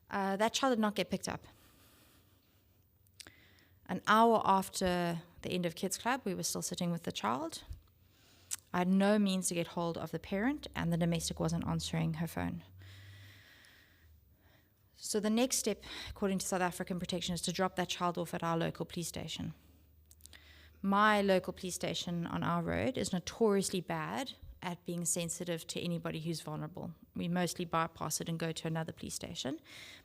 That child did not get picked up. An hour after the end of Kids Club, we were still sitting with the child. I had no means to get hold of the parent, and the domestic wasn't answering her phone. So the next step, according to South African Protection, is to drop that child off at our local police station. My local police station on our road is notoriously bad at being sensitive to anybody who's vulnerable. We mostly bypass it and go to another police station,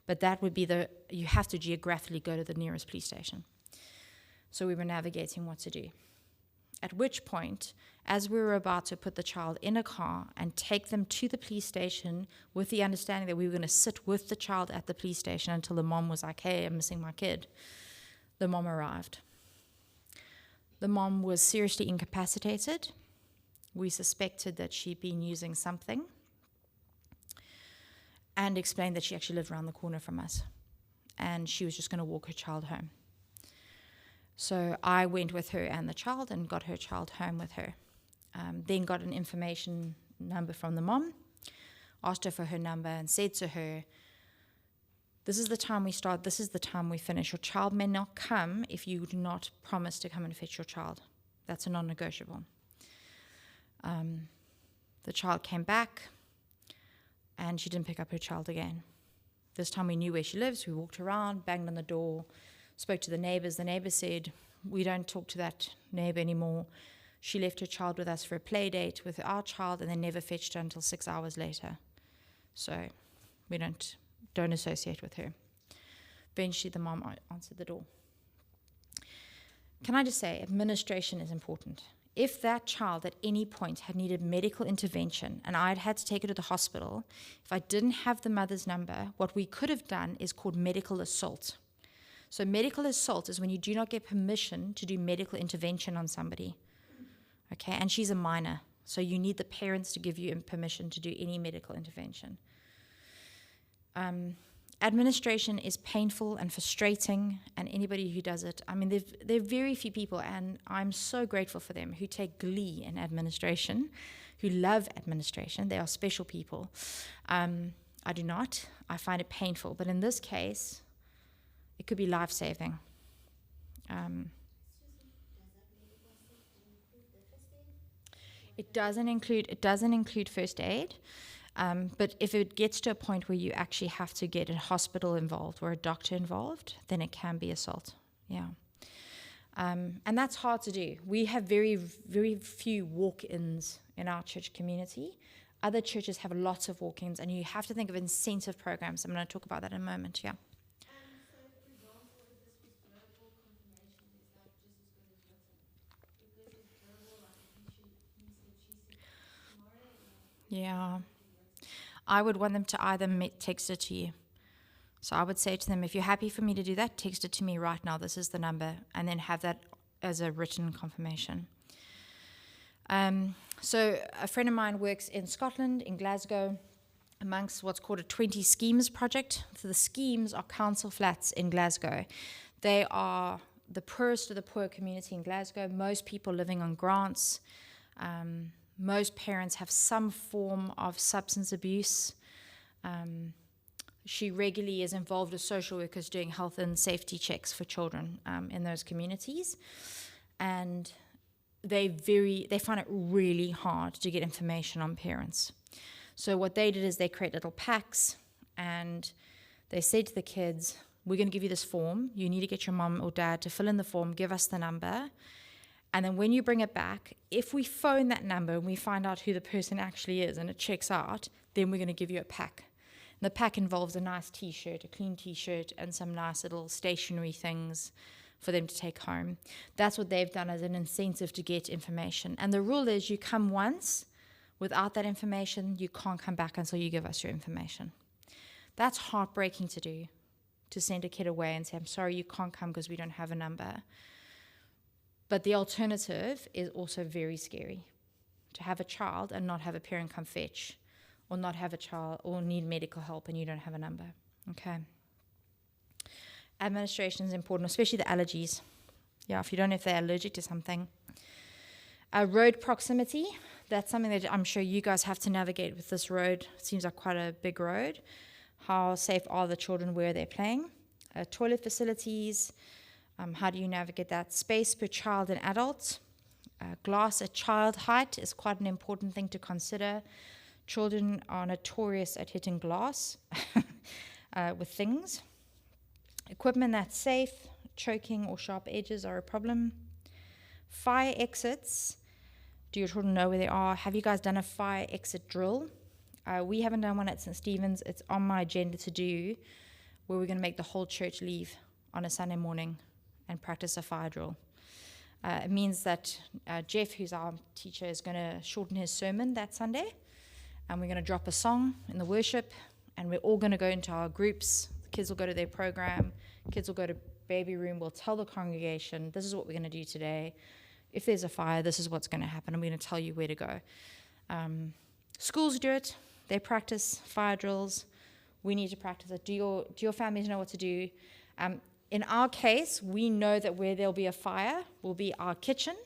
but that would be you have to geographically go to the nearest police station. So we were navigating what to do. At which point, as we were about to put the child in a car and take them to the police station with the understanding that we were going to sit with the child at the police station until the mom was like, hey, I'm missing my kid, the mom arrived. The mom was seriously incapacitated. We suspected that she'd been using something and explained that she actually lived around the corner from us and she was just going to walk her child home. So I went with her and the child and got her child home with her. Then got an information number from the mom, asked her for her number and said to her, this is the time we start, this is the time we finish. Your child may not come if you do not promise to come and fetch your child. That's a non-negotiable. The child came back and she didn't pick up her child again. This time we knew where she lives. We walked around, banged on the door, spoke to the neighbors. The neighbor said, we don't talk to that neighbor anymore. She left her child with us for a play date with our child and then never fetched her until 6 hours later. So we don't associate with her. Eventually the mom answered the door. Can I just say, administration is important. If that child at any point had needed medical intervention and I'd had to take her to the hospital, if I didn't have the mother's number, what we could have done is called medical assault. So medical assault is when you do not get permission to do medical intervention on somebody. Okay, and she's a minor, so you need the parents to give you permission to do any medical intervention. Administration is painful and frustrating, and anybody who does it, I mean, there are very few people, and I'm so grateful for them, who take glee in administration, who love administration. They are special people. I do not. I find it painful, but in this case, it could be life-saving. It doesn't include first aid. But if it gets to a point where you actually have to get a hospital involved or a doctor involved, then it can be assault. Yeah. And that's hard to do. We have very, very few walk-ins in our church community. Other churches have lots of walk-ins, and you have to think of incentive programs. I'm going to talk about that in a moment. Yeah. So, for example, if this was verbal confirmation, is that just as good as written? Because it's verbal, like he said, she said, tomorrow, Yeah. I would want them to either text it to you. So I would say to them, if you're happy for me to do that, text it to me right now. This is the number. And then have that as a written confirmation. So a friend of mine works in Scotland, in Glasgow, amongst what's called a 20 schemes project. So the schemes are council flats in Glasgow. They are the poorest of the poor community in Glasgow. Most people living on grants. Most parents have some form of substance abuse. She regularly is involved with social workers doing health and safety checks for children in those communities. And they find it really hard to get information on parents. So what they did is they create little packs, and they say to the kids, we're going to give you this form. You need to get your mom or dad to fill in the form, give us the number. And then when you bring it back, if we phone that number and we find out who the person actually is and it checks out, then we're going to give you a pack. And the pack involves a nice T-shirt, a clean T-shirt, and some nice little stationery things for them to take home. That's what they've done as an incentive to get information. And the rule is you come once. Without that information, you can't come back until you give us your information. That's heartbreaking to do, to send a kid away and say, I'm sorry, you can't come because we don't have a number. But the alternative is also very scary, to have a child and not have a parent come fetch, or not have a child or need medical help and you don't have a number. Okay. Administration is important, especially the allergies. Yeah, if you don't know if they're allergic to something. Road proximity, that's something that I'm sure you guys have to navigate with this road. It seems like quite a big road. How safe are the children where they're playing? Toilet facilities, how do you navigate that? Space per child and adult. Glass at child height is quite an important thing to consider. Children are notorious at hitting glass with things. Equipment that's safe, choking or sharp edges are a problem. Fire exits. Do your children know where they are? Have you guys done a fire exit drill? We haven't done one at St. Stephen's. It's on my agenda to do, where we're going to make the whole church leave on a Sunday morning and practice a fire drill. It means that Jeff, who's our teacher, is going to shorten his sermon that Sunday, and we're going to drop a song in the worship, and we're all going to go into our groups. The kids will go to their program. Kids will go to baby room. We'll tell the congregation, this is what we're going to do today. If there's a fire, this is what's going to happen. I'm going to tell you where to go. Schools do it. They practice fire drills. We need to practice it. Do your families know what to do? In our case, we know that where there'll be a fire will be our kitchen,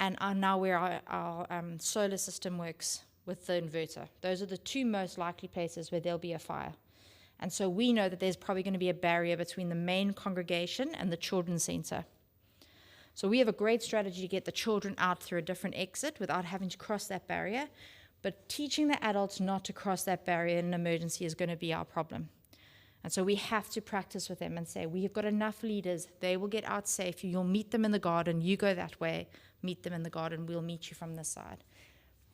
and now where our solar system works with the inverter. Those are the two most likely places where there'll be a fire. And so we know that there's probably going to be a barrier between the main congregation and the children's center. So we have a great strategy to get the children out through a different exit without having to cross that barrier. But teaching the adults not to cross that barrier in an emergency is going to be our problem. And so we have to practice with them and say, we've got enough leaders. They will get out safe. You'll meet them in the garden. You go that way. Meet them in the garden. We'll meet you from this side.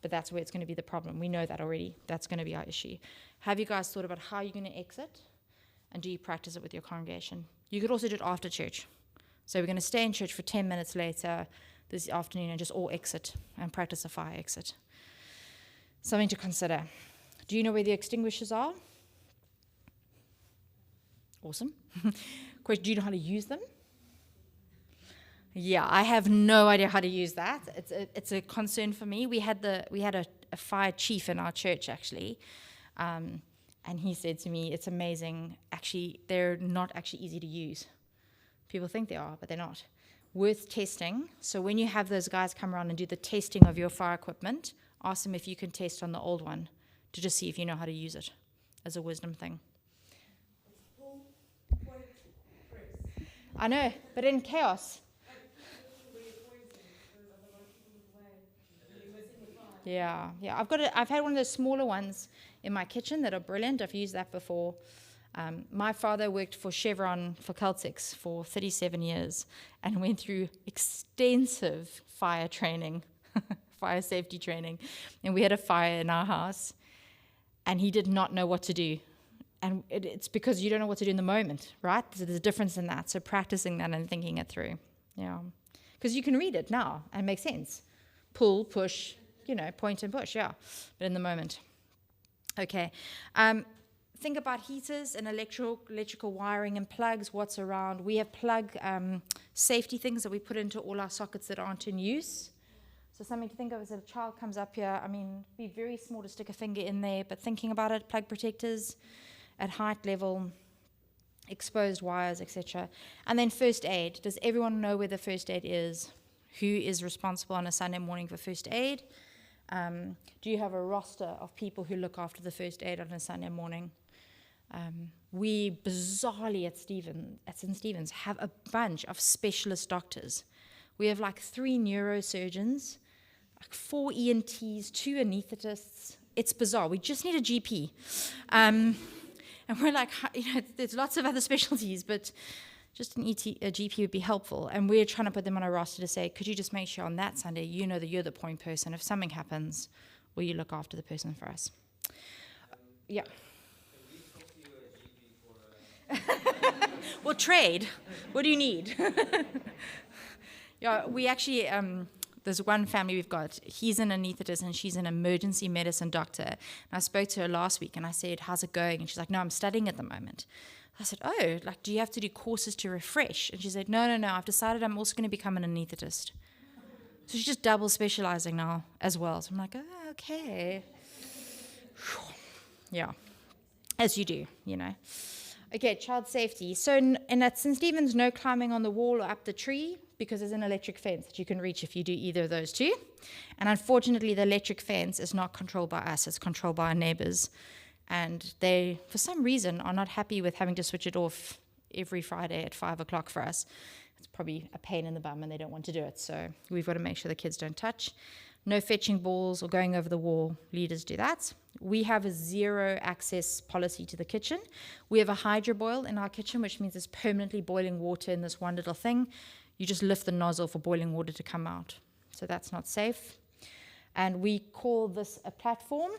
But that's where it's going to be the problem. We know that already. That's going to be our issue. Have you guys thought about how you're going to exit? And do you practice it with your congregation? You could also do it after church. So we're going to stay in church for 10 minutes later this afternoon and just all exit and practice a fire exit. Something to consider. Do you know where the extinguishers are? Awesome. Question, do you know how to use them? Yeah, I have no idea how to use that. It's a concern for me. We had a fire chief in our church, actually, and he said to me, it's amazing. Actually, they're not actually easy to use. People think they are, but they're not. Worth testing. So when you have those guys come around and do the testing of your fire equipment, ask them if you can test on the old one to just see if you know how to use it as a wisdom thing. I know, but in chaos. Yeah. I've had one of those smaller ones in my kitchen that are brilliant. I've used that before. My father worked for Chevron for Celtics for 37 years and went through extensive fire training, fire safety training. And we had a fire in our house, and he did not know what to do. And it's because you don't know what to do in the moment, right? So there's a difference in that. So practicing that and thinking it through. Yeah. Because you can read it now and make sense. Pull, push, point and push, yeah. But in the moment. Okay. Think about heaters and electrical wiring and plugs, what's around. We have plug safety things that we put into all our sockets that aren't in use. So something to think of as a child comes up here. I mean, be very small to stick a finger in there, but thinking about it, plug protectors at height level, exposed wires, etc. And then first aid. Does everyone know where the first aid is? Who is responsible on a Sunday morning for first aid? Do you have a roster of people who look after the first aid on a Sunday morning? We bizarrely at St. Stephen's have a bunch of specialist doctors. We have like 3 neurosurgeons, like 4 ENTs, 2 anaesthetists. It's bizarre. We just need a GP. And we're like, there's lots of other specialties, but just a GP would be helpful. And we're trying to put them on a roster to say, could you just make sure on that Sunday you know that you're the point person? If something happens, will you look after the person for us? Yeah. Can we talk to a GP for We'll trade. What do you need? Yeah, we actually, there's one family we've got. He's an anaesthetist and she's an emergency medicine doctor. And I spoke to her last week and I said, how's it going? And she's like, no, I'm studying at the moment. I said, oh, do you have to do courses to refresh? And she said, no, I've decided I'm also going to become an anaesthetist. So she's just double specializing now as well. So I'm like, oh, okay. Yeah, as you do, Okay, child safety. So at St. Stephen's, no climbing on the wall or up the tree because there's an electric fence that you can reach if you do either of those two. And unfortunately, the electric fence is not controlled by us. It's controlled by our neighbors. And they, for some reason, are not happy with having to switch it off every Friday at 5 o'clock for us. It's probably a pain in the bum and they don't want to do it. So we've got to make sure the kids don't touch. No fetching balls or going over the wall. Leaders do that. We have a 0 access policy to the kitchen. We have a hydroboil in our kitchen, which means there's permanently boiling water in this one little thing. You just lift the nozzle for boiling water to come out. So that's not safe. And we call this a platform.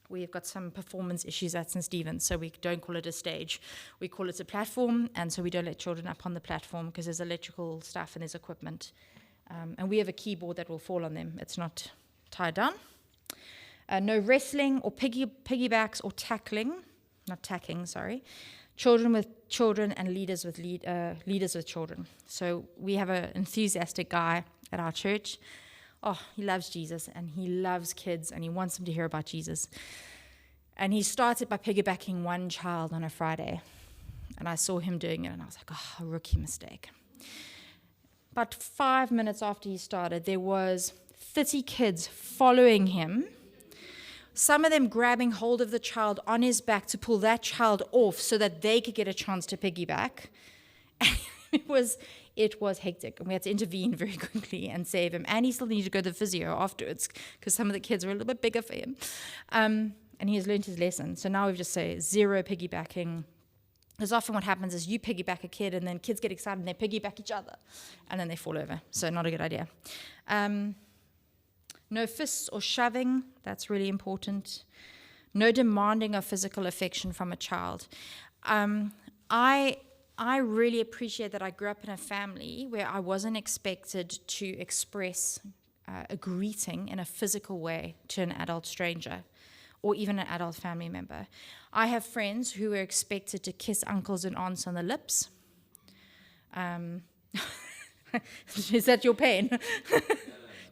We've got some performance issues at St. Stephen's, so we don't call it a stage. We call it a platform, and so we don't let children up on the platform because there's electrical stuff and there's equipment. And we have a keyboard that will fall on them. It's not tied down. No wrestling or piggybacks or tacking, children with children and leaders with children. So we have an enthusiastic guy at our church. Oh, he loves Jesus and he loves kids and he wants them to hear about Jesus. And he started by piggybacking one child on a Friday. And I saw him doing it and I was like, oh, a rookie mistake. About 5 minutes after he started, there was 30 kids following him, some of them grabbing hold of the child on his back to pull that child off so that they could get a chance to piggyback. It was hectic, and we had to intervene very quickly and save him. And he still needed to go to the physio afterwards because some of the kids were a little bit bigger for him. And he has learned his lesson. So now we just say 0 piggybacking. Because often what happens is you piggyback a kid and then kids get excited and they piggyback each other and then they fall over. So not a good idea. No fists or shoving. That's really important. No demanding of physical affection from a child. I really appreciate that I grew up in a family where I wasn't expected to express a greeting in a physical way to an adult stranger or even an adult family member. I have friends who were expected to kiss uncles and aunts on the lips. Is that your pain?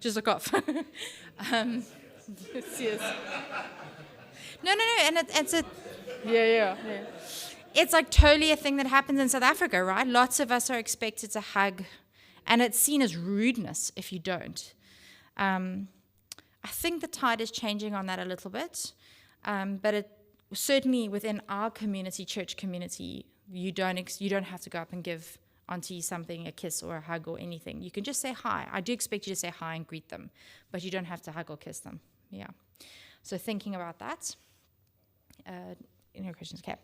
Just a cough. Yes. No, and it's a... Yeah. It's like totally a thing that happens in South Africa, right? Lots of us are expected to hug, and it's seen as rudeness if you don't. I think the tide is changing on that a little bit, but it certainly within our community, church community, you don't have to go up and give auntie something, a kiss or a hug or anything. You can just say hi. I do expect you to say hi and greet them, but you don't have to hug or kiss them. Yeah. So thinking about that. Any questions? Okay.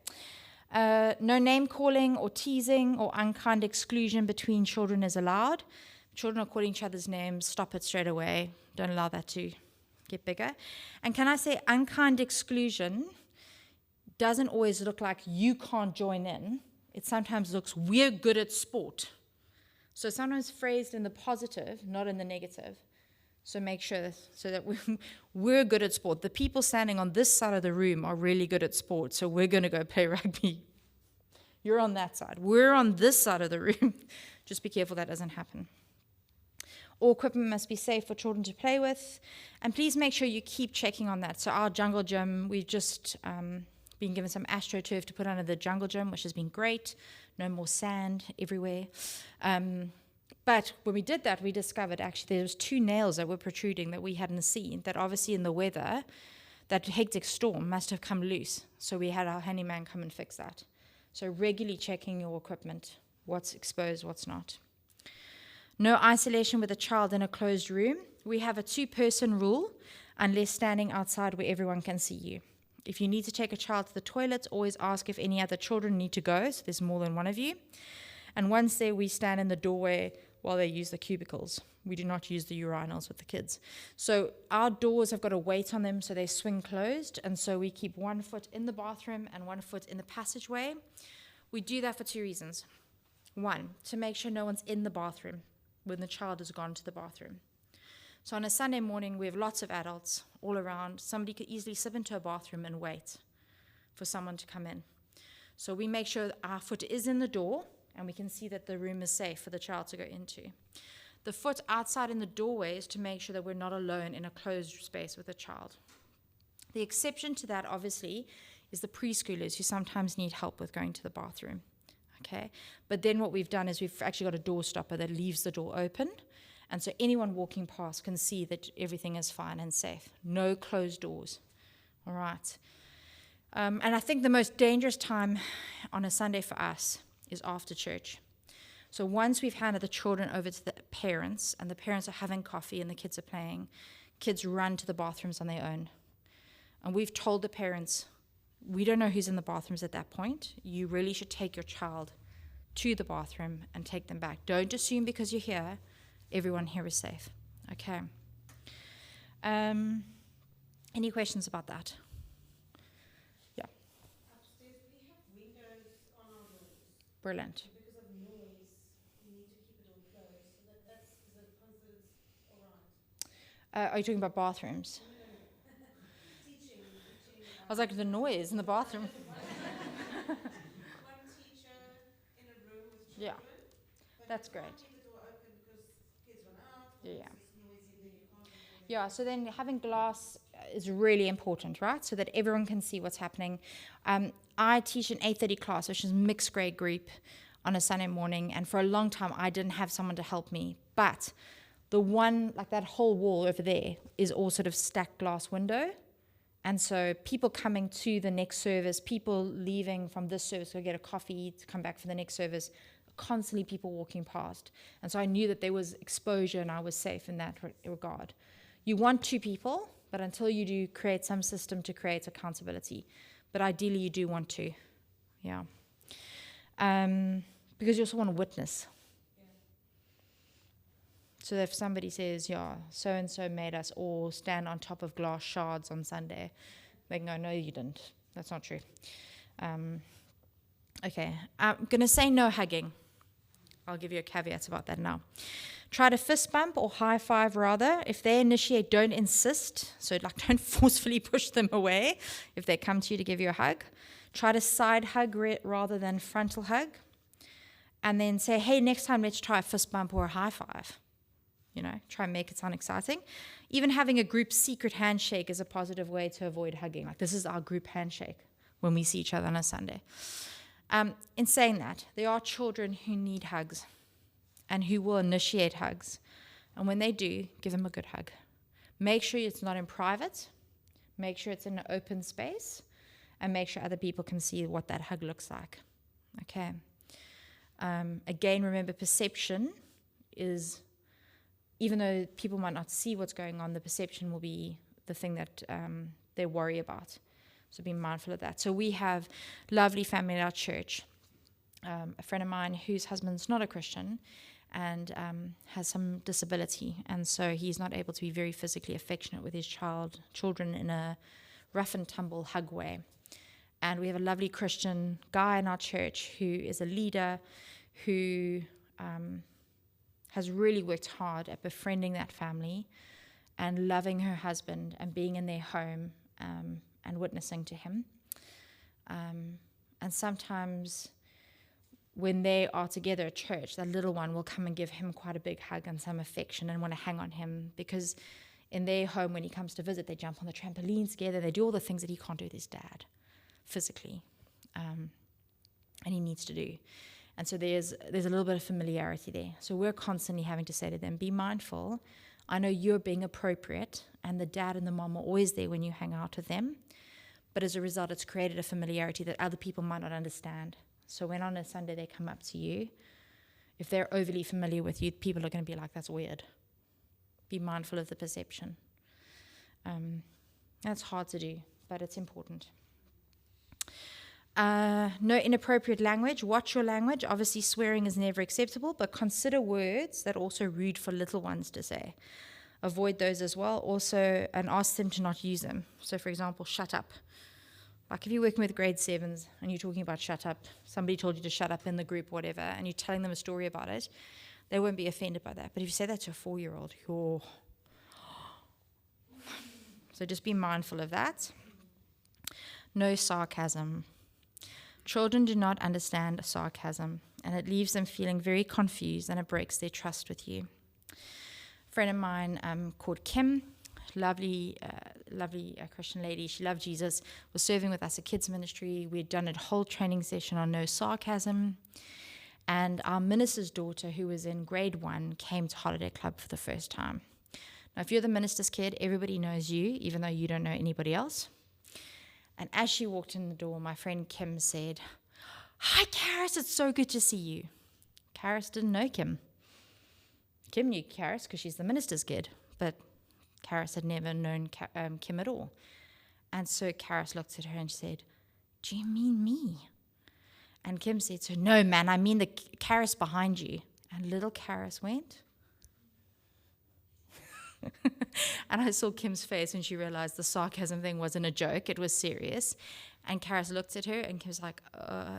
No name calling or teasing or unkind exclusion between children is allowed. Children are calling each other's names. Stop it straight away. Don't allow that to get bigger. And can I say unkind exclusion doesn't always look like you can't join in. It sometimes looks, we're good at sport. So sometimes phrased in the positive, not in the negative. So make sure so that we're good at sport. The people standing on this side of the room are really good at sport, so we're going to go play rugby. You're on that side. We're on this side of the room. Just be careful that doesn't happen. All equipment must be safe for children to play with. And please make sure you keep checking on that. So our jungle gym, we've just been given some AstroTurf to put under the jungle gym, which has been great. No more sand everywhere. But when we did that, we discovered actually there was 2 nails that were protruding that we hadn't seen, that obviously in the weather, that hectic storm must have come loose. So we had our handyman come and fix that. So regularly checking your equipment, what's exposed, what's not. No isolation with a child in a closed room. We have a 2-person rule unless standing outside where everyone can see you. If you need to take a child to the toilet, always ask if any other children need to go, so there's more than one of you. And once there, we stand in the doorway while they use the cubicles. We do not use the urinals with the kids. So our doors have got a weight on them so they swing closed, and so we keep 1 foot in the bathroom and 1 foot in the passageway. We do that for 2 reasons. 1, to make sure no one's in the bathroom when the child has gone to the bathroom. So on a Sunday morning, we have lots of adults all around. Somebody could easily slip into a bathroom and wait for someone to come in. So we make sure that our foot is in the door and we can see that the room is safe for the child to go into. The foot outside in the doorway is to make sure that we're not alone in a closed space with a child. The exception to that, obviously, is the preschoolers who sometimes need help with going to the bathroom. Okay, but then what we've done is we've actually got a door stopper that leaves the door open, and so anyone walking past can see that everything is fine and safe. No closed doors. All right. And I think the most dangerous time on a Sunday for us is after church. So once we've handed the children over to the parents, and the parents are having coffee and the kids are playing, kids run to the bathrooms on their own. And we've told the parents, we don't know who's in the bathrooms at that point. You really should take your child to the bathroom and take them back. Don't assume because you're here, everyone here is safe. Okay. Any questions about that? Yeah. Upstairs, we have windows on our doors. Brilliant. Because of noise, we need to keep it all closed. So is it considered all right? Are you talking about bathrooms? Teaching. I was like, the noise in the bathroom. One teacher in a room with children. Yeah, that's great. Keep the door open because kids run out. Yeah. It's noisy, then you can't control it. Yeah, so then having glass is really important, right? So that everyone can see what's happening. I teach an 8:30 class, which is a mixed grade group on a Sunday morning. And for a long time, I didn't have someone to help me. But the one, like that whole wall over there, is all sort of stacked glass window. And so people coming to the next service, people leaving from this service to get a coffee, to come back for the next service, constantly people walking past. And so I knew that there was exposure and I was safe in that regard. You want 2 people, but until you do create some system to create accountability. But ideally you do want 2. Yeah. Because you also want to witness. So if somebody says, yeah, so-and-so made us all stand on top of glass shards on Sunday, they can go, no, you didn't. That's not true. Okay, I'm going to say no hugging. I'll give you a caveat about that now. Try to fist bump or high five rather. If they initiate, don't insist. So don't forcefully push them away if they come to you to give you a hug. Try to side hug rather than frontal hug. And then say, hey, next time let's try a fist bump or a high five. Try and make it sound exciting. Even having a group secret handshake is a positive way to avoid hugging. Like, this is our group handshake when we see each other on a Sunday. In saying that, there are children who need hugs and who will initiate hugs. And when they do, give them a good hug. Make sure it's not in private. Make sure it's in an open space. And make sure other people can see what that hug looks like. Okay. Again, remember, perception is, even though people might not see what's going on, the perception will be the thing that they worry about. So be mindful of that. So we have lovely family at our church. A friend of mine whose husband's not a Christian and has some disability, and so he's not able to be very physically affectionate with his children in a rough and tumble hug way. And we have a lovely Christian guy in our church who is a leader who has really worked hard at befriending that family and loving her husband and being in their home and witnessing to him. And sometimes when they are together at church, that little one will come and give him quite a big hug and some affection and want to hang on him, because in their home, when he comes to visit, they jump on the trampoline together. They do all the things that he can't do with his dad physically, and he needs to do. And so there's a little bit of familiarity there. So we're constantly having to say to them, be mindful. I know you're being appropriate, and the dad and the mom are always there when you hang out with them. But as a result, it's created a familiarity that other people might not understand. So when on a Sunday they come up to you, if they're overly familiar with you, people are going to be like, that's weird. Be mindful of the perception. That's hard to do, but it's important. No inappropriate language. Watch your language. Obviously, swearing is never acceptable, but consider words that are also rude for little ones to say. Avoid those as well. Also, and ask them to not use them. So, for example, shut up. Like if you're working with grade 7s and you're talking about shut up, somebody told you to shut up in the group, whatever, and you're telling them a story about it, they won't be offended by that. But if you say that to a 4-year-old, so just be mindful of that. No sarcasm. Children do not understand sarcasm, and it leaves them feeling very confused, and it breaks their trust with you. A friend of mine called Kim, lovely Christian lady, she loved Jesus, was serving with us at kids ministry. We had done a whole training session on no sarcasm, and our minister's daughter, who was in grade 1, came to Holiday Club for the first time. Now, if you're the minister's kid, everybody knows you, even though you don't know anybody else. And as she walked in the door, my friend Kim said, "Hi, Karis, it's so good to see you." Karis didn't know Kim. Kim knew Karis because she's the minister's kid, but Karis had never known Kim at all. And so Karis looked at her and she said, "Do you mean me?" And Kim said, "So no, man, I mean the Karis behind you." And little Karis went. And I saw Kim's face when she realized the sarcasm thing wasn't a joke, it was serious. And Karis looked at her and Kim was like,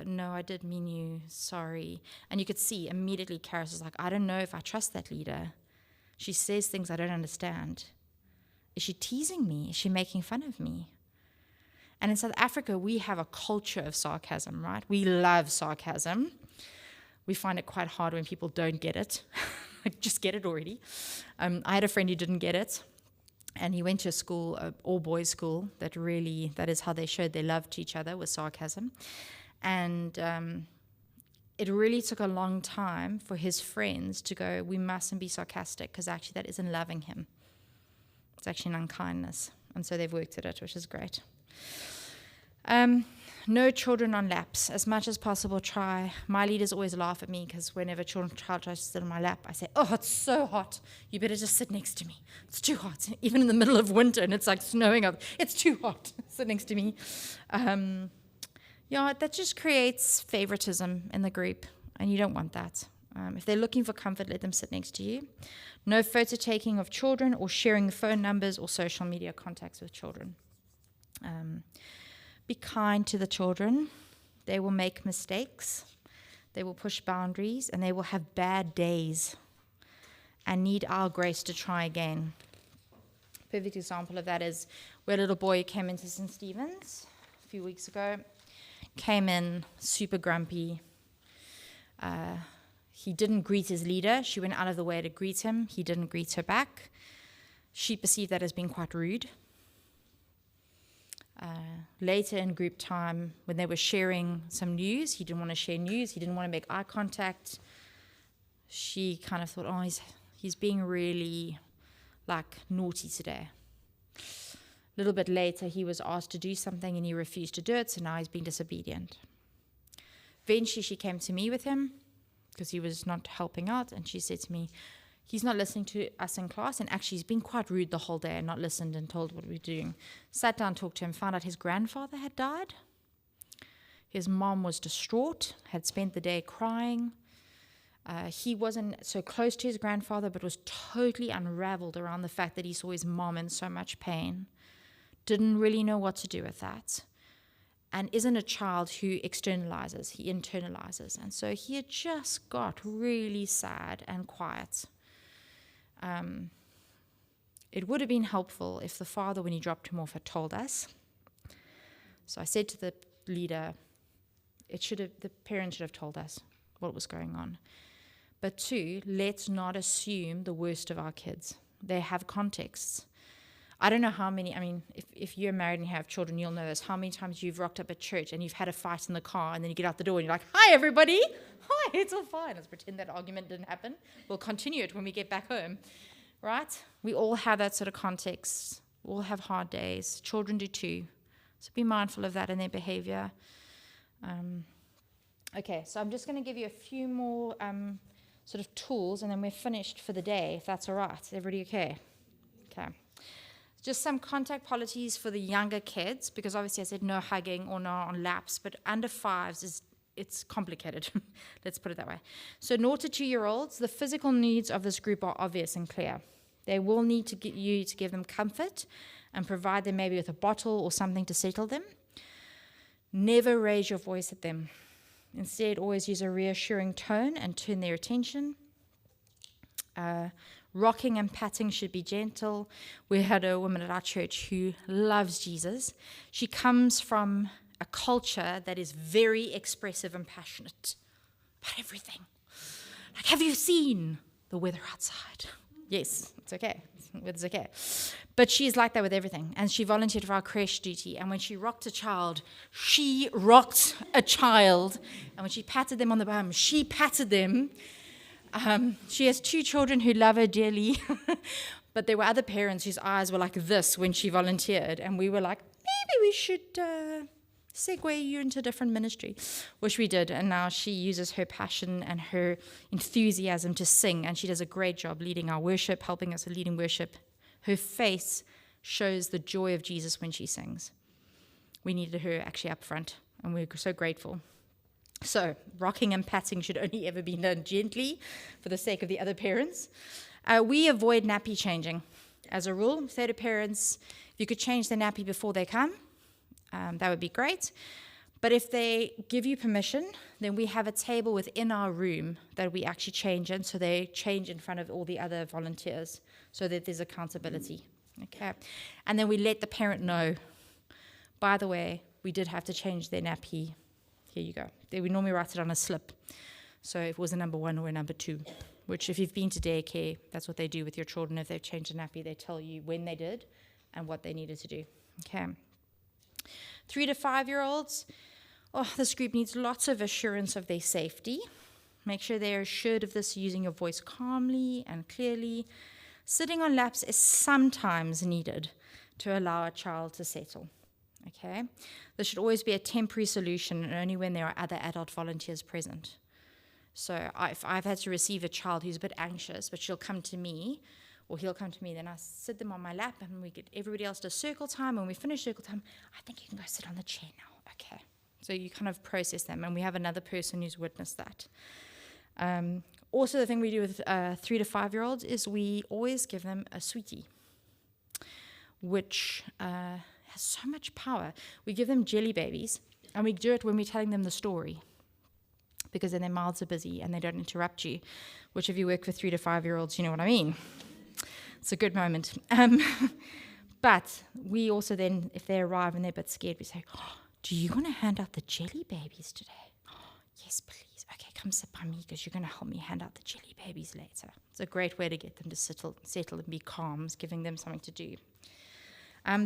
"No, I did mean you, sorry." And you could see immediately Karis was like, "I don't know if I trust that leader. She says things I don't understand. Is she teasing me? Is she making fun of me?" And in South Africa, we have a culture of sarcasm, right? We love sarcasm. We find it quite hard when people don't get it. Like, just get it already. I had a friend who didn't get it, and he went to a school, all-boys school, that is how they showed their love to each other, with sarcasm. And it really took a long time for his friends to go, "We mustn't be sarcastic, because actually that isn't loving him. It's actually an unkindness." And so they've worked at it, which is great. No children on laps. As much as possible, try. My leaders always laugh at me because whenever a child tries to sit on my lap, I say, "Oh, it's so hot. You better just sit next to me. It's too hot." Even in the middle of winter and it's like snowing up, it's too hot. Sit next to me. That just creates favoritism in the group, and you don't want that. If they're looking for comfort, let them sit next to you. No photo taking of children or sharing phone numbers or social media contacts with children. Be kind to the children. They will make mistakes. They will push boundaries, and they will have bad days and need our grace to try again. Perfect example of that is where a little boy came into St. Stephen's a few weeks ago. Came in super grumpy. He didn't greet his leader. She went out of the way to greet him. He didn't greet her back. She perceived that as being quite rude. Later in group time, when they were sharing some news, he didn't want to share news. He didn't want to make eye contact. She kind of thought, "Oh, he's being really naughty today." A little bit later, he was asked to do something and he refused to do it, so now he's being disobedient. Eventually, she came to me with him. because he was not helping out. And she said to me, he's not listening to us in class, and actually he's been quite rude the whole day and not listened and told what we're doing. Sat down, talked to him, found out his grandfather had died. His mom was distraught, had spent the day crying. He wasn't so close to his grandfather, but was totally unraveled around the fact that he saw his mom in so much pain. Didn't really know what to do with that. And isn't a child who externalizes, he internalizes. And so he had just got really sad and quiet. It would have been helpful if the father, when he dropped him off, had told us. So I said to the leader, the parents should have told us what was going on. But 2, let's not assume the worst of our kids. They have contexts. I don't know how many, if you're married and you have children, you'll know this, how many times you've rocked up at church and you've had a fight in the car, and then you get out the door and you're like, hi, everybody. Hi, it's all fine. Let's pretend that argument didn't happen. We'll continue it when we get back home, right? We all have that sort of context. We all have hard days. Children do too. So be mindful of that in their behavior. Okay, so I'm just going to give you a few more sort of tools, and then we're finished for the day, if that's all right. Everybody okay? Okay. Just some contact policies for the younger kids, because obviously I said no hugging or no on laps, but under 5s it's complicated. Let's put it that way. So 0 to 2-year-olds, the physical needs of this group are obvious and clear. They will need to get you to give them comfort and provide them maybe with a bottle or something to settle them. Never raise your voice at them. Instead, always use a reassuring tone and turn their attention. Rocking and patting should be gentle. We had a woman at our church who loves Jesus. She comes from a culture that is very expressive and passionate about everything. Like, have you seen the weather outside? Yes, it's okay. It's okay. But she's like that with everything. And she volunteered for our creche duty. And when she rocked a child, she rocked a child. And when she patted them on the bum, she patted them. She has 2 children who love her dearly. But there were other parents whose eyes were like this when she volunteered. And we were like, maybe we should segue you into a different ministry, which we did. And now she uses her passion and her enthusiasm to sing, and she does a great job leading our worship, helping us with leading worship. Her face shows the joy of Jesus when she sings. We needed her actually up front, and we're so grateful. So rocking and patting should only ever be done gently for the sake of the other parents. We avoid nappy changing as a rule. Say to parents, if you could change the nappy before they come, that would be great. But if they give you permission, then we have a table within our room that we actually change in, so they change in front of all the other volunteers so that there's accountability. Okay. And then we let the parent know, by the way, we did have to change their nappy. Here you go. We normally write it on a slip. So if it was a number 1 or a number 2, which if you've been to daycare, that's what they do with your children. If they've changed a nappy, they tell you when they did and what they needed to do. Okay. 3 to 5-year-olds, this group needs lots of assurance of their safety. Make sure they're assured of this using your voice calmly and clearly. Sitting on laps is sometimes needed to allow a child to settle. Okay? This should always be a temporary solution, and only when there are other adult volunteers present. So if I've had to receive a child who's a bit anxious, but she'll come to me, or he'll come to me, then I sit them on my lap, and we get everybody else to circle time. When we finish circle time, I think you can go sit on the chair now. Okay. So you kind of process them, and we have another person who's witnessed that. Also, the thing we do with 3 to 5-year-olds is we always give them a sweetie, which has so much power. We give them jelly babies, and we do it when we're telling them the story, because then their mouths are busy and they don't interrupt you, which if you work with 3 to 5-year-olds, you know what I mean. It's a good moment. But we also then, if they arrive and they're a bit scared, we say, do you want to hand out the jelly babies today? Yes, please. Okay, come sit by me because you're going to help me hand out the jelly babies later. It's a great way to get them to settle and be calm, giving them something to do.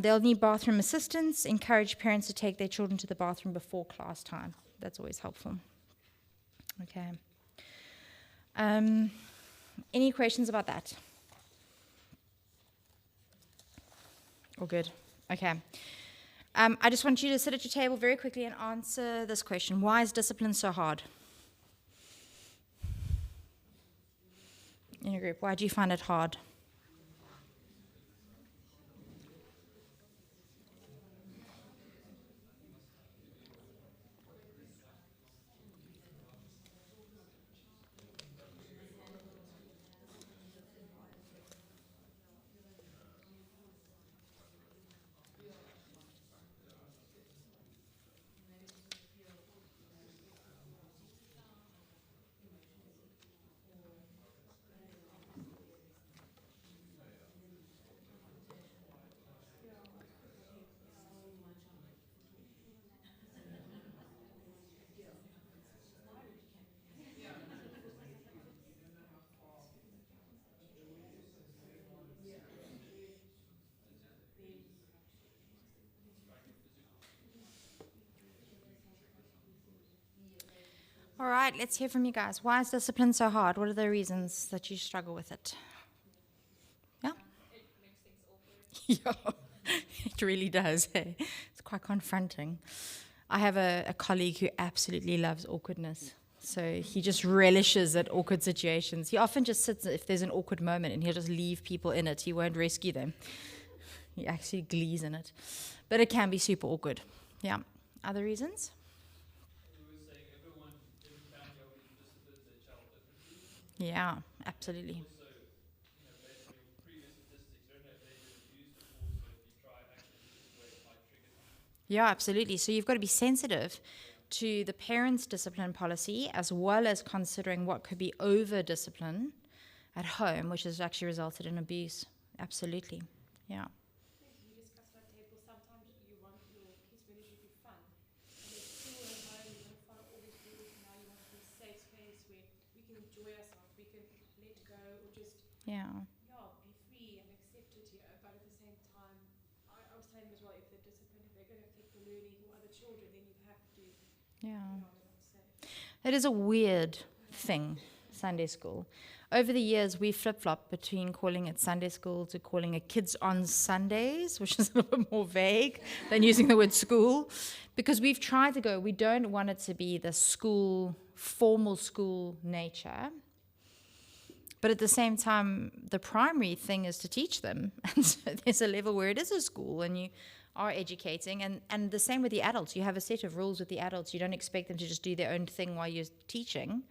They'll need bathroom assistance. Encourage parents to take their children to the bathroom before class time. That's always helpful. Okay. Any questions about that? All good. Okay. I just want you to sit at your table very quickly and answer this question. Why is discipline so hard? listening group, why do you find it hard? All right, let's hear from you guys. Why is discipline so hard? What are the reasons that you struggle with it? Yeah? It makes things awkward. Yeah, it really does. Hey? It's quite confronting. I have a colleague who absolutely loves awkwardness. So he just relishes at awkward situations. He often just sits if there's an awkward moment and he'll just leave people in it. He won't rescue them. He actually glees in it. But it can be super awkward. Yeah. Other reasons? Yeah, absolutely. Yeah, absolutely. So you've got to be sensitive to the parents' discipline policy as well as considering what could be over-discipline at home, which has actually resulted in abuse. Absolutely. Yeah. We discussed at table, sometimes you want your kids really should be fun. And it's school and home, you want to follow all these rules, and now you want to be a safe space where we can enjoy ourselves, we can let go, or just, Yeah. be free and accept it here. But at the same time, I was telling them as well, if the discipline, if they're going to affect the learning or other children, then you have to, Yeah. they're not safe. It is a weird thing, Sunday school. Over the years, we flip-flopped between calling it Sunday school to calling it kids on Sundays, which is a little bit more vague than using the word school, because we've tried to go, we don't want it to be the school, formal school nature. But at the same time, the primary thing is to teach them. And so there's a level where it is a school and you are educating. And the same with the adults. You have a set of rules with the adults. You don't expect them to just do their own thing while you're teaching.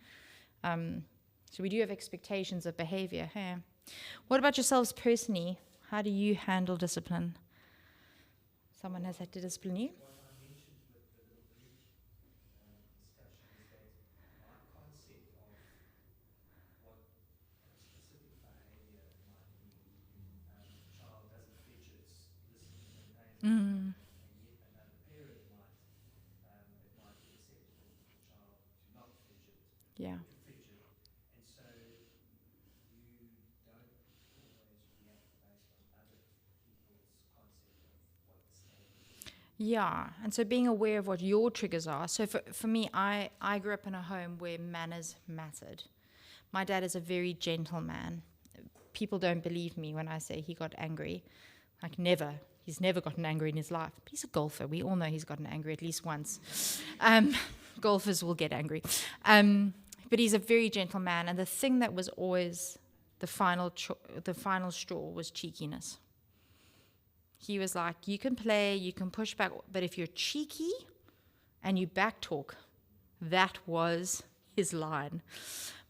So we do have expectations of behavior. Hey. What about yourselves personally? How do you handle discipline? Someone has had to discipline you? What I mentioned with the little group discussion is that my concept of what a specific behavior might be, a child doesn't fidget, listening to the parent, and yet another parent might, it might be acceptable for the child to not fidget, Yeah. to fidget, and so you don't always react based on other people's concept of what the standard is. Yeah, and so being aware of what your triggers are. So for me, I grew up in a home where manners mattered. My dad is a very gentle man. People don't believe me when I say he got angry. Like never. He's never gotten angry in his life. He's a golfer. We all know he's gotten angry at least once. Golfers will get angry. But he's a very gentle man. And the thing that was always the final straw was cheekiness. He was like, you can play, you can push back, but if you're cheeky and you backtalk, that was his line.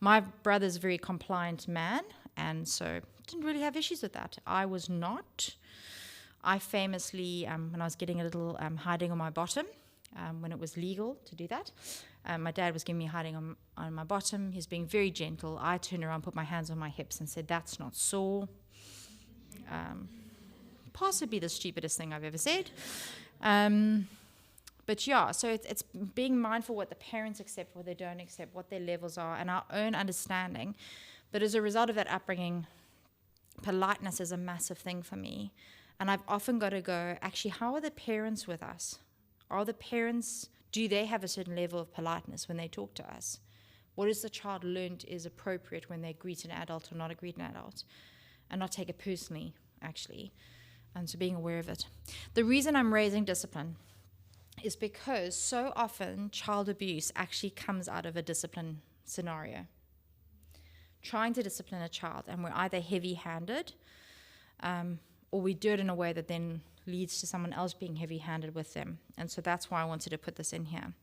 My brother's a very compliant man, and so didn't really have issues with that. I was not. I famously, when I was getting a little hiding on my bottom, when it was legal to do that, my dad was giving me hiding on my bottom. He's being very gentle. I turned around, put my hands on my hips and said, that's not sore. Possibly the stupidest thing I've ever said. But yeah, so it's being mindful what the parents accept, what they don't accept, what their levels are, and our own understanding. But as a result of that upbringing, politeness is a massive thing for me. And I've often got to go, actually, how are the parents with us? Are the parents, do they have a certain level of politeness when they talk to us? What has the child learned is appropriate when they greet an adult or not greet an adult? And not take it personally, actually. And so being aware of it. The reason I'm raising discipline is because so often child abuse actually comes out of a discipline scenario. trying to discipline a child and we're either heavy-handed or we do it in a way that then leads to someone else being heavy-handed with them. And so that's why I wanted to put this in here.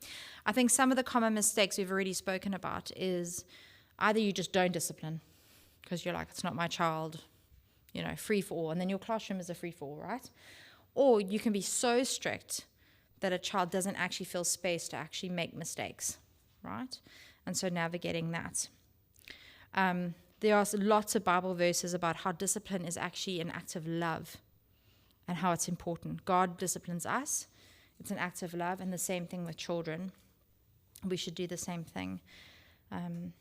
I think some of the common mistakes we've already spoken about is either you just don't discipline because you're like, it's not my child, free for all. And then your classroom is a free for all, right? Or you can be so strict that a child doesn't actually feel space to actually make mistakes, right? And so navigating that. There are lots of Bible verses about how discipline is actually an act of love and how it's important. God disciplines us. It's an act of love, and the same thing with children. We should do the same thing. And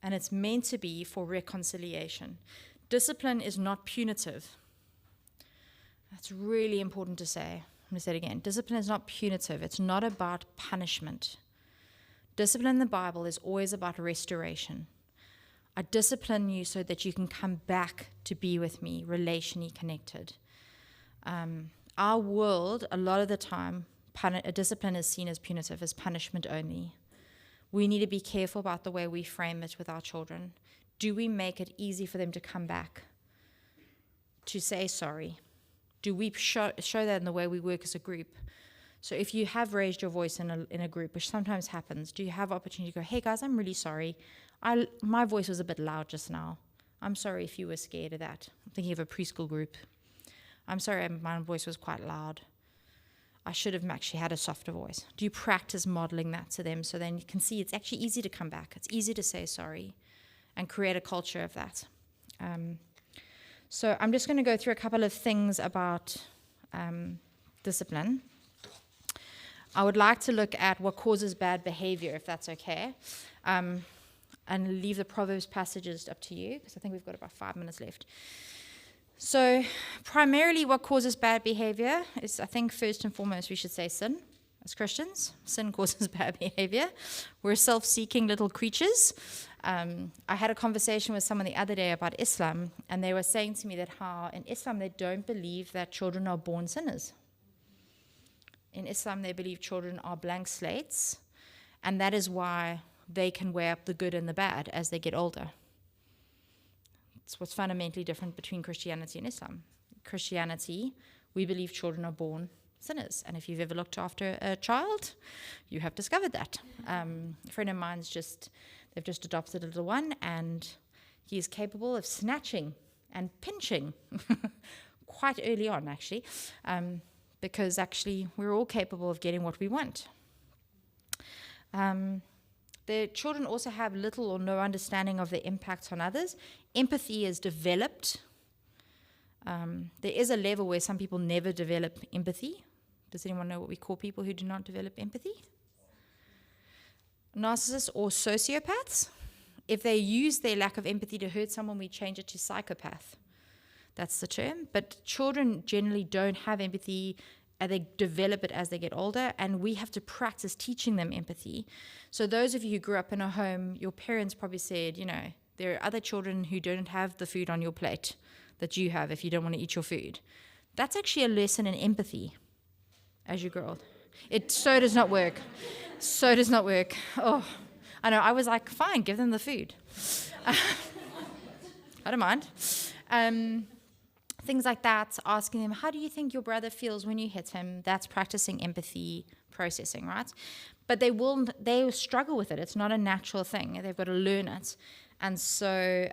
it's meant to be for reconciliation. Discipline is not punitive. That's really important to say. I'm going to say it again. Discipline is not punitive. It's not about punishment. Discipline in the Bible is always about restoration. I discipline you so that you can come back to be with me, relationally connected. Our world, a lot of the time, a discipline is seen as punitive, as punishment only. We need to be careful about the way we frame it with our children. Do we make it easy for them to come back, to say sorry? Do we show that in the way we work as a group? So if you have raised your voice in a group, which sometimes happens, do you have opportunity to go, hey guys, I'm really sorry. My voice was a bit loud just now. I'm sorry if you were scared of that. I'm thinking of a preschool group. I'm sorry, my voice was quite loud. I should have actually had a softer voice. Do you practice modeling that to them so then you can see it's actually easy to come back. It's easy to say sorry and create a culture of that. So I'm just going to go through a couple of things about discipline. I would like to look at what causes bad behavior, if that's okay, and leave the Proverbs passages up to you, because I think we've got about 5 minutes left. So primarily what causes bad behavior is, I think, first and foremost, we should say sin. As Christians, sin causes bad behavior. We're self-seeking little creatures. I had a conversation with someone the other day about Islam, and they were saying to me that how in Islam they don't believe that children are born sinners. In Islam, they believe children are blank slates, and that is why they can weigh up the good and the bad as they get older. It's what's fundamentally different between Christianity and Islam. Christianity, we believe children are born sinners, and if you've ever looked after a child, you have discovered that. A friend of mine's they've just adopted a little one, and he is capable of snatching and pinching quite early on, actually. Because actually we're all capable of getting what we want. The children also have little or no understanding of the impact on others. Empathy is developed. There is a level where some people never develop empathy. Does anyone know what we call people who do not develop empathy? Narcissists or sociopaths. If they use their lack of empathy to hurt someone, we change it to psychopath. That's the term. But children generally don't have empathy, and they develop it as they get older, and we have to practice teaching them empathy. So those of you who grew up in a home, your parents probably said, there are other children who don't have the food on your plate that you have if you don't want to eat your food. That's actually a lesson in empathy as you grow old. It so does not work. So does not work. Oh, I know. I was like, fine, give them the food. I don't mind. Things like that, asking them, how do you think your brother feels when you hit him? That's practicing empathy processing, right? But they struggle with it. It's not a natural thing. They've got to learn it. And so,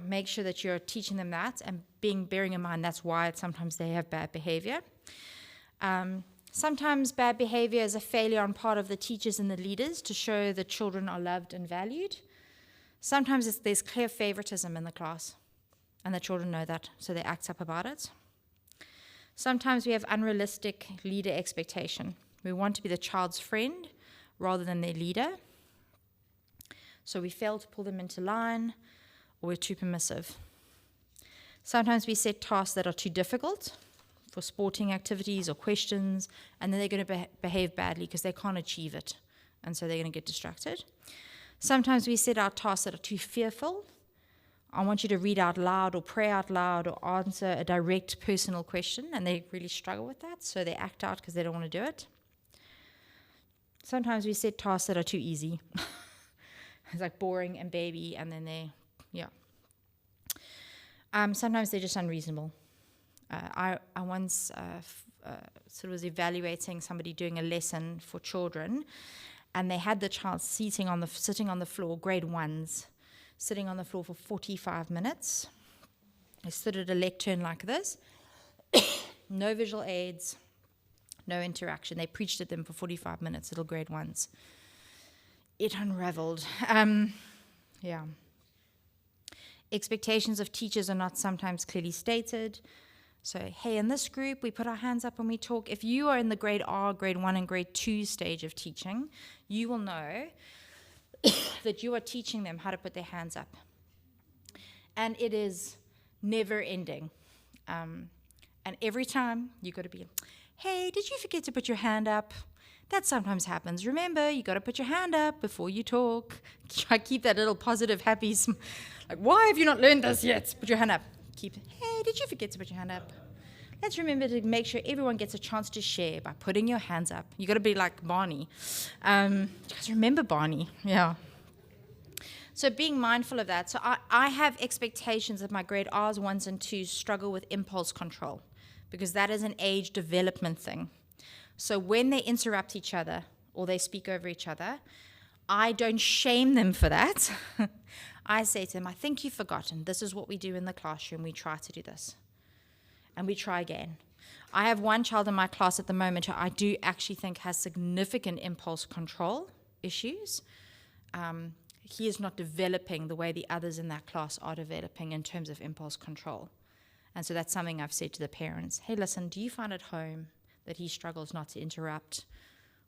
make sure that you're teaching them that and bearing in mind that's why sometimes they have bad behavior. Sometimes bad behavior is a failure on part of the teachers and the leaders to show that children are loved and valued. Sometimes there's clear favoritism in the class, and the children know that, so they act up about it. Sometimes we have unrealistic leader expectation. We want to be the child's friend rather than their leader. So we fail to pull them into line, or we're too permissive. Sometimes we set tasks that are too difficult for sporting activities or questions, and then they're going to behave badly because they can't achieve it, and so they're going to get distracted. Sometimes we set out tasks that are too fearful. I want you to read out loud or pray out loud or answer a direct personal question, and they really struggle with that, so they act out because they don't want to do it. Sometimes we set tasks that are too easy. It's like boring and baby, and then they, yeah. Sometimes they're just unreasonable. I once sort of was evaluating somebody doing a lesson for children, and they had the child sitting on the floor, grade 1s, sitting on the floor for 45 minutes. They stood at a lectern like this, no visual aids, no interaction. They preached at them for 45 minutes, little grade 1s. It unraveled. Yeah. Expectations of teachers are not sometimes clearly stated. So, hey, in this group, we put our hands up when we talk. If you are in the grade R, grade 1, and grade 2 stage of teaching, you will know that you are teaching them how to put their hands up. And it is never ending. And every time, you've got to be, hey, did you forget to put your hand up? That sometimes happens. Remember, you got to put your hand up before you talk. Try to keep that little positive, happy, like, why have you not learned this yet? Put your hand up. Keep, hey, did you forget to put your hand up? Let's remember to make sure everyone gets a chance to share by putting your hands up. You got to be like Barney. You guys remember Barney? Yeah. So being mindful of that. So I have expectations that my grade R's, 1s, and 2s struggle with impulse control, because that is an age development thing. So when they interrupt each other or they speak over each other, I don't shame them for that. I say to them, I think you've forgotten. This is what we do in the classroom. We try to do this. And we try again. I have one child in my class at the moment who I do actually think has significant impulse control issues. He is not developing the way the others in that class are developing in terms of impulse control. And so that's something I've said to the parents. Hey, listen, do you find at home that he struggles not to interrupt?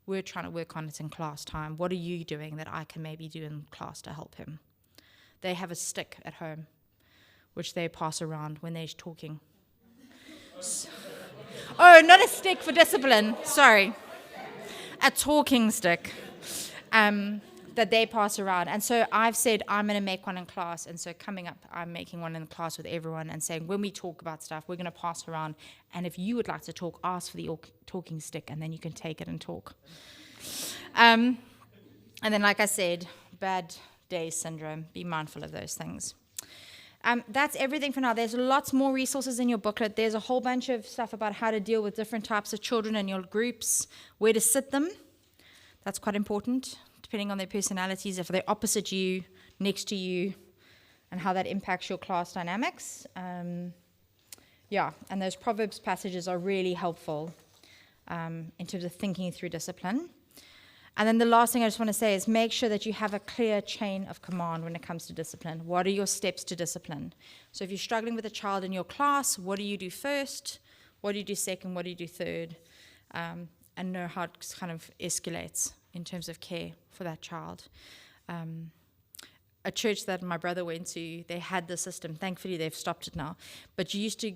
We're trying to work on it in class time. What are you doing that I can maybe do in class to help him? They have a stick at home, which they pass around when they're talking. Oh, not a stick for discipline, sorry. A talking stick that they pass around. And so I've said I'm going to make one in class. And so coming up, I'm making one in class with everyone and saying, when we talk about stuff, we're going to pass around. And if you would like to talk, ask for the talking stick, and then you can take it and talk. And then, like I said, bad day syndrome. Be mindful of those things. That's everything for now. There's lots more resources in your booklet. There's a whole bunch of stuff about how to deal with different types of children in your groups, where to sit them. That's quite important, depending on their personalities, if they're opposite you, next to you, and how that impacts your class dynamics. Yeah, and those Proverbs passages are really helpful in terms of thinking through discipline. And then the last thing I just want to say is make sure that you have a clear chain of command when it comes to discipline. What are your steps to discipline? So if you're struggling with a child in your class, what do you do first? What do you do second? What do you do third? And know how it kind of escalates in terms of care for that child. A church that my brother went to, they had the system. Thankfully, they've stopped it now. But you used to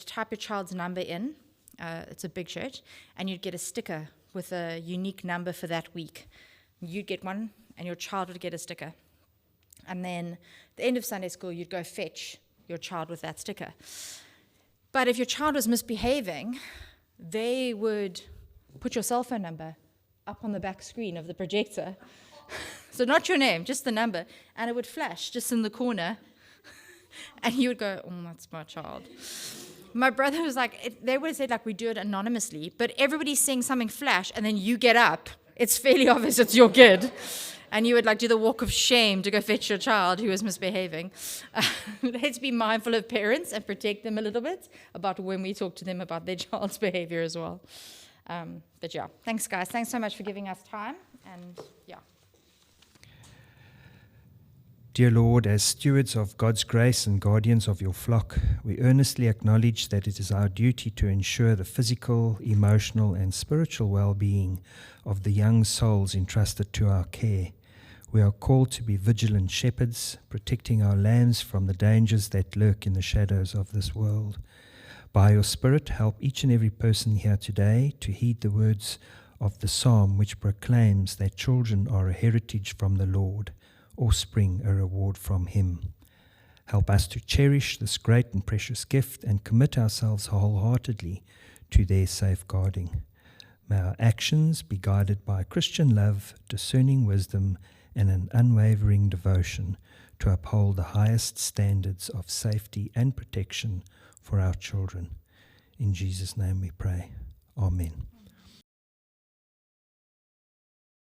type your child's number in. It's a big church, and you'd get a sticker with a unique number for that week. You'd get one, and your child would get a sticker. And then at the end of Sunday school, you'd go fetch your child with that sticker. But if your child was misbehaving, they would put your cell phone number up on the back screen of the projector. So not your name, just the number. And it would flash just in the corner. And you would go, oh, that's my child. My brother was like, they would have said, like, we do it anonymously, but everybody's seeing something flash, and then you get up. It's fairly obvious it's your kid. And you would, like, do the walk of shame to go fetch your child who was misbehaving. Let's be mindful of parents and protect them a little bit about when we talk to them about their child's behavior as well. But yeah, thanks, guys. Thanks so much for giving us time. And yeah. Dear Lord, as stewards of God's grace and guardians of your flock, we earnestly acknowledge that it is our duty to ensure the physical, emotional, and spiritual well-being of the young souls entrusted to our care. We are called to be vigilant shepherds, protecting our lambs from the dangers that lurk in the shadows of this world. By your Spirit, help each and every person here today to heed the words of the psalm which proclaims that children are a heritage from the Lord, offspring a reward from him. Help us to cherish this great and precious gift and commit ourselves wholeheartedly to their safeguarding. May our actions be guided by Christian love, discerning wisdom, and an unwavering devotion to uphold the highest standards of safety and protection for our children. In Jesus' name we pray. Amen.